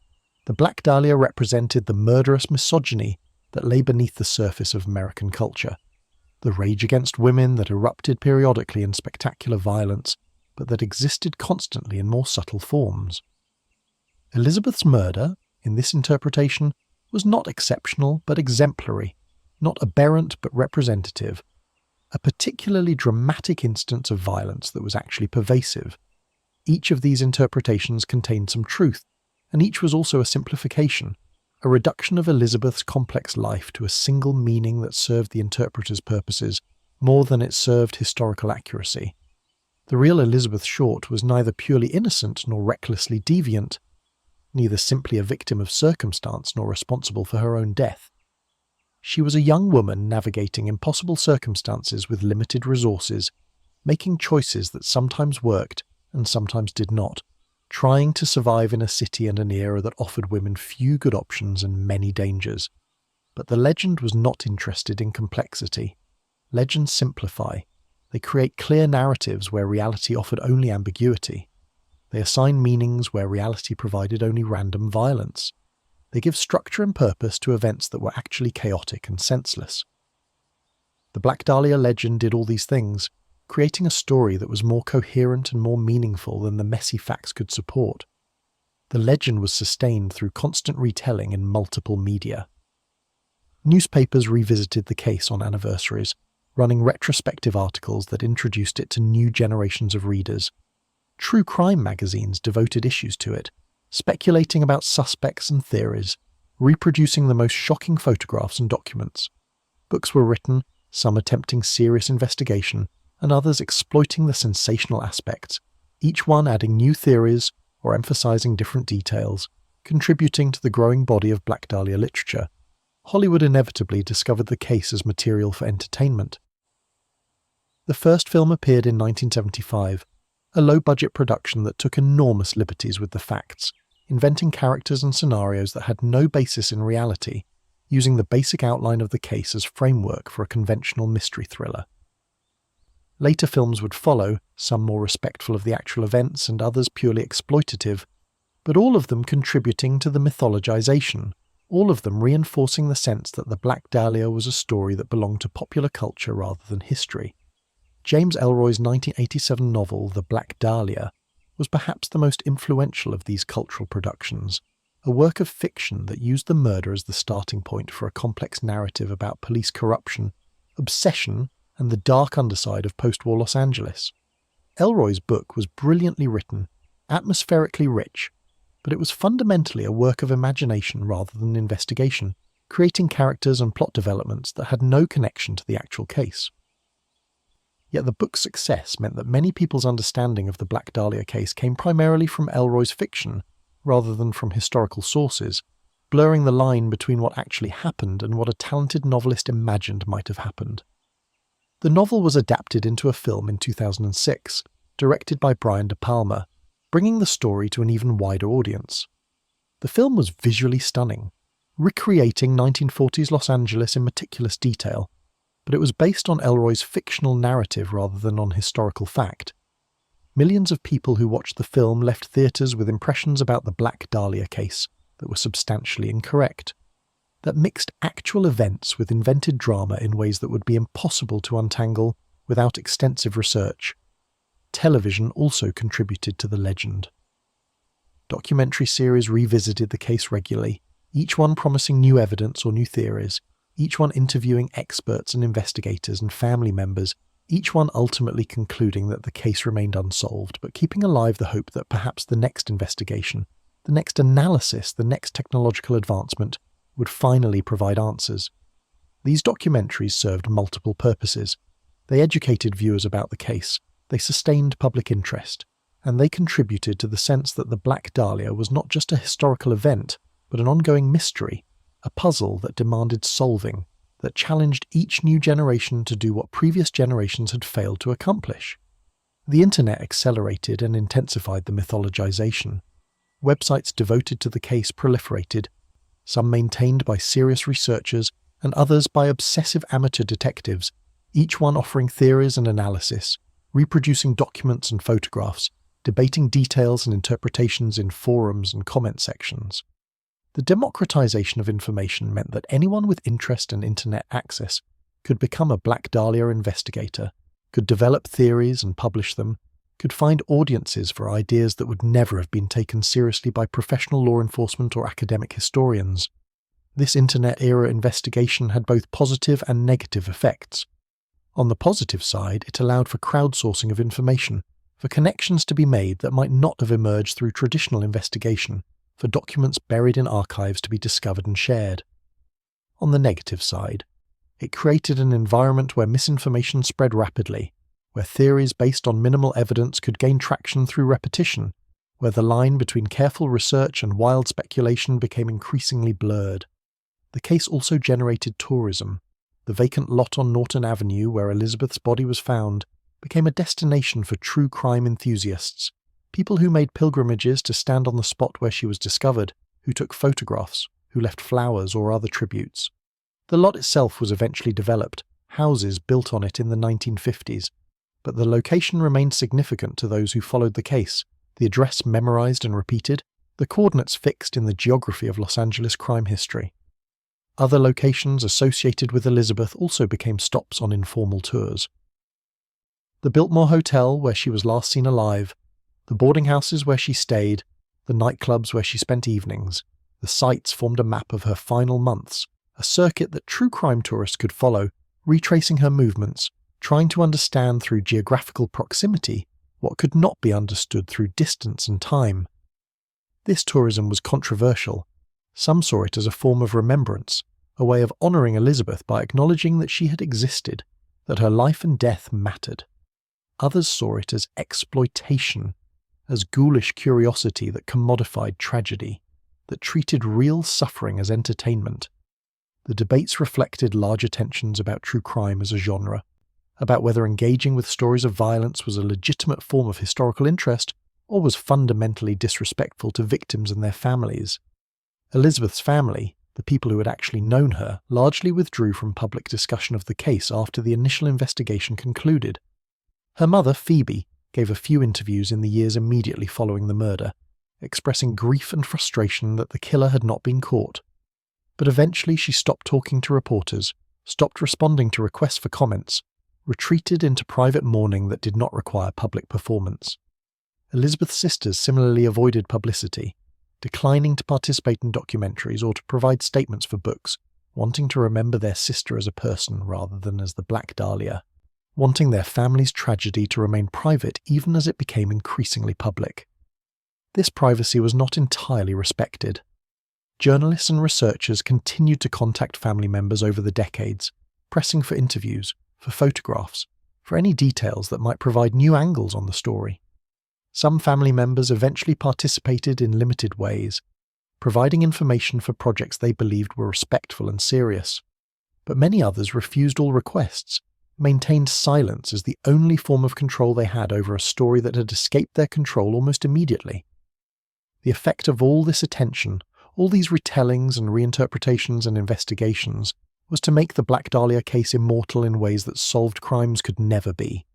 the Black Dahlia represented the murderous misogyny that lay beneath the surface of American culture, the rage against women that erupted periodically in spectacular violence, but that existed constantly in more subtle forms. Elizabeth's murder, in this interpretation, was not exceptional but exemplary, not aberrant but representative, a particularly dramatic instance of violence that was actually pervasive. Each of these interpretations contained some truth, and each was also a simplification, a reduction of Elizabeth's complex life to a single meaning that served the interpreter's purposes more than it served historical accuracy. The real Elizabeth Short was neither purely innocent nor recklessly deviant, neither simply a victim of circumstance nor responsible for her own death. She was a young woman navigating impossible circumstances with limited resources, making choices that sometimes worked and sometimes did not, trying to survive in a city and an era that offered women few good options and many dangers. But the legend was not interested in complexity. Legends simplify. They create clear narratives where reality offered only ambiguity. They assign meanings where reality provided only random violence. They give structure and purpose to events that were actually chaotic and senseless. The Black Dahlia legend did all these things, creating a story that was more coherent and more meaningful than the messy facts could support. The legend was sustained through constant retelling in multiple media. Newspapers revisited the case on anniversaries, running retrospective articles that introduced it to new generations of readers. True crime magazines devoted issues to it, speculating about suspects and theories, reproducing the most shocking photographs and documents. Books were written, some attempting serious investigation, and others exploiting the sensational aspects, each one adding new theories or emphasizing different details, contributing to the growing body of Black Dahlia literature. Hollywood inevitably discovered the case as material for entertainment. The first film appeared in 1975, a low-budget production that took enormous liberties with the facts, inventing characters and scenarios that had no basis in reality, using the basic outline of the case as framework for a conventional mystery thriller. Later films would follow, some more respectful of the actual events and others purely exploitative, but all of them contributing to the mythologization, all of them reinforcing the sense that the Black Dahlia was a story that belonged to popular culture rather than history. James Ellroy's 1987 novel The Black Dahlia was perhaps the most influential of these cultural productions, a work of fiction that used the murder as the starting point for a complex narrative about police corruption, obsession, and the dark underside of post-war Los Angeles. Ellroy's book was brilliantly written, atmospherically rich, but it was fundamentally a work of imagination rather than investigation, creating characters and plot developments that had no connection to the actual case. Yet the book's success meant that many people's understanding of the Black Dahlia case came primarily from Ellroy's fiction, rather than from historical sources, blurring the line between what actually happened and what a talented novelist imagined might have happened. The novel was adapted into a film in 2006, directed by Brian De Palma, bringing the story to an even wider audience. The film was visually stunning, recreating 1940s Los Angeles in meticulous detail, but it was based on Ellroy's fictional narrative rather than on historical fact. Millions of people who watched the film left theatres with impressions about the Black Dahlia case that were substantially incorrect, that mixed actual events with invented drama in ways that would be impossible to untangle without extensive research. television also contributed to the legend. Documentary series revisited the case regularly, each one promising new evidence or new theories, each one interviewing experts and investigators and family members, each one ultimately concluding that the case remained unsolved, but keeping alive the hope that perhaps the next investigation, the next analysis, the next technological advancement would finally provide answers. These documentaries served multiple purposes. They educated viewers about the case, they sustained public interest, and they contributed to the sense that the Black Dahlia was not just a historical event, but an ongoing mystery, a puzzle that demanded solving, that challenged each new generation to do what previous generations had failed to accomplish. The internet accelerated and intensified the mythologization. Websites devoted to the case proliferated, some maintained by serious researchers and others by obsessive amateur detectives, each one offering theories and analysis, reproducing documents and photographs, debating details and interpretations in forums and comment sections. The democratization of information meant that anyone with interest and internet access could become a Black Dahlia investigator, could develop theories and publish them, could find audiences for ideas that would never have been taken seriously by professional law enforcement or academic historians. This internet-era investigation had both positive and negative effects. On the positive side, it allowed for crowdsourcing of information, for connections to be made that might not have emerged through traditional investigation, for documents buried in archives to be discovered and shared. On the negative side, it created an environment where misinformation spread rapidly, where theories based on minimal evidence could gain traction through repetition, where the line between careful research and wild speculation became increasingly blurred. The case also generated tourism. The vacant lot on Norton Avenue where Elizabeth's body was found became a destination for true crime enthusiasts, people who made pilgrimages to stand on the spot where she was discovered, who took photographs, who left flowers or other tributes. The lot itself was eventually developed, houses built on it in the 1950s, but the location remained significant to those who followed the case, the address memorized and repeated, the coordinates fixed in the geography of Los Angeles crime history. Other locations associated with Elizabeth also became stops on informal tours. The Biltmore Hotel, where she was last seen alive, the boarding houses where she stayed, the nightclubs where she spent evenings, the sites formed a map of her final months, a circuit that true crime tourists could follow, retracing her movements, trying to understand through geographical proximity what could not be understood through distance and time. This tourism was controversial. Some saw it as a form of remembrance, a way of honouring Elizabeth by acknowledging that she had existed, that her life and death mattered. Others saw it as exploitation, as ghoulish curiosity that commodified tragedy, that treated real suffering as entertainment. The debates reflected larger tensions about true crime as a genre, about whether engaging with stories of violence was a legitimate form of historical interest or was fundamentally disrespectful to victims and their families. Elizabeth's family, the people who had actually known her, largely withdrew from public discussion of the case after the initial investigation concluded. Her mother, Phoebe, gave a few interviews in the years immediately following the murder, expressing grief and frustration that the killer had not been caught. But eventually she stopped talking to reporters, stopped responding to requests for comments, retreated into private mourning that did not require public performance. Elizabeth's sisters similarly avoided publicity, declining to participate in documentaries or to provide statements for books, wanting to remember their sister as a person rather than as the Black Dahlia, wanting their family's tragedy to remain private even as it became increasingly public. This privacy was not entirely respected. Journalists and researchers continued to contact family members over the decades, pressing for interviews, for photographs, for any details that might provide new angles on the story. Some family members eventually participated in limited ways, providing information for projects they believed were respectful and serious. But many others refused all requests, maintained silence as the only form of control they had over a story that had escaped their control almost immediately. The effect of all this attention, all these retellings and reinterpretations and investigations, was to make the Black Dahlia case immortal in ways that solved crimes could never be.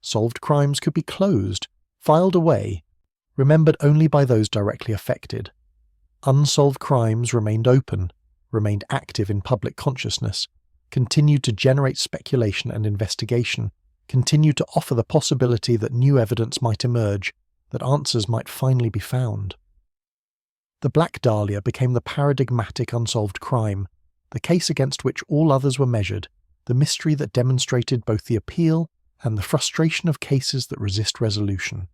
Solved crimes could be closed, filed away, remembered only by those directly affected. Unsolved crimes remained open, remained active in public consciousness, continued to generate speculation and investigation, continued to offer the possibility that new evidence might emerge, that answers might finally be found. The Black Dahlia became the paradigmatic unsolved crime, the case against which all others were measured, the mystery that demonstrated both the appeal and the frustration of cases that resist resolution.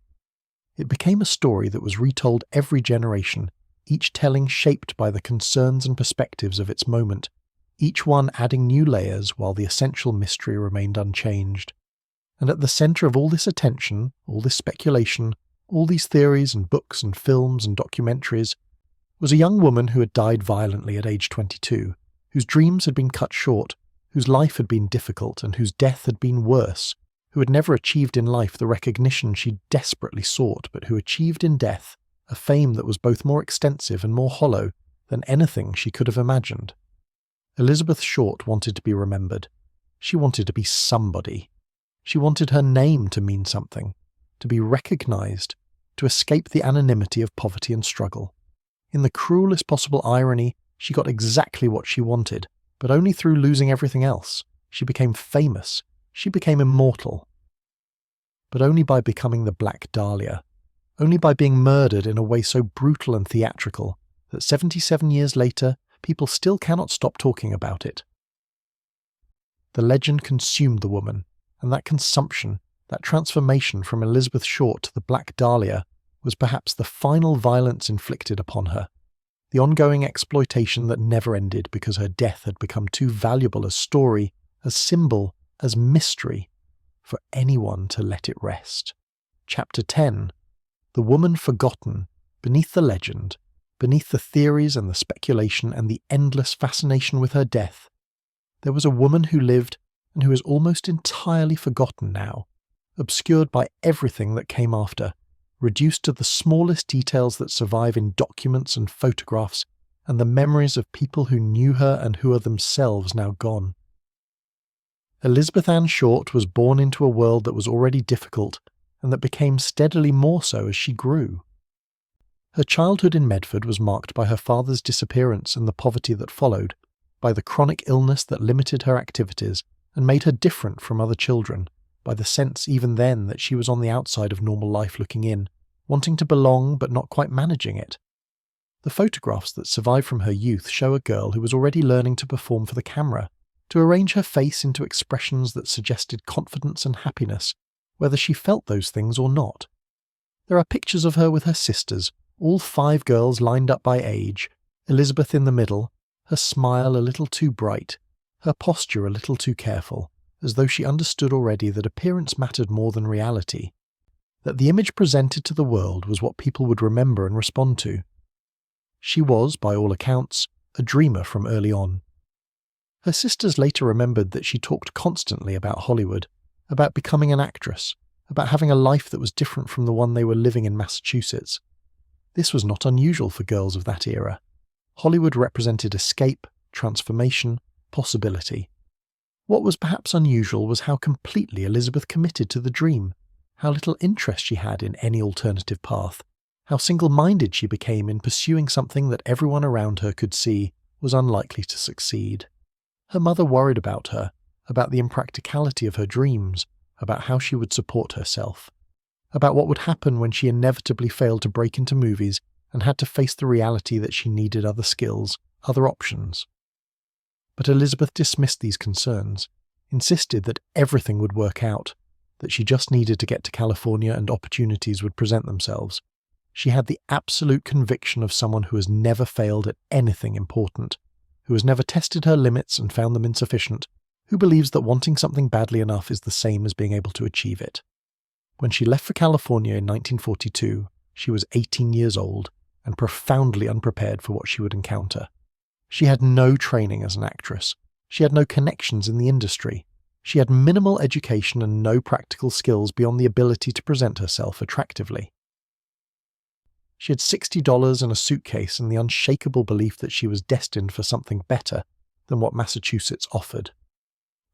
It became a story that was retold every generation, each telling shaped by the concerns and perspectives of its moment, each one adding new layers while the essential mystery remained unchanged. And at the centre of all this attention, all this speculation, all these theories and books and films and documentaries, was a young woman who had died violently at age 22, whose dreams had been cut short, whose life had been difficult and whose death had been worse, who had never achieved in life the recognition she desperately sought, but who achieved in death a fame that was both more extensive and more hollow than anything she could have imagined. Elizabeth Short wanted to be remembered. She wanted to be somebody. She wanted her name to mean something, to be recognised, to escape the anonymity of poverty and struggle. In the cruelest possible irony, she got exactly what she wanted, but only through losing everything else. She became famous. She became immortal. But only by becoming the Black Dahlia. Only by being murdered in a way so brutal and theatrical that 77 years later, people still cannot stop talking about it. The legend consumed the woman, and that consumption, that transformation from Elizabeth Short to the Black Dahlia, was perhaps the final violence inflicted upon her, the ongoing exploitation that never ended because her death had become too valuable as story, as symbol, as mystery, for anyone to let it rest. Chapter 10. The woman forgotten, beneath the legend, beneath the theories and the speculation and the endless fascination with her death, there was a woman who lived and who is almost entirely forgotten now, obscured by everything that came after, reduced to the smallest details that survive in documents and photographs and the memories of people who knew her and who are themselves now gone. Elizabeth Ann Short was born into a world that was already difficult and that became steadily more so as she grew. Her childhood in Medford was marked by her father's disappearance and the poverty that followed, by the chronic illness that limited her activities and made her different from other children, by the sense even then that she was on the outside of normal life looking in, wanting to belong but not quite managing it. The photographs that survive from her youth show a girl who was already learning to perform for the camera, to arrange her face into expressions that suggested confidence and happiness, whether she felt those things or not. There are pictures of her with her sisters, all 5 girls lined up by age, Elizabeth in the middle, her smile a little too bright, her posture a little too careful, as though she understood already that appearance mattered more than reality, that the image presented to the world was what people would remember and respond to. She was, by all accounts, a dreamer from early on. Her sisters later remembered that she talked constantly about Hollywood, about becoming an actress, about having a life that was different from the one they were living in Massachusetts. This was not unusual for girls of that era. Hollywood represented escape, transformation, possibility. What was perhaps unusual was how completely Elizabeth committed to the dream, how little interest she had in any alternative path, how single-minded she became in pursuing something that everyone around her could see was unlikely to succeed. Her mother worried about her, about the impracticality of her dreams, about how she would support herself, about what would happen when she inevitably failed to break into movies and had to face the reality that she needed other skills, other options. But Elizabeth dismissed these concerns, insisted that everything would work out, that she just needed to get to California and opportunities would present themselves. She had the absolute conviction of someone who has never failed at anything important, who has never tested her limits and found them insufficient, who believes that wanting something badly enough is the same as being able to achieve it. When she left for California in 1942, she was 18 years old and profoundly unprepared for what she would encounter. She had no training as an actress. She had no connections in the industry. She had minimal education and no practical skills beyond the ability to present herself attractively. She had $60 in a suitcase and the unshakable belief that she was destined for something better than what Massachusetts offered.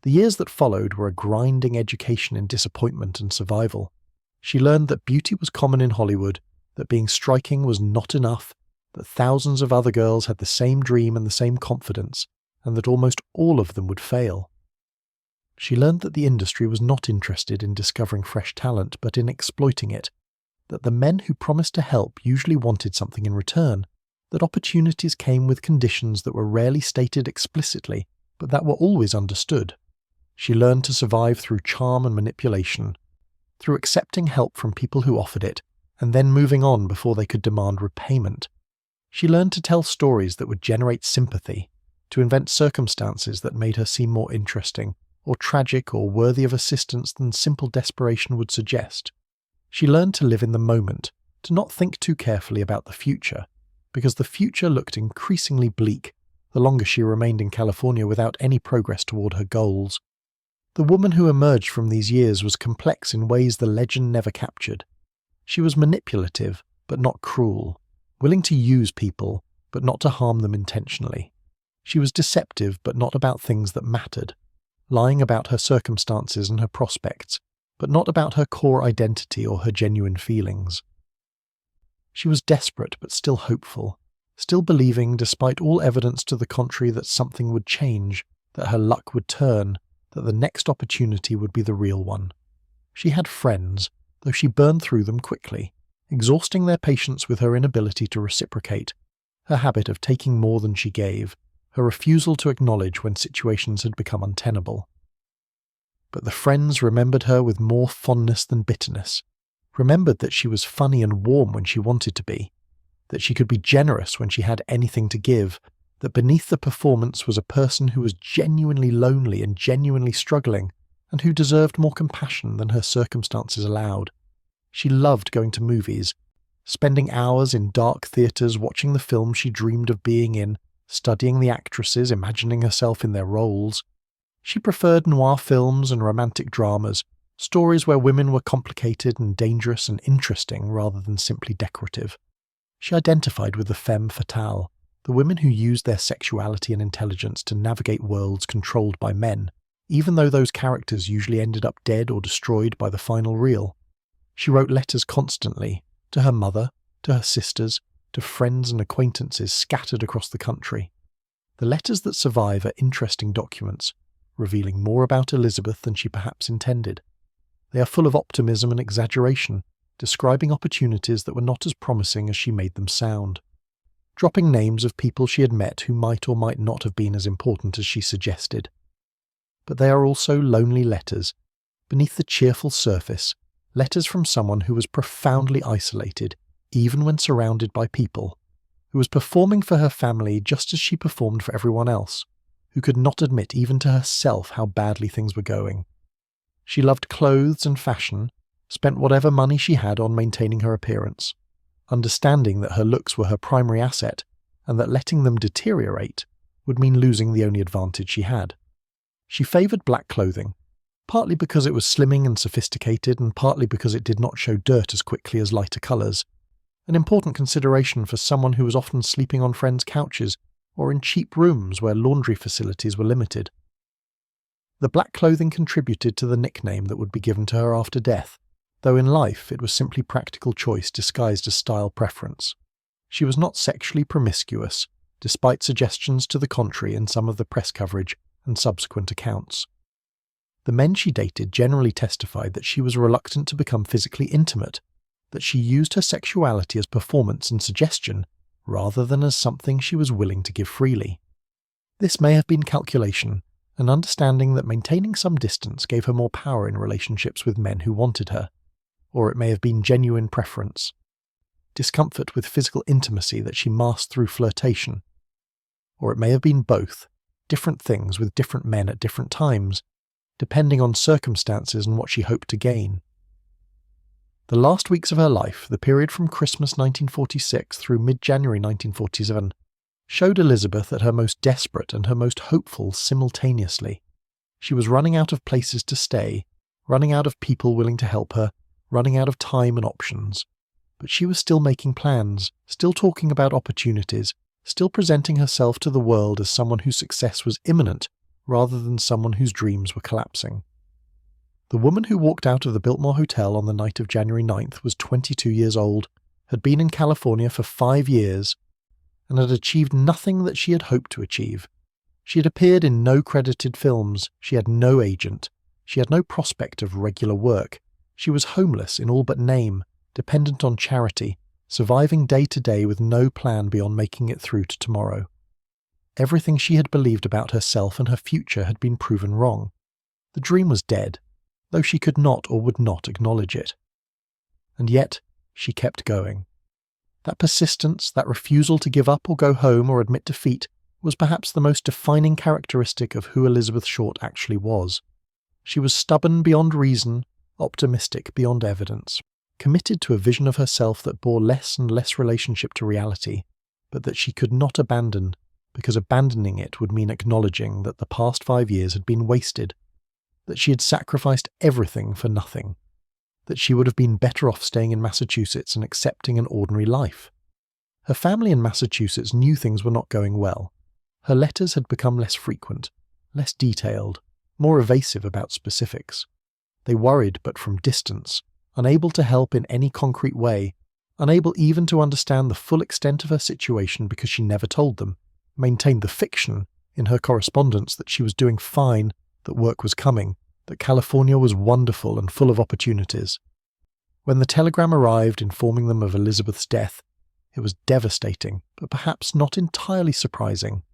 The years that followed were a grinding education in disappointment and survival. She learned that beauty was common in Hollywood, that being striking was not enough, that thousands of other girls had the same dream and the same confidence, and that almost all of them would fail. She learned that the industry was not interested in discovering fresh talent, but in exploiting it, that the men who promised to help usually wanted something in return, that opportunities came with conditions that were rarely stated explicitly, but that were always understood. She learned to survive through charm and manipulation, through accepting help from people who offered it, and then moving on before they could demand repayment. She learned to tell stories that would generate sympathy, to invent circumstances that made her seem more interesting, or tragic or worthy of assistance than simple desperation would suggest. She learned to live in the moment, to not think too carefully about the future, because the future looked increasingly bleak the longer she remained in California without any progress toward her goals. The woman who emerged from these years was complex in ways the legend never captured. She was manipulative, but not cruel, willing to use people, but not to harm them intentionally. She was deceptive, but not about things that mattered, lying about her circumstances and her prospects, but not about her core identity or her genuine feelings. She was desperate, but still hopeful, still believing, despite all evidence to the contrary, that something would change, that her luck would turn, that the next opportunity would be the real one. She had friends, though she burned through them quickly, exhausting their patience with her inability to reciprocate, her habit of taking more than she gave, her refusal to acknowledge when situations had become untenable. But the friends remembered her with more fondness than bitterness, remembered that she was funny and warm when she wanted to be, that she could be generous when she had anything to give, that beneath the performance was a person who was genuinely lonely and genuinely struggling, and who deserved more compassion than her circumstances allowed. She loved going to movies, spending hours in dark theatres watching the films she dreamed of being in, studying the actresses, imagining herself in their roles. She preferred noir films and romantic dramas, stories where women were complicated and dangerous and interesting rather than simply decorative. She identified with the femme fatale, the women who used their sexuality and intelligence to navigate worlds controlled by men, even though those characters usually ended up dead or destroyed by the final reel. She wrote letters constantly, to her mother, to her sisters, to friends and acquaintances scattered across the country. The letters that survive are interesting documents, revealing more about Elizabeth than she perhaps intended. They are full of optimism and exaggeration, describing opportunities that were not as promising as she made them sound, dropping names of people she had met who might or might not have been as important as she suggested. But they are also lonely letters, beneath the cheerful surface, letters from someone who was profoundly isolated, even when surrounded by people, who was performing for her family just as she performed for everyone else, who could not admit even to herself how badly things were going. She loved clothes and fashion, spent whatever money she had on maintaining her appearance, understanding that her looks were her primary asset and that letting them deteriorate would mean losing the only advantage she had. She favoured black clothing, partly because it was slimming and sophisticated and partly because it did not show dirt as quickly as lighter colours, an important consideration for someone who was often sleeping on friends' couches or in cheap rooms where laundry facilities were limited. The black clothing contributed to the nickname that would be given to her after death, though in life it was simply practical choice disguised as style preference. She was not sexually promiscuous, despite suggestions to the contrary in some of the press coverage and subsequent accounts. The men she dated generally testified that she was reluctant to become physically intimate, that she used her sexuality as performance and suggestion rather than as something she was willing to give freely. This may have been calculation, an understanding that maintaining some distance gave her more power in relationships with men who wanted her, or it may have been genuine preference, discomfort with physical intimacy that she masked through flirtation, or it may have been both, different things with different men at different times, depending on circumstances and what she hoped to gain. The last weeks of her life, the period from Christmas 1946 through mid-January 1947, showed Elizabeth at her most desperate and her most hopeful simultaneously. She was running out of places to stay, running out of people willing to help her, running out of time and options. But she was still making plans, still talking about opportunities, still presenting herself to the world as someone whose success was imminent rather than someone whose dreams were collapsing. The woman who walked out of the Biltmore Hotel on the night of January 9th was 22 years old, had been in California for 5 years, and had achieved nothing that she had hoped to achieve. She had appeared in no credited films, she had no agent, she had no prospect of regular work, she was homeless in all but name, dependent on charity, surviving day to day with no plan beyond making it through to tomorrow. Everything she had believed about herself and her future had been proven wrong. The dream was dead, though she could not or would not acknowledge it. And yet, she kept going. That persistence, that refusal to give up or go home or admit defeat, was perhaps the most defining characteristic of who Elizabeth Short actually was. She was stubborn beyond reason, optimistic beyond evidence, committed to a vision of herself that bore less and less relationship to reality, but that she could not abandon, because abandoning it would mean acknowledging that the past 5 years had been wasted, that she had sacrificed everything for nothing, that she would have been better off staying in Massachusetts and accepting an ordinary life. Her family in Massachusetts knew things were not going well. Her letters had become less frequent, less detailed, more evasive about specifics. They worried but from distance, unable to help in any concrete way, unable even to understand the full extent of her situation because she never told them, maintained the fiction in her correspondence that she was doing fine, that work was coming, that California was wonderful and full of opportunities. When the telegram arrived informing them of Elizabeth's death, it was devastating, but perhaps not entirely surprising.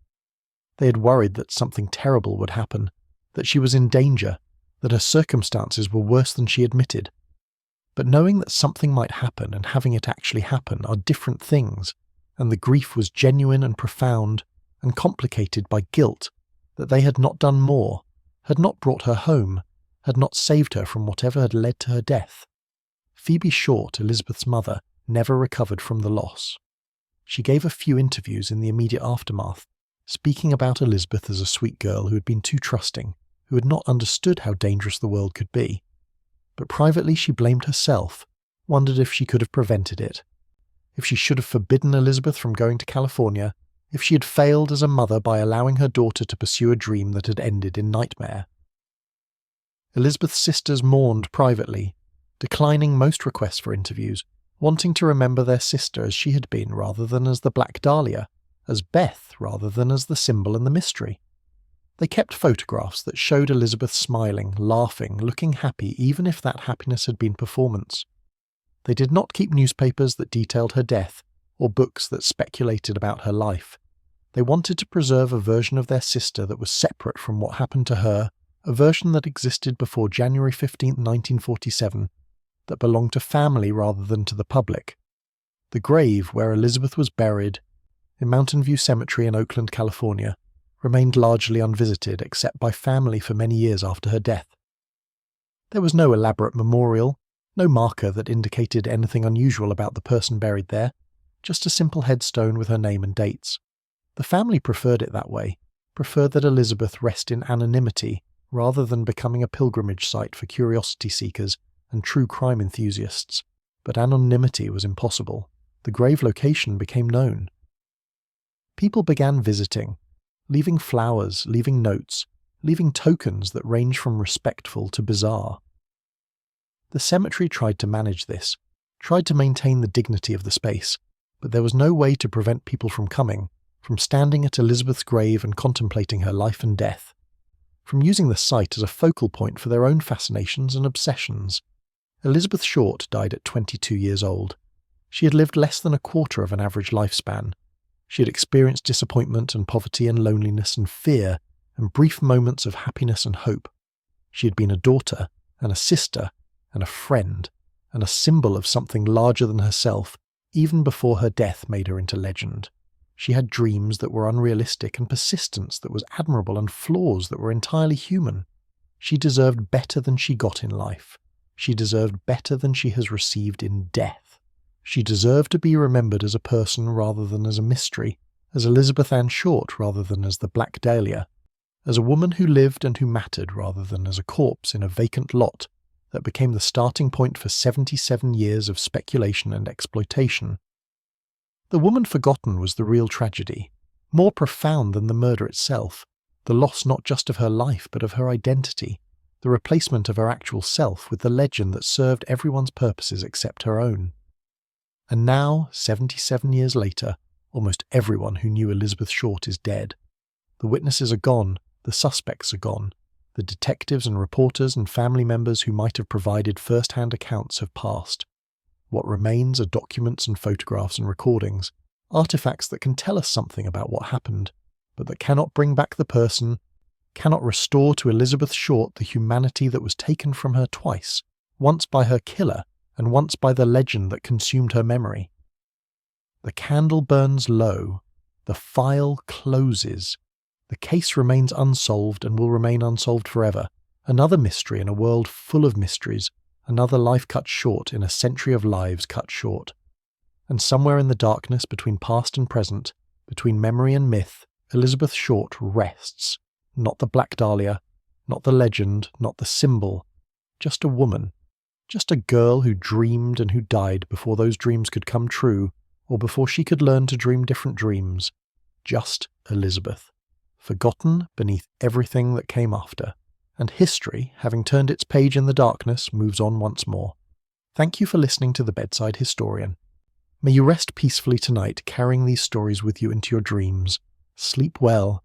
They had worried that something terrible would happen, that she was in danger, that her circumstances were worse than she admitted. But knowing that something might happen and having it actually happen are different things, and the grief was genuine and profound and complicated by guilt that they had not done more, had not brought her home, had not saved her from whatever had led to her death. Phoebe Short, Elizabeth's mother, never recovered from the loss. She gave a few interviews in the immediate aftermath, speaking about Elizabeth as a sweet girl who had been too trusting, who had not understood how dangerous the world could be. But privately she blamed herself, wondered if she could have prevented it, if she should have forbidden Elizabeth from going to California, if she had failed as a mother by allowing her daughter to pursue a dream that had ended in nightmare. Elizabeth's sisters mourned privately, declining most requests for interviews, wanting to remember their sister as she had been rather than as the Black Dahlia, as Beth rather than as the symbol and the mystery. They kept photographs that showed Elizabeth smiling, laughing, looking happy, even if that happiness had been performance. They did not keep newspapers that detailed her death, or books that speculated about her life. They wanted to preserve a version of their sister that was separate from what happened to her, a version that existed before January 15, 1947, that belonged to family rather than to the public. The grave where Elizabeth was buried, in Mountain View Cemetery in Oakland, California, remained largely unvisited except by family for many years after her death. There was no elaborate memorial, no marker that indicated anything unusual about the person buried there, just a simple headstone with her name and dates. The family preferred it that way, preferred that Elizabeth rest in anonymity rather than becoming a pilgrimage site for curiosity seekers and true crime enthusiasts, but anonymity was impossible. The grave location became known. People began visiting, leaving flowers, leaving notes, leaving tokens that range from respectful to bizarre. The cemetery tried to manage this, tried to maintain the dignity of the space, but there was no way to prevent people from coming, from standing at Elizabeth's grave and contemplating her life and death, from using the site as a focal point for their own fascinations and obsessions. Elizabeth Short died at 22 years old. She had lived less than a quarter of an average lifespan. She had experienced disappointment and poverty and loneliness and fear and brief moments of happiness and hope. She had been a daughter and a sister and a friend and a symbol of something larger than herself, even before her death made her into legend. She had dreams that were unrealistic and persistence that was admirable and flaws that were entirely human. She deserved better than she got in life. She deserved better than she has received in death. She deserved to be remembered as a person rather than as a mystery, as Elizabeth Ann Short rather than as the Black Dahlia, as a woman who lived and who mattered rather than as a corpse in a vacant lot that became the starting point for 77 years of speculation and exploitation. The woman forgotten was the real tragedy, more profound than the murder itself, the loss not just of her life but of her identity, the replacement of her actual self with the legend that served everyone's purposes except her own. And now, 77 years later, almost everyone who knew Elizabeth Short is dead. The witnesses are gone, the suspects are gone. The detectives and reporters and family members who might have provided first-hand accounts have passed. What remains are documents and photographs and recordings, artifacts that can tell us something about what happened, but that cannot bring back the person, cannot restore to Elizabeth Short the humanity that was taken from her twice, once by her killer and once by the legend that consumed her memory. The candle burns low, the file closes. The case remains unsolved and will remain unsolved forever. Another mystery in a world full of mysteries, another life cut short in a century of lives cut short. And somewhere in the darkness between past and present, between memory and myth, Elizabeth Short rests. Not the Black Dahlia, not the legend, not the symbol. Just a woman. Just a girl who dreamed and who died before those dreams could come true, or before she could learn to dream different dreams. Just Elizabeth. Forgotten beneath everything that came after, and history, having turned its page in the darkness, moves on once more. Thank you for listening to the Bedside Historian. May you rest peacefully tonight, carrying these stories with you into your dreams. Sleep well,